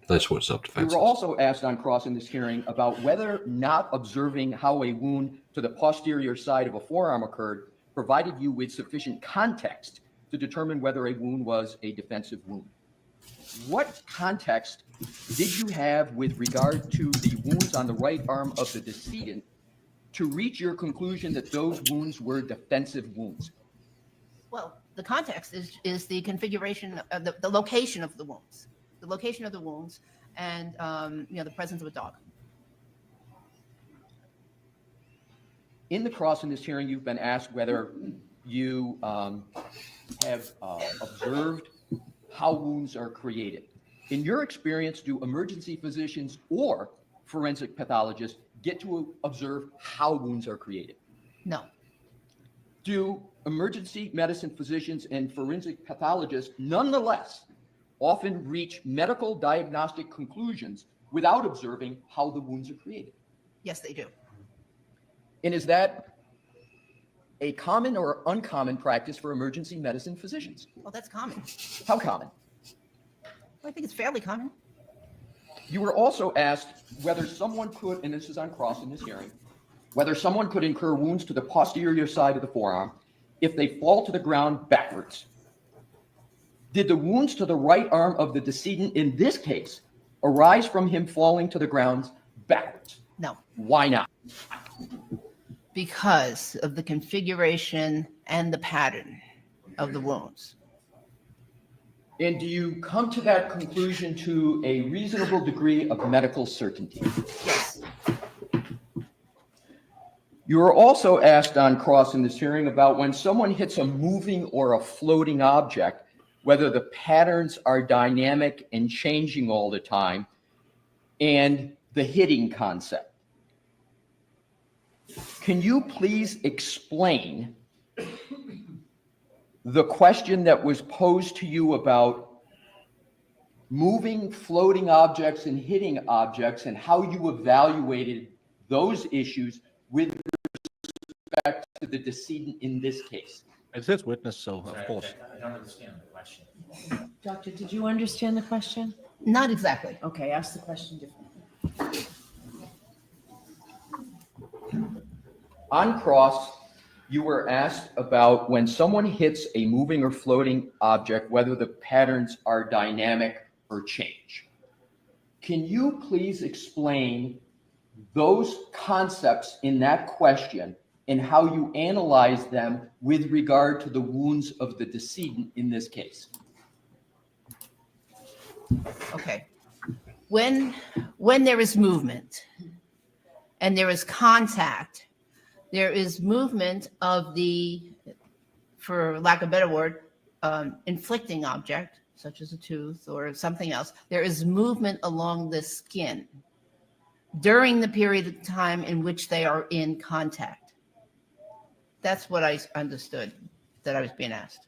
That's what self-defense You is. were also asked on cross in this hearing about whether not observing how a wound to the posterior side of a forearm occurred provided you with sufficient context to determine whether a wound was a defensive wound. What context did you have with regard to the wounds on the right arm of the decedent to reach your conclusion that those wounds were defensive wounds? Well, the context is the configuration of the location of the wounds, and the presence of a dog. In the cross in this hearing, you've been asked whether you have observed how wounds are created. In your experience, do emergency physicians or forensic pathologists get to observe how wounds are created? No, Do emergency medicine physicians and forensic pathologists nonetheless often reach medical diagnostic conclusions without observing how the wounds are created? yes, they do. And is that a common or uncommon practice for emergency medicine physicians? Well, that's common. How common? I think it's fairly common. You were also asked whether someone could, and this is on cross in this hearing, whether someone could incur wounds to the posterior side of the forearm if they fall to the ground backwards. Did the wounds to the right arm of the decedent in this case arise from him falling to the ground backwards? No, Why not? because of the configuration and the pattern of the wounds. And do you come to that conclusion to a reasonable degree of medical certainty? Yes, You were also asked on cross in this hearing about when someone hits a moving or a floating object, whether the patterns are dynamic and changing all the time, and the hitting concept. Can you please explain the question that was posed to you about moving, floating objects and hitting objects and how you evaluated those issues with respect to the decedent in this case? It's his witness, so of course. I don't understand the question. Doctor, did you understand the question? not exactly. Okay, ask the question differently. On cross, you were asked about when someone hits a moving or floating object, whether the patterns are dynamic or change. Can you please explain those concepts in that question and how you analyze them with regard to the wounds of the decedent in this case? Okay. When there is movement and there is contact, there is movement of the, for lack of a better word, inflicting object, such as a tooth or something else. There is movement along the skin during the period of time in which they are in contact. That's what I understood that I was being asked.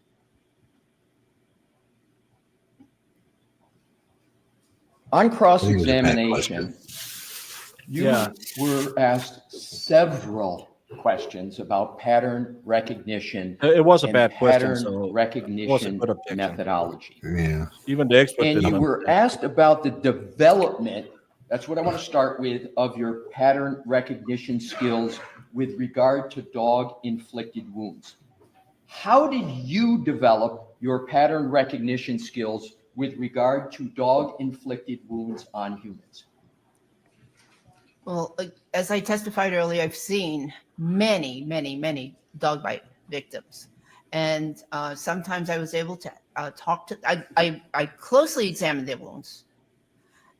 On I think it was a bad cross-examination, you were asked several questions about pattern recognition. It was a and bad question, pattern so it was a recognition good objection. methodology. Yeah. Even the expert And you didn't were asked about the development, that's what I want to start with, of your pattern recognition skills with regard to dog-inflicted wounds. How did you develop your pattern recognition skills with regard to dog-inflicted wounds on humans? Well, as I testified earlier, I've seen many dog bite victims. And sometimes I was able to talk to, I closely examined their wounds.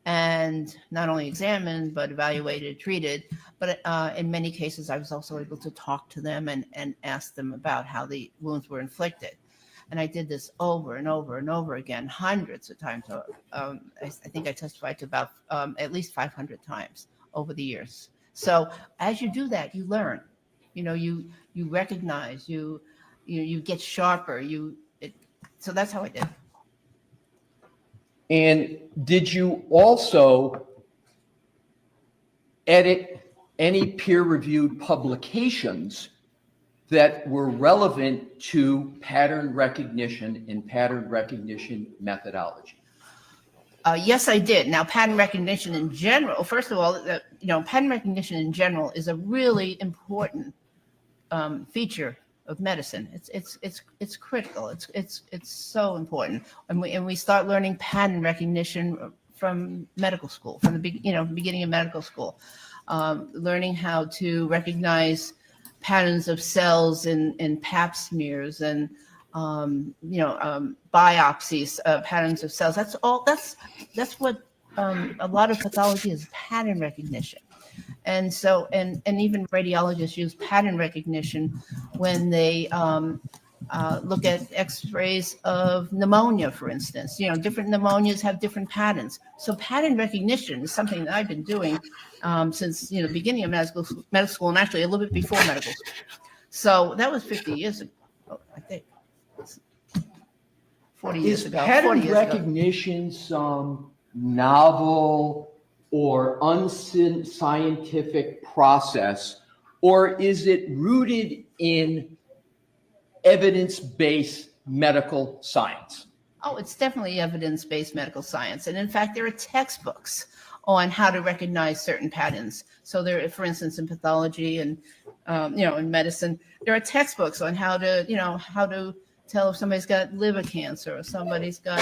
And not only examined, but evaluated, treated. But in many cases, I was also able to talk to them and ask them about how the wounds were inflicted. And I did this over and over and over again, hundreds of times. I think I testified to about at least 500 times over the years. So as you do that, you learn. You know, you recognize, you get sharper. So that's how I did. And did you also edit any peer-reviewed publications that were relevant to pattern recognition and pattern recognition methodology? Yes, I did. Now, pattern recognition in general, first of all, pattern recognition in general is a really important feature of medicine. It's critical. It's so important. And we start learning pattern recognition from medical school, from the beginning of medical school, learning how to recognize patterns of cells in pap smears and biopsies, patterns of cells. That's what a lot of pathology is, pattern recognition. And so, and even radiologists use pattern recognition when they look at x-rays of pneumonia, for instance. Different pneumonias have different patterns. So pattern recognition is something that I've been doing since, the beginning of medical school, and actually a little bit before medical school. So that was 50 years ago, I think. 40 years Is ago. 40 pattern years ago. recognition some novel or unscientific process, or is it rooted in evidence-based medical science? Oh, it's definitely evidence-based medical science. And in fact, there are textbooks on how to recognize certain patterns. So there, for instance, in pathology and, in medicine, there are textbooks on how to tell if somebody's got liver cancer or somebody's got,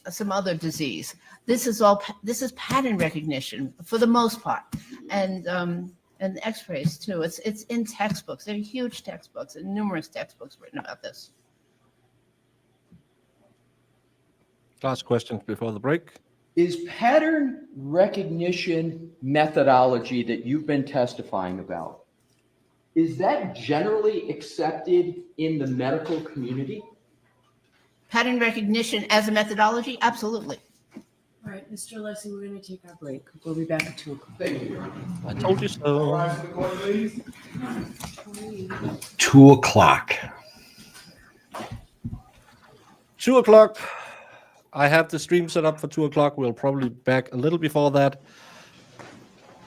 some other disease. This is pattern recognition for the most part. And x-rays too. It's in textbooks. There are huge textbooks and numerous textbooks written about this. Last questions before the break. Is pattern recognition methodology that you've been testifying about, is that generally accepted in the medical community? Pattern recognition as a methodology? Absolutely. All right, Mr. Alessi, we're going to take our break. We'll be back at 2 o'clock. Thank you, Your Honor. I told you All so. rise for the court, please. 2 o'clock. 2 o'clock. I have the stream set up for 2 o'clock. We'll probably be back a little before that.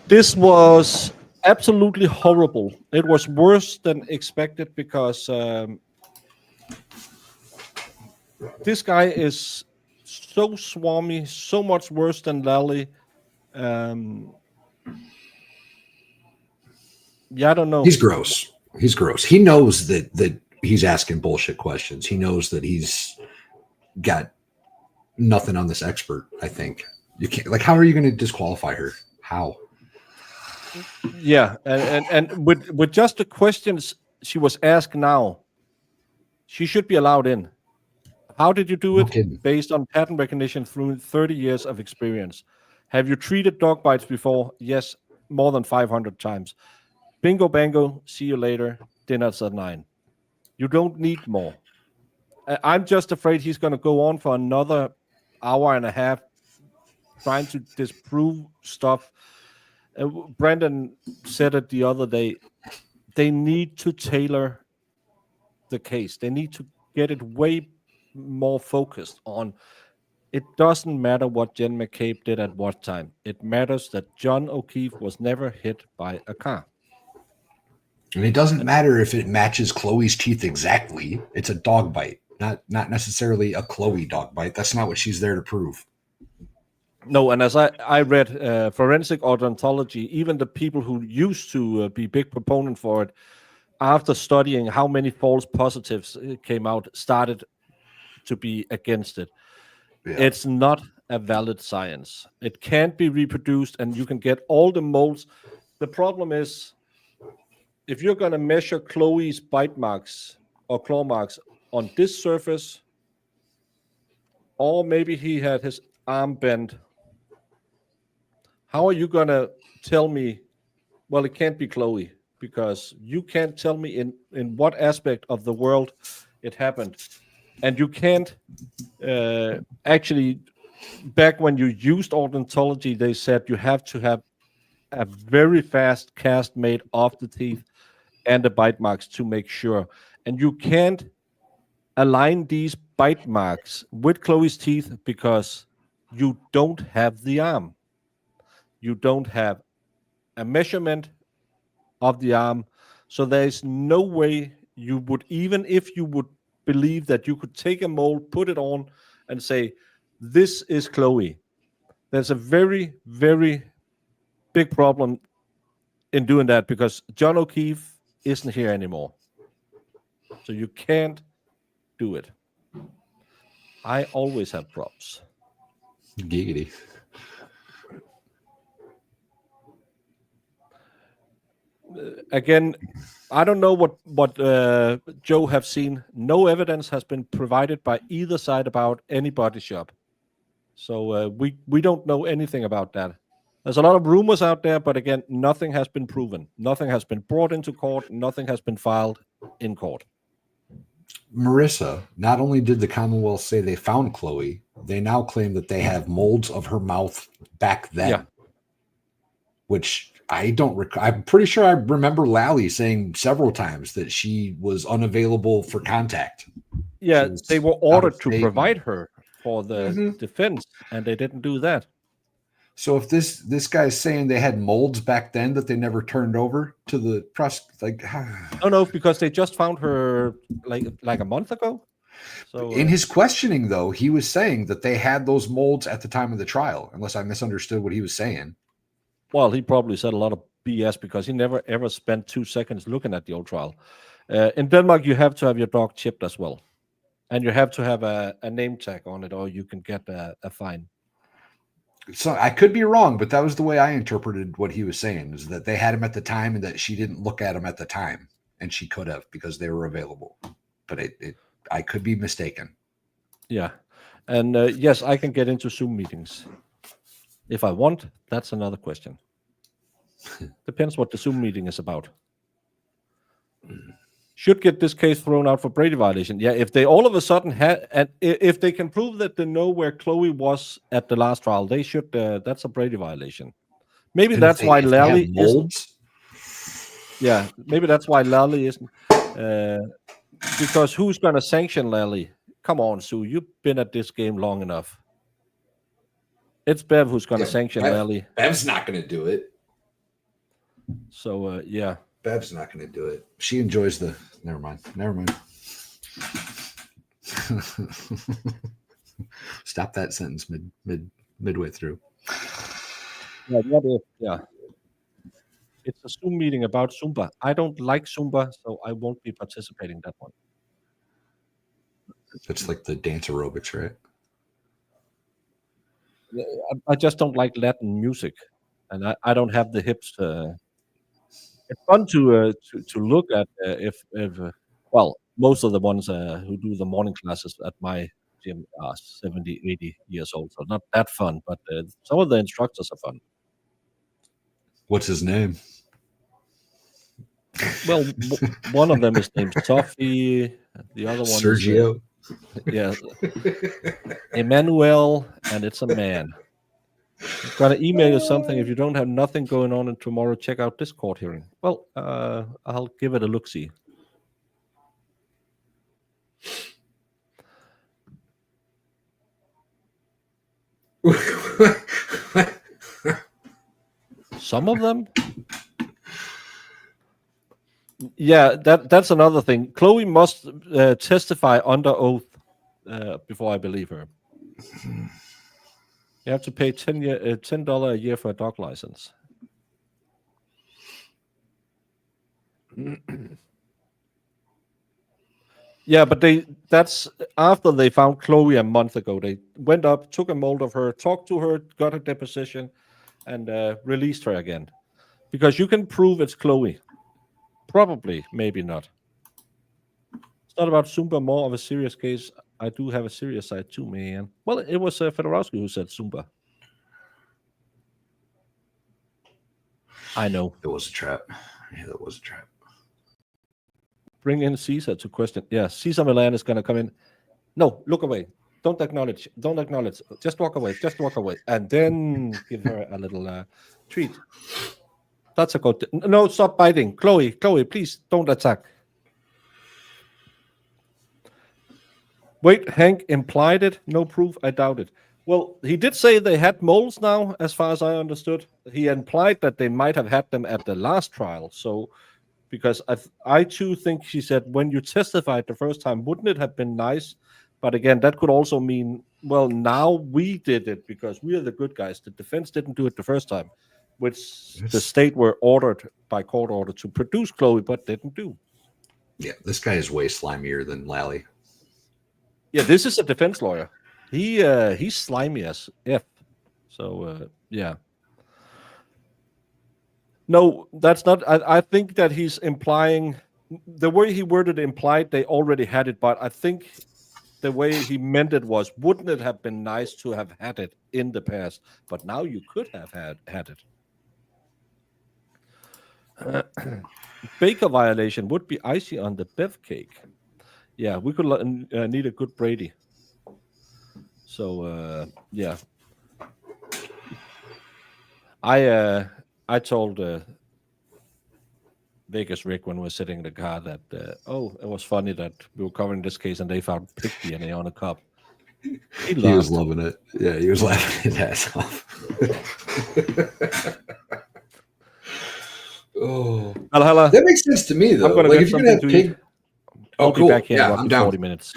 This was absolutely horrible. It was worse than expected because this guy is so swarmy, so much worse than Lally. I don't know. He's gross. He's gross. He knows that he's asking bullshit questions. He knows that he's got nothing on this expert. I think you can't. Like, how are you going to disqualify her? How? Yeah, and with just the questions she was asked now, she should be allowed in. How did you do No it? kidding. Based on pattern recognition through 30 years of experience. Have you treated dog bites before? Yes, more than 500 times. Bingo bango, see you later. Dinner's at 9. You don't need more. I'm just afraid he's going to go on for another hour and a half trying to disprove stuff. Brandon said it the other day. They need to tailor the case. They need to get it way more focused on. It doesn't matter what Jen McCabe did at what time. It matters that John O'Keefe was never hit by a car. And it doesn't matter if it matches Chloe's teeth exactly. It's a dog bite, not necessarily a Chloe dog bite. That's not what she's there to prove. No, and as I read forensic odontology, even the people who used to be big proponent for it, after studying how many false positives came out, started to be against it. Yeah. It's not a valid science. It can't be reproduced, and you can get all the molds. The problem is, if you're going to measure Chloe's bite marks or claw marks on this surface, or maybe he had his arm bent, how are you going to tell me, well, it can't be Chloe, because you can't tell me in what aspect of the world it happened. And you can't actually, back when you used odontology, they said you have to have a very fast cast made of the teeth and the bite marks to make sure. And you can't align these bite marks with Chloe's teeth because you don't have the arm. You don't have a measurement of the arm. So there's no way you would, even if you would believe that you could take a mold, put it on, and say, this is Chloe. There's a very, very big problem in doing that because John O'Keefe isn't here anymore. So you can't do it. I always have props. Giggity. Again, I don't know what Joe have seen. No evidence has been provided by either side about any body shop. So we don't know anything about that. There's a lot of rumors out there, but again, nothing has been proven. Nothing has been brought into court. Nothing has been filed in court. Marissa, not only did the Commonwealth say they found Chloe, they now claim that they have molds of her mouth back then. Yeah. Which I don't recall. I'm pretty sure I remember Lally saying several times that she was unavailable for contact. Yeah, was they were out of ordered to state. provide her for the defense, and they didn't do that. So if this guy's saying they had molds back then that they never turned over to the press, like No, because they just found her like a month ago. So in his questioning, though, he was saying that they had those molds at the time of the trial, unless I misunderstood what he was saying. well, he probably said a lot of BS because he never ever spent 2 seconds looking at the old trial. In Denmark, you have to have your dog chipped as well, and you have to have a name tag on it, or you can get a fine. So I could be wrong, but that was the way I interpreted what he was saying, is that they had him at the time and that she didn't look at him at the time, and she could have because they were available. But I could be mistaken. Yeah, and yes, I can get into Zoom meetings if I want. That's another question. Depends what the Zoom meeting is about. Should get this case thrown out for Brady violation. Yeah, if they all of a sudden had, and if they can prove that they know where Chloe was at the last trial, they should. That's a Brady violation. Maybe And that's why if they have Lally isn't. molds. Yeah, maybe that's why Lally isn't. Because who's going to sanction Lally? Come on, Sue. You've been at this game long enough. It's Bev who's going to sanction Lally. Bev's not going to do it. So yeah. Bev's not going to do it. She enjoys the. Never mind. Stop that sentence midway through. Yeah, yeah. It's a Zoom meeting about Zumba. I don't like Zumba, so I won't be participating in that one. It's like the dance aerobics, right? I just don't like Latin music, and I don't have the hips. It's fun to look at if well, most of the ones who do the morning classes at my gym are 70, 80 years old, so not that fun, but some of the instructors are fun. What's his name? Well, one of them is named Sophie, the other one Sergio. Is Emmanuel, and it's a man. I'm gonna email you something. If you don't have nothing going on and tomorrow, check out this court hearing. Well, I'll give it a look-see. Some of them. Yeah, that's another thing. Chloe must testify under oath before I believe her. You have to pay $10 a year for a dog license. Yeah, but that's after they found Chloe a month ago. They went up, took a mold of her, talked to her, got her deposition, and released her again. Because you can prove it's Chloe. Probably, maybe not. It's not about Zumba, more of a serious case. I do have a serious side too, man. Well, it was Fedorowski who said Zumba. I know. It was a trap. Yeah, that was a trap. Bring in Caesar to question. Yeah, Caesar Milan is going to come in. No, look away. Don't acknowledge. Don't acknowledge. Just walk away. Just walk away. And then give her a little treat. That's a good. No, stop biting. Chloe, please don't attack. Wait, Hank implied it. No proof. I doubt it. Well, he did say they had moles now, as far as I understood. He implied that they might have had them at the last trial. So, because I too think she said, when you testified the first time, wouldn't it have been nice? But again, that could also mean, well, now we did it because we are the good guys. The defense didn't do it the first time, which the state were ordered by court order to produce Chloe, but didn't do. Yeah, this guy is way slimier than Lally. Yeah, this is a defense lawyer. He's slimy as F. So yeah. No, that's not. I think that he's implying the way he worded it implied they already had it, but I think the way he meant it was, wouldn't it have been nice to have had it in the past? But now you could have had it. Baker violation would be icy on the bev cake. Yeah, we could need a good Brady. So yeah, I told Vegas Rick when we were sitting in the car that it was funny that we were covering this case and they found pig DNA on a cup. He was loving it. Yeah, he was laughing his ass off. Oh, Hello. That makes sense to me, though. I'm going to get something to eat. I'll be back here in I'm down. 40 minutes.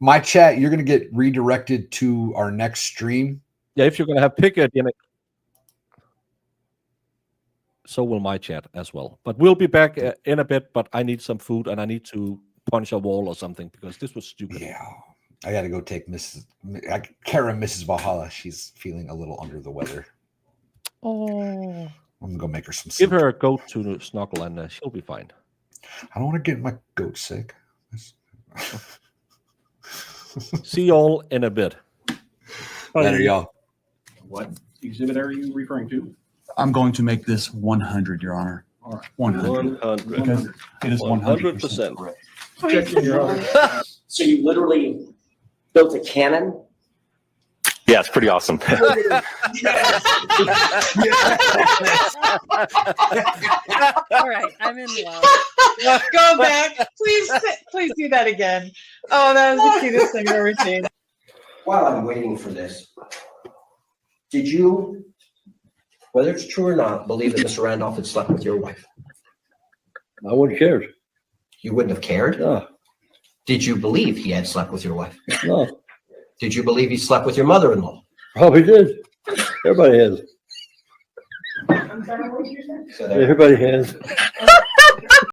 My chat, you're going to get redirected to our next stream. Yeah, if you're going to have pig DNA, so will my chat as well. But we'll be back in a bit, but I need some food and I need to punch a wall or something because this was stupid. Yeah. I got to go take Kara, Mrs. Valhalla. She's feeling a little under the weather. Oh. I'm going to go make her some soup. Give her a goat to snuggle and she'll be fine. I don't want to get my goat sick. See y'all in a bit. Later, y'all. What exhibit are you referring to? I'm going to make this 100, Your Honor. All right. 100. Because it is 100% correct. Checking your honor. So you literally built a cannon? Yeah, it's pretty awesome. All right, I'm in love. Go back. Please do that again. Oh, that was the cutest thing I've ever seen. While I'm waiting for this, did you, whether it's true or not, believe that Mr. Randolph had slept with your wife? I wouldn't care. You wouldn't have cared? No, Did you believe he had slept with your wife? no, Did you believe he slept with your mother-in-law? probably did. Everybody has. So there. Everybody has.